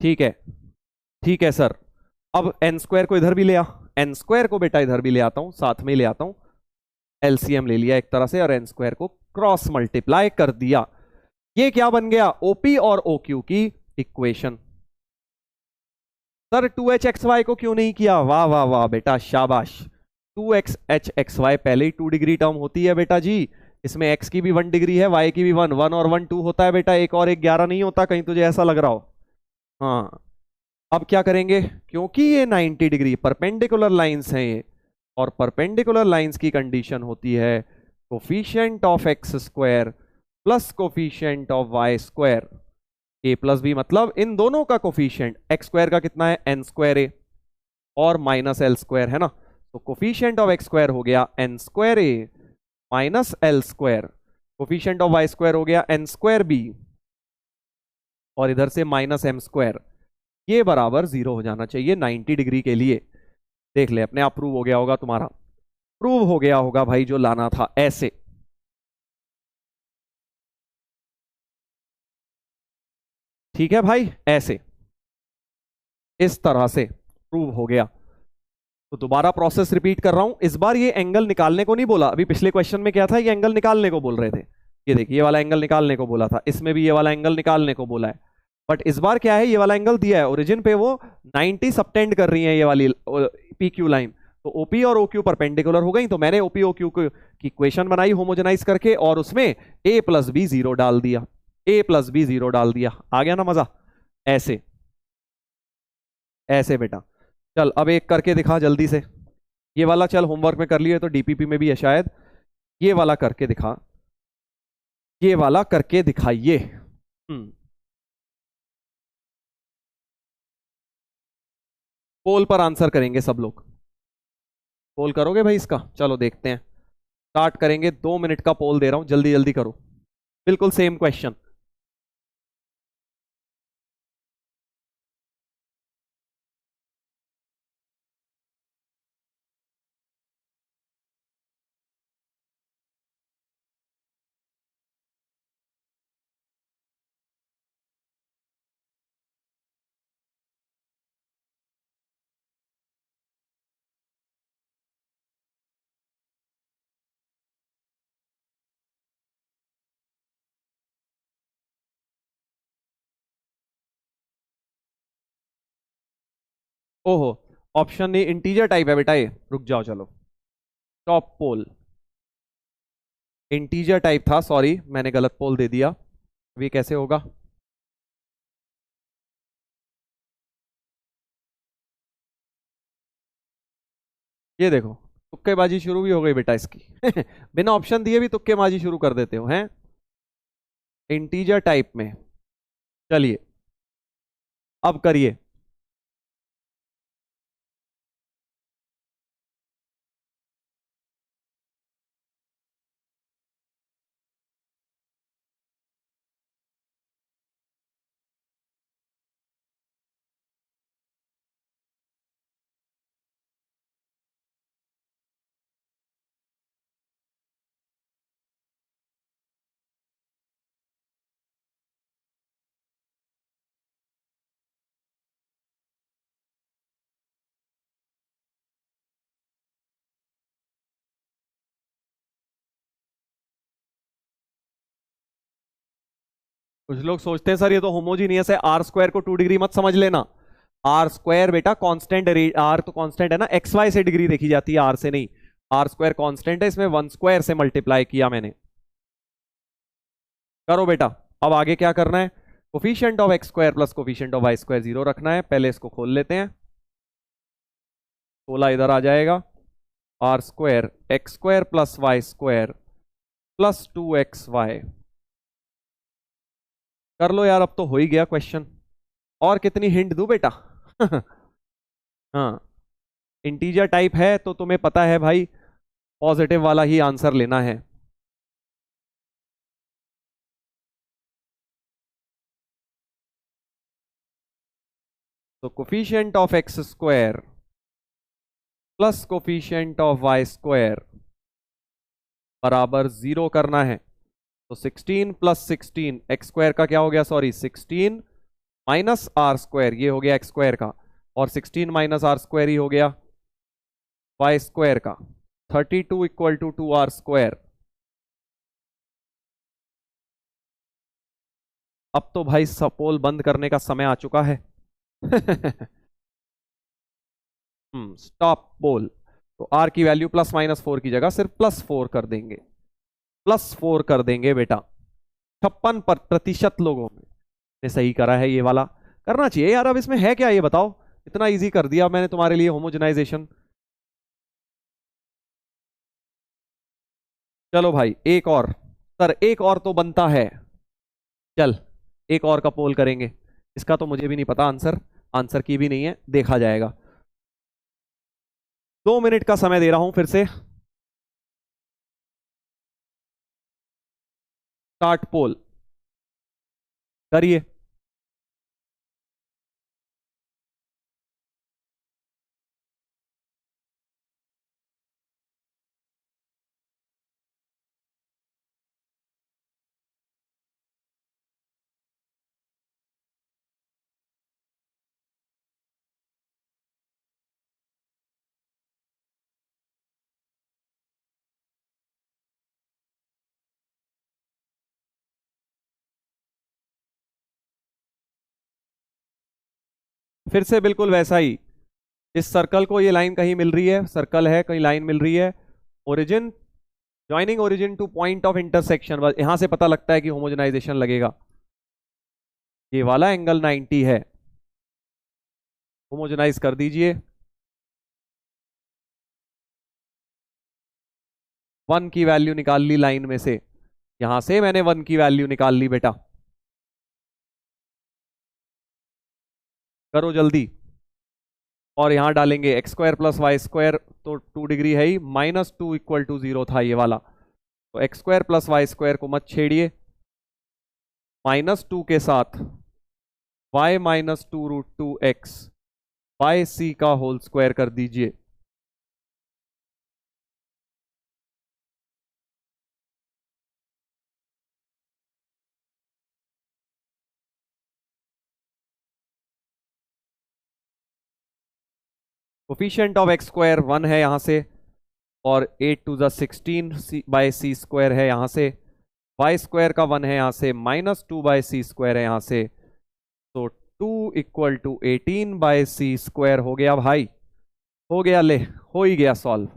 ठीक है, ठीक है सर। अब एन स्क्वायर को इधर भी ले आ, एन स्क्वायर को बेटा इधर भी ले आता हूं, साथ में ले आता हूं। एलसीएम ले लिया एक तरह से और एन स्क्वायर को क्रॉस मल्टीप्लाई कर दिया। ये क्या बन गया, ओपी और ओक्यू की इक्वेशन। सर 2h(xy) को क्यों नहीं किया? वाह वाह वाह बेटा, शाबाश। 2h(xy) पहले ही 2 डिग्री टर्म होती है बेटा जी, इसमें x की भी 1 डिग्री है, y की भी 1, 1 और 1 2 होता है बेटा, एक और एक 11 नहीं होता, कहीं तुझे ऐसा लग रहा हो। हाँ, अब क्या करेंगे, क्योंकि ये 90 डिग्री परपेंडिकुलर लाइंस हैं ये, और परपेंडिकुलर लाइंस की कंडीशन होती है coefficient of x square plus coefficient of y square, a plus b, मतलब इन दोनों का कोफिशिएंट, एक्स स्क्वायर का कितना है एन स्क्वायर ए और माइनस एल स्क्वायर है ना, तो कोफिशिएंट ऑफ एक्स स्क्वायर हो गया n square a minus l square, coefficient of y square हो गया एन स्क्वायर बी, और इधर से माइनस एम स्क्वायर, ये बराबर 0 हो जाना चाहिए 90 डिग्री के लिए। देख ले अपने आप प्रूव हो गया होगा, तुम्हारा प्रूव हो गया होगा भाई, जो लाना था ऐसे। ठीक है भाई, ऐसे इस तरह से प्रूव हो गया। तो दोबारा प्रोसेस रिपीट कर रहा हूं, इस बार ये एंगल निकालने को नहीं बोला। अभी पिछले क्वेश्चन में क्या था, ये एंगल निकालने को बोल रहे थे। ये देखिए, ये वाला एंगल निकालने को बोला था, इसमें भी ये वाला एंगल निकालने को बोला है। बट इस बार क्या है, ये वाला एंगल दिया है ओरिजिन पे, वो 90 सबटेंड कर रही है ये वाली पी क्यू लाइन। तो ओपी और ओक्यू परपेंडिकुलर हो गई, तो मैंने ओपी ओक्यू की इक्वेशन बनाई होमोजेनाइज करके, और उसमें ए प्लस बी जीरो डाल दिया, ए प्लस बी जीरो डाल दिया। आ गया ना मजा? ऐसे ऐसे बेटा। चल अब एक करके दिखा जल्दी से। ये वाला चल होमवर्क में कर लिए, तो डीपीपी में भी है शायद। ये वाला करके दिखा, ये वाला करके दिखाइए। पोल पर आंसर करेंगे सब लोग। पोल करोगे भाई इसका? चलो देखते हैं। स्टार्ट करेंगे, 2 मिनट का पोल दे रहा हूं, जल्दी जल्दी करो। बिल्कुल सेम क्वेश्चन। ओहो, ऑप्शन ए इंटीजर टाइप है बेटा ये। रुक जाओ, चलो। टॉप पोल इंटीजर टाइप था, सॉरी मैंने गलत पोल दे दिया। अभी कैसे होगा? ये देखो, तुक्केबाजी शुरू भी हो गई बेटा इसकी। बिना ऑप्शन दिए भी तुक्केबाजी शुरू कर देते हो हैं। इंटीजर टाइप में, चलिए अब करिए। कुछ लोग सोचते हैं सर ये तो होमोजीनियस है, आर स्क्वायर को 2 डिग्री मत समझ लेना। आर स्क्वायर बेटा कांस्टेंट, आर तो कांस्टेंट है ना, एक्स वाई से डिग्री देखी जाती है, आर से नहीं। आर स्क्वायर कांस्टेंट है, इसमें 1 स्क्वायर से मल्टीप्लाई किया मैंने। करो बेटा। अब आगे क्या करना है? Coefficient of x square plus coefficient of y square 0 रखना है। पहले इसको खोल लेते हैं, 16 इधर आ जाएगा। R square x square plus y square plus 2xy। कर लो यार, अब तो हो ही गया क्वेश्चन। और कितनी हिंट दूं बेटा? हाँ, इंटीजर टाइप है तो तुम्हें पता है भाई, पॉजिटिव वाला ही आंसर लेना है। तो coefficient of x square plus coefficient of y square बराबर 0 करना है। तो 16 प्लस 16 एक्स स्क्वायर का क्या हो गया, सॉरी 16 माइनस आर स्क्वायर, ये हो गया एक्स स्क्वायर का, और 16 माइनस आर स्क्वायर ही हो गया वाई स्क्वायर का। 32 इक्वल टू 2r स्क्वायर। अब तो भाई सपोल बंद करने का समय आ चुका है। स्टॉप पोल। तो आर की वैल्यू +-4 की जगह सिर्फ +4 कर देंगे, +4 कर देंगे बेटा। 56% लोगों ने सही करा है। ये वाला करना चाहिए यार। अब इसमें है क्या ये बताओ? इतना इजी कर दिया मैंने तुम्हारे लिए होमोजेनाइजेशन। चलो भाई एक और, सर एक और तो बनता है। चल एक और का पोल करेंगे। इसका तो मुझे भी नहीं पता आंसर, आंसर की भी नहीं है, देखा जाएगा। 2 मिनट का समय दे रहा हूं फिर से। स्टार्ट पोल करिए। फिर से बिल्कुल वैसा ही, इस सर्कल को ये लाइन कहीं मिल रही है, सर्कल है कहीं लाइन मिल रही है, origin joining origin to point of intersection, बस यहां से पता लगता है कि होमोजेनाइजेशन लगेगा। ये वाला एंगल 90 है, होमोजेनाइज कर दीजिए। 1 की वैल्यू निकाल ली लाइन में से, यहां से मैंने 1 की वैल्यू निकाल ली बेटा, करो जल्दी। और यहां डालेंगे x square plus y square, तो 2 डिग्री है ही, -2 इक्वल टू 0 था ये वाला, तो x square plus y square को मत छेड़िए, -2 के साथ y -2√2x बाय सी का होल स्क्वायर कर दीजिए। कोफिशिएंट ऑफ एक्स स्क्वायर 1 है यहां से, और 8 to the 16 by C square है यहां से, वाई स्क्वायर का 1 है यहां से, -2 बाय सी स्क्वायर है यहां से, तो 2 equal to 18 by C square हो गया भाई, हो गया, ले हो ही गया सॉल्व।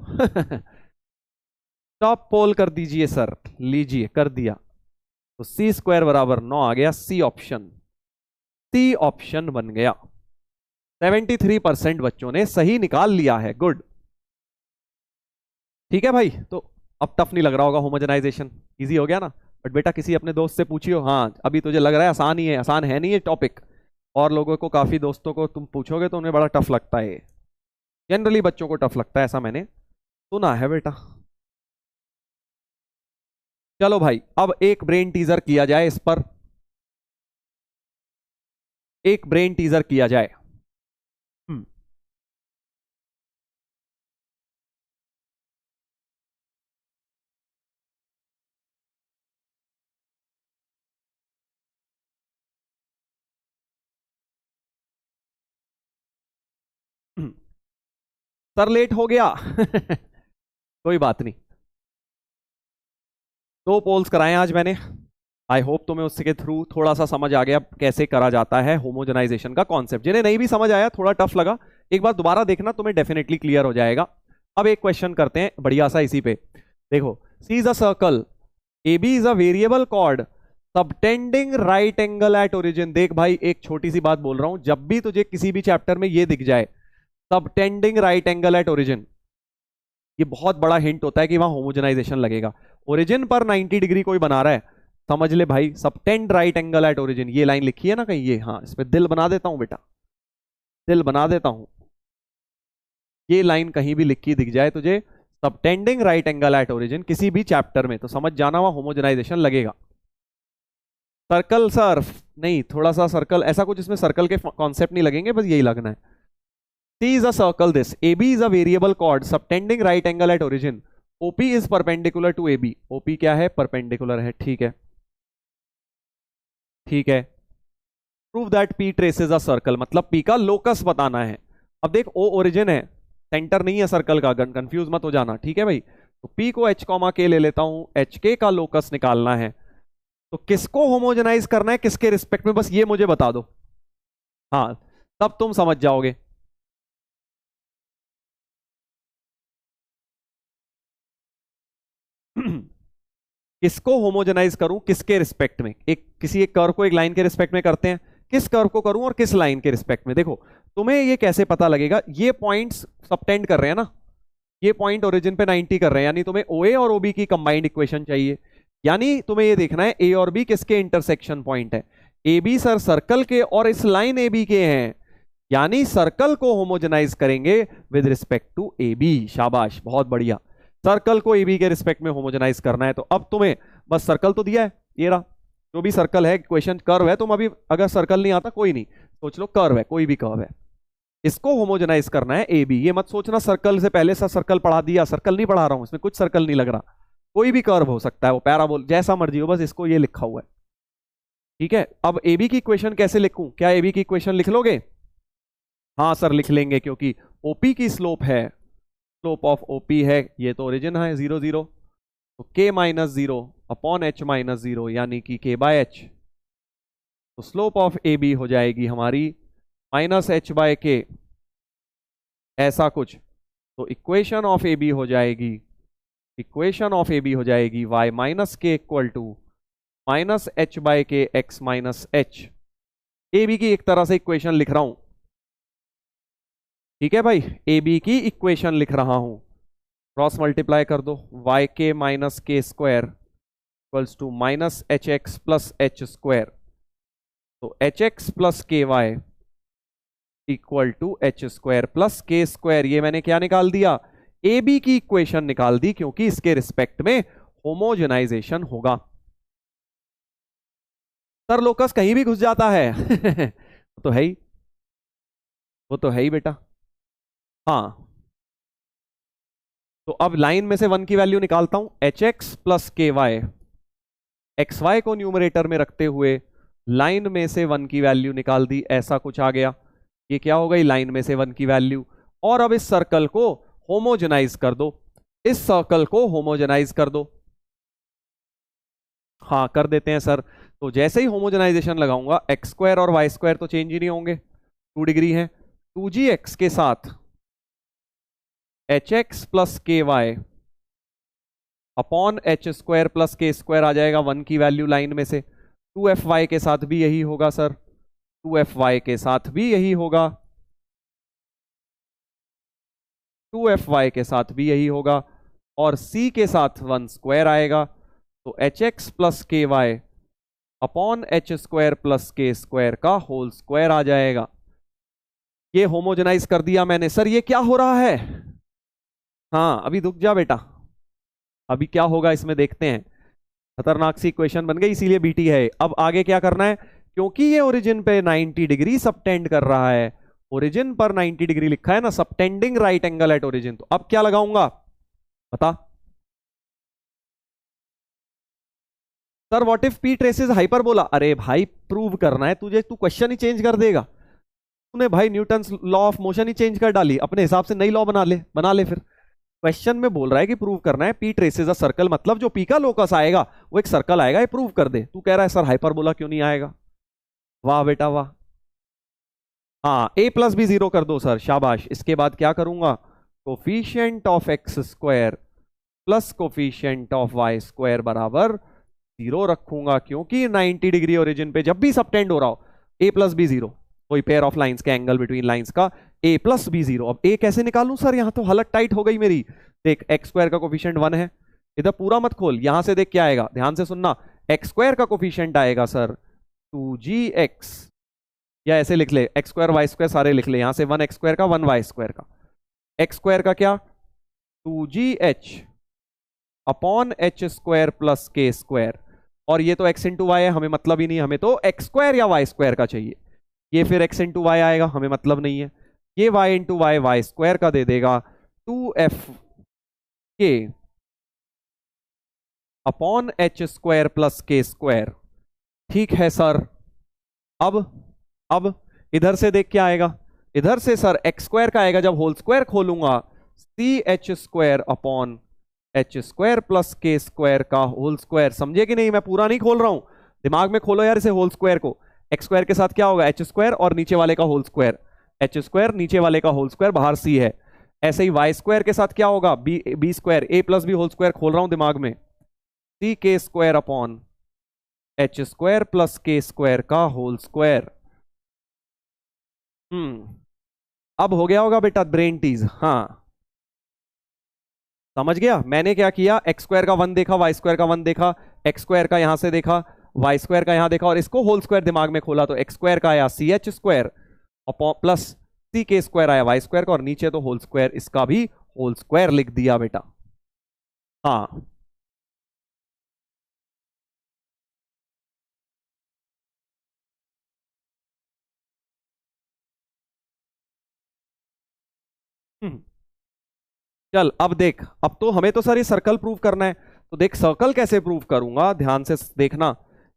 टॉप पोल कर दीजिए सर, लीजिए कर दिया, तो सी स्क्वायर बराबर 9 आ गया, सी ऑप्शन, सी ऑप्शन बन गया। 73% बच्चों ने सही निकाल लिया है, गुड। ठीक है भाई, तो अब टफ नहीं लग रहा होगा, होमोजेनाइजेशन इजी हो गया ना। बट बेटा किसी अपने दोस्त से पूछियो, हाँ अभी तुझे लग रहा है आसान ही है, आसान है नहीं ये टॉपिक, और लोगों को, काफी दोस्तों को तुम पूछोगे तो उन्हें बड़ा टफ लगता है, जनरली बच्चों को टफ लगता है, ऐसा मैंने सुना है बेटा। चलो भाई, अब एक ब्रेन टीजर किया जाए इस पर, एक ब्रेन टीजर किया जाए। हम्म सर लेट हो गया। कोई बात नहीं, 2 पोल्स कराए आज मैंने, आई होप तुम्हें उसके थ्रू थोड़ा सा समझ आ गया कैसे करा जाता है होमोजेनाइजेशन का कॉन्सेप्ट। जिन्हें नहीं भी समझ आया, थोड़ा टफ लगा, एक बार दोबारा देखना, तुम्हें डेफिनेटली क्लियर हो जाएगा। अब एक क्वेश्चन करते हैं बढ़िया सा इसी पे, देखो, C is a circle, A B is a variable chord subtending right angle at origin. देख भाई, एक छोटी सी बात बोल रहा हूं, जब भी तुझे किसी भी चैप्टर में ये दिख जाए subtending right angle at origin, ये बहुत बड़ा हिंट होता है कि वहां होमोजेनाइजेशन लगेगा। ओरिजिन पर 90 डिग्री कोई बना रहा है, समझ ले भाई, subtend right angle at origin, ये लाइन लिखी है ना कहीं, ये, हाँ इस पे दिल बना देता हूं बेटा, दिल बना देता हूं, ये लाइन कहीं भी लिखी दिख जाए तुझे, subtending right angle at origin किसी भी चैप्टर में, तो समझ जाना वहां होमोजेनाइजेशन लगेगा। सर्कल सर नहीं, थोड़ा सा सर्कल, ऐसा कुछ इसमें सर्कल के कॉन्सेप्ट नहीं लगेंगे, बस यही लगना है। C is a circle, this AB is a variable chord subtending right angle at origin, OP is perpendicular to AB, OP क्या है, परपेंडिकुलर है, ठीक है, ठीक है। Prove that P traces a circle, मतलब P का लोकस बताना है। अब देख, O ओरिजिन है, सेंटर नहीं है सर्कल का, कंफ्यूज मत हो जाना, ठीक है भाई। तो P को H कॉमा K ले लेता हूं, HK का लोकस निकालना है, तो किसको होमोजेनाइज करना है किसके रिस्पेक्ट में, बस ये मुझे बता दो, हाँ तब तुम समझ जाओगे। किसको होमोजेनाइज करूं किसके रिस्पेक्ट में, एक किसी एक कर्व को एक लाइन के रिस्पेक्ट में करते हैं, किस कर्व को करूं और किस लाइन के रिस्पेक्ट में। देखो, तुम्हें ये कैसे पता लगेगा, ये पॉइंट्स सबटेंड कर रहे हैं ना, ये पॉइंट ओरिजिन पे 90 कर रहे हैं, यानी तुम्हें OA और OB की कंबाइंड इक्वेशन चाहिए, यानी तुम्हें ये देखना है A और B किसके इंटरसेक्शन पॉइंट है, AB सर सर्कल के और इस लाइन AB के हैं, यानी सर्कल को होमोजेनाइज करेंगे विद रिस्पेक्ट टू AB। शाबाश, बहुत बढ़िया, सर्कल को AB के रिस्पेक्ट में होमोजेनाइज करना है। तो अब तुम्हें बस सर्कल तो दिया है, ये रहा, जो भी सर्कल है, क्वेश्चन कर्व है, तुम अभी अगर सर्कल नहीं आता कोई नहीं, सोच लो कर्व है, कोई भी कर्व है, इसको होमोजेनाइज करना है AB। ये मत सोचना सर्कल से पहले सा सर्कल पढ़ा दिया, सर्कल नहीं पढ़ा रहा हूं, इसमें कुछ सर्कल नहीं लग रहा, कोई भी कर्व हो सकता है, वो पैराबोल जैसा मर्जी हो, बस इसको ये लिखा हुआ है, ठीक है। अब AB की इक्वेशन कैसे लिखूं, क्या AB की इक्वेशन लिख लोगे, हाँ सर लिख लेंगे, क्योंकि OP की स्लोप है, स्लोप ऑफ OP है, ये तो ओरिजिन है 0 0, तो K minus 0 upon H minus 0, यानी कि K बाय H, तो स्लोप ऑफ AB हो जाएगी हमारी माइनस एच बाय के, ऐसा कुछ। तो इक्वेशन ऑफ ए बी हो जाएगी, इक्वेशन ऑफ ए बी हो जाएगी y minus k equal to minus h by k x minus h. A B की एक तरह से इक्वेशन लिख रहा हूं, ठीक है भाई, ए बी की इक्वेशन लिख रहा हूं। क्रॉस मल्टीप्लाई कर दो, Y k minus k square equals to minus h x plus h square. तो h x plus k y equal to h square plus k square. ये मैंने क्या निकाल दिया, ए बी की इक्वेशन निकाल दी, क्योंकि इसके रिस्पेक्ट में होमोजेनाइजेशन होगा। सर लोकस कहीं भी घुस जाता है वो तो है ही, वो तो है ही बेटा। हाँ, तो अब लाइन में से वन की वैल्यू निकालता हूं, H x plus k Y, x Y को न्यूमरेटर में रखते हुए लाइन में से वन की वैल्यू निकाल दी, ऐसा कुछ आ गया। ये क्या हो गई, लाइन में से वन की वैल्यू। और अब इस सर्कल को होमोजेनाइज कर दो, इस सर्कल को होमोजेनाइज कर दो। हाँ कर देते हैं सर। तो जैसे ही होमोजेनाइजेशन लगाऊंगा, एक्स स्क्वायर और वाई स्क्वायर तो चेंज ही नहीं होंगे, 2 डिग्री है। 2gx के साथ h x plus k y upon h square plus k square आ जाएगा, वन की वैल्यू लाइन में से। 2fy के साथ भी यही होगा सर, 2fy के साथ भी यही होगा, 2fy के साथ भी यही होगा, और c के साथ 1 स्क्वायर आएगा। तो h x plus k y upon h square plus k square का होल स्क्वायर आ जाएगा। ये होमोजेनाइज कर दिया मैंने। सर ये क्या हो रहा है, हाँ अभी रुक जा बेटा, अभी क्या होगा इसमें देखते हैं। खतरनाक सी इक्वेशन बन गई, इसीलिए बीटी है। अब आगे क्या करना है, क्योंकि ये ओरिजिन पे 90 डिग्री सबटेंड कर रहा है, ओरिजिन पर 90 डिग्री लिखा है ना, subtending right angle at origin. तो अब क्या लगाऊंगा बता sir, what if P traces hyperbola. अरे भाई प्रूव करना है तुझे, तू क्वेश्चन ही चेंज कर देगा। तूने भाई Newton's law of motion he change कर डाली, अपने हिसाब से नई लॉ बना ले फिर। क्वेश्चन में बोल रहा है कि प्रूव करना है पी ट्रेसेस अ सर्कल, मतलब जो पी का लोकस आएगा वो एक सर्कल आएगा, ये प्रूव कर दे। तू कह रहा है सर हाइपरबोला क्यों नहीं आएगा, वाह बेटा वाह। हाँ ए प्लस बी 0 कर दो सर, शाबाश। इसके बाद क्या करूंगा, coefficient of x square plus coefficient of y square बराबर 0 रखूंगा, क्योंकि 90 डिग्री ओरिजिन पे जब भी सबटेंड हो रहा हो, ए प्लस बी 0, कोई पेयर ऑफ लाइंस के एंगल बिटवीन लाइंस का ए प्लस बी 0। अब ए कैसे निकालूं सर, यहां तो हालत टाइट हो गई मेरी। देख एक्स स्क्वायर का कोफिशिएंट 1 है, इधर पूरा मत खोल, यहां से देख क्या आएगा, ध्यान से सुनना। एक्स स्क्वायर का कोफिशिएंट आएगा सर 2gx, या ऐसे लिख ले, एक्स स्क्वायर वाई स्क्वायर सारे लिख ले, यहां से 1 एक्स स्क्वायर का 1 वाई स्क्वायर का, एक्स स्क्वायर का क्या 2gh upon h square plus k square. और ये तो एक्स इंटू वाई है, हमें मतलब ही नहीं, हमें तो एक्स स्क्वायर या वाई स्क्वायर का चाहिए। ये फिर एक्स इंटू वाई आएगा, हमें मतलब नहीं है। ये y into y y square का दे देगा 2f k upon h square plus k square. ठीक है सर। अब इधर से देख क्या आएगा, इधर से सर एक्स स्क्वायर का आएगा, जब होल स्क्वायर खोलूंगा C h square upon h square plus k square का होल स्क्वायर। समझे कि नहीं, मैं पूरा नहीं खोल रहा हूं, दिमाग में खोलो यार इसे, होल स्क्वायर को। एक्स स्क्वायर के साथ क्या होगा, एच स्क्वायर और नीचे वाले का होल स्क्वायर, एच स्क्वायर नीचे वाले का होल स्क्वायर, बाहर सी है। ऐसे ही वाई स्क्वायर के साथ क्या होगा, B square, a plus B whole square, खोल रहा हूं दिमाग में, सी के square upon h square plus k square का होल स्क्वायर। अब हो गया होगा बेटा ब्रेन टीज। हाँ समझ गया। मैंने क्या किया, एक्स स्क्वायर का 1 देखा, वाई स्क्वायर का 1 देखा, एक्स स्क्वायर का यहां से देखा, वाई स्क्वायर का यहां देखा, और इसको होल स्क्वायर दिमाग में खोला, तो एक्स स्क्वायर का आया सी एच स्क्वायर प्लस सी के स्क्वायर आया वाई स्क्वायर का, और नीचे तो होल स्क्वायर, इसका भी होल स्क्वायर लिख दिया बेटा। हाँ चल अब देख, अब तो हमें तो सर ये सर्कल प्रूव करना है। तो देख सर्कल कैसे प्रूव करूंगा, ध्यान से देखना।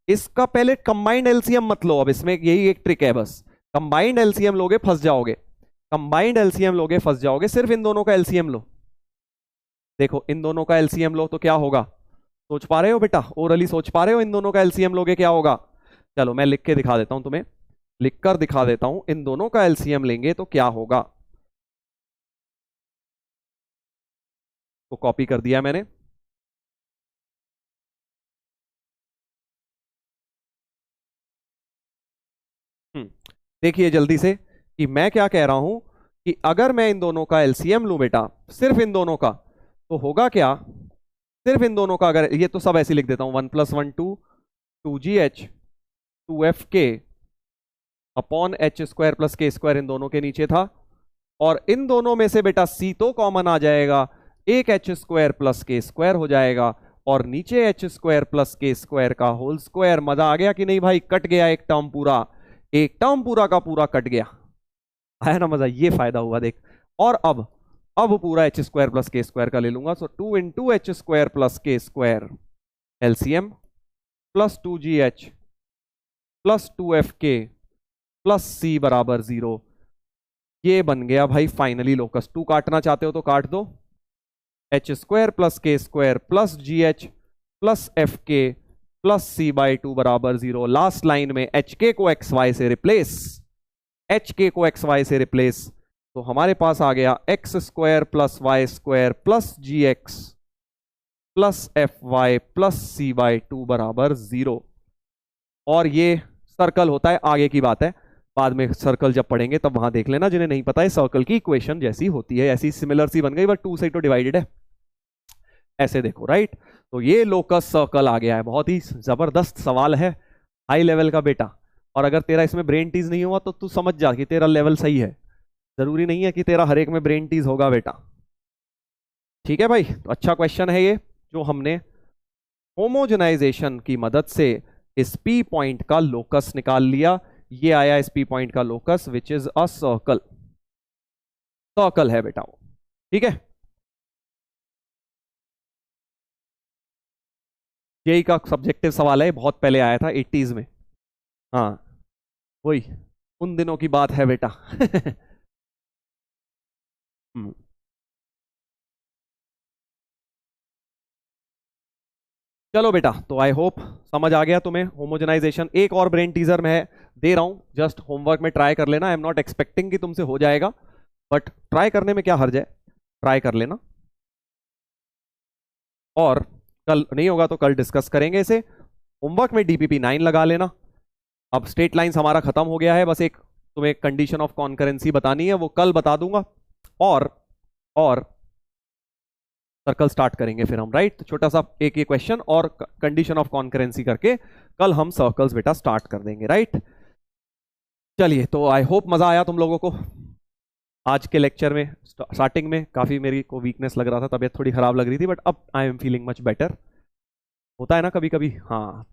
इसका पहले कंबाइंड एलसीएम मत लो, अब इसमें यही एक ट्रिक है बस। कंबाइंड एलसीएम लोगे फंस जाओगे, कंबाइंड एलसीएम लोगे फंस जाओगे। सिर्फ इन दोनों का एलसीएम लो, देखो इन दोनों का एलसीएम लो तो क्या होगा, सोच पा रहे हो बेटा, ओरली सोच पा रहे हो, इन दोनों का एलसीएम लोगे क्या होगा। चलो मैं लिख के दिखा देता हूं तुम्हें, लिखकर दिखा देता हूं, इन दोनों का एलसीएम लेंगे तो क्या होगा। तो कॉपी कर दिया मैंने। देखिए जल्दी से कि मैं क्या कह रहा हूं कि अगर मैं इन दोनों का एलसीएम लूं बेटा, सिर्फ इन दोनों का, तो होगा क्या, सिर्फ इन दोनों का, अगर ये तो सब ऐसे लिख देता हूं, 1+1 2GH 2FK upon H² + K² इन दोनों के नीचे था, और इन दोनों में से बेटा C तो कॉमन आ जाएगा, एक H² + K² हो जाएगा, और नीचे H² + K² का होल स्क्वायर। मजा आ गया कि नहीं भाई, कट गया एक टर्म पूरा, एक टर्म पूरा का पूरा कट गया, आया ना मजा, ये फायदा हुआ देख। और अब पूरा H² + K² का ले लूंगा, सो 2 × H² + K² LCM plus 2GH plus 2FK plus C बराबर 0। ये बन गया भाई फाइनली लोकस। 2 काटना चाहते हो तो काट दो, H² + K² plus GH plus FK plus C/2 बराबर 0। लास्ट लाइन में HK को XY से रिप्लेस, HK को XY से रिप्लेस, तो हमारे पास आ गया X² + Y² plus GX plus FY plus C/2 बराबर 0। और ये सर्कल होता है, आगे की बात है, बाद में सर्कल जब पढ़ेंगे तब वहां देख लेना, जिन्हें नहीं पता है सर्कल की इक्वेशन जैसी होती है, ऐसी सिमिलर सी बन गई, बट 2 से तो डिवाइडेड है, ऐसे देखो राइट। तो ये लोकस सर्कल आ गया है, बहुत ही जबरदस्त सवाल है, हाई लेवल का बेटा। और अगर तेरा इसमें ब्रेन टीज नहीं हुआ तो तू समझ जा कि तेरा लेवल सही है, जरूरी नहीं है कि तेरा हर एक में ब्रेन टीज होगा बेटा। ठीक है भाई, तो अच्छा क्वेश्चन है ये, जो हमने होमोजेनाइजेशन की मदद से इस P पॉइंट का लोकस निकाल लिया। ये आया इस P पॉइंट का locus which is a circle, circle है बेटा वो, ठीक है। जेई का सब्जेक्टिव सवाल है, बहुत पहले आया था 80s में, हाँ वही उन दिनों की बात है बेटा। चलो बेटा, तो आई होप समझ आ गया तुम्हें होमोजेनाइजेशन। एक और ब्रेन टीजर मैं दे रहा हूं, जस्ट होमवर्क में ट्राई कर लेना। आई एम नॉट एक्सपेक्टिंग कि तुमसे हो जाएगा, बट ट्राई करने में क्या हर्ज है, ट्राई कर लेना, और कल नहीं होगा तो कल डिस्कस करेंगे इसे। होमवर्क में DPP9 लगा लेना। अब स्ट्रेट लाइंस हमारा खत्म हो गया है, बस एक तुम्हें कंडीशन ऑफ कॉन्करेंसी बतानी है, वो कल बता दूंगा, और सर्कल स्टार्ट करेंगे फिर हम, राइट। तो छोटा सा एक ये क्वेश्चन और कंडीशन ऑफ कॉन्करेंसी करके कल हम सर्कल्स बेटा स्टार्ट कर देंगे, राइट। चलिए, तो आई होप मजा आया तुम लोगों को आज के लेक्चर में। स्टार्टिंग में काफी मेरी को वीकनेस लग रहा था, तबीयत थोड़ी खराब लग रही थी, बट अब I am feeling much better, होता है ना कभी कभी, हाँ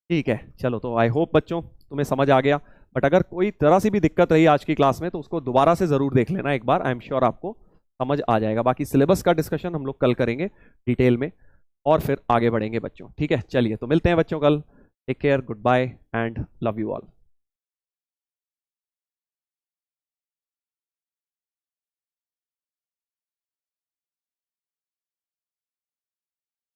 ठीक है। चलो, तो आई होप बच्चों तुम्हें समझ आ गया, बट अगर कोई तरह से भी दिक्कत रही आज की क्लास में तो उसको दोबारा से जरूर देख लेना एक बार, आई एम श्योर आपको समझ आ जाएगा। बाकी सिलेबस का डिस्कशन हम लोग कल करेंगे डिटेल में, और फिर आगे बढ़ेंगे बच्चों, ठीक है। चलिए, तो मिलते हैं बच्चों कल, take care, good bye and love you all.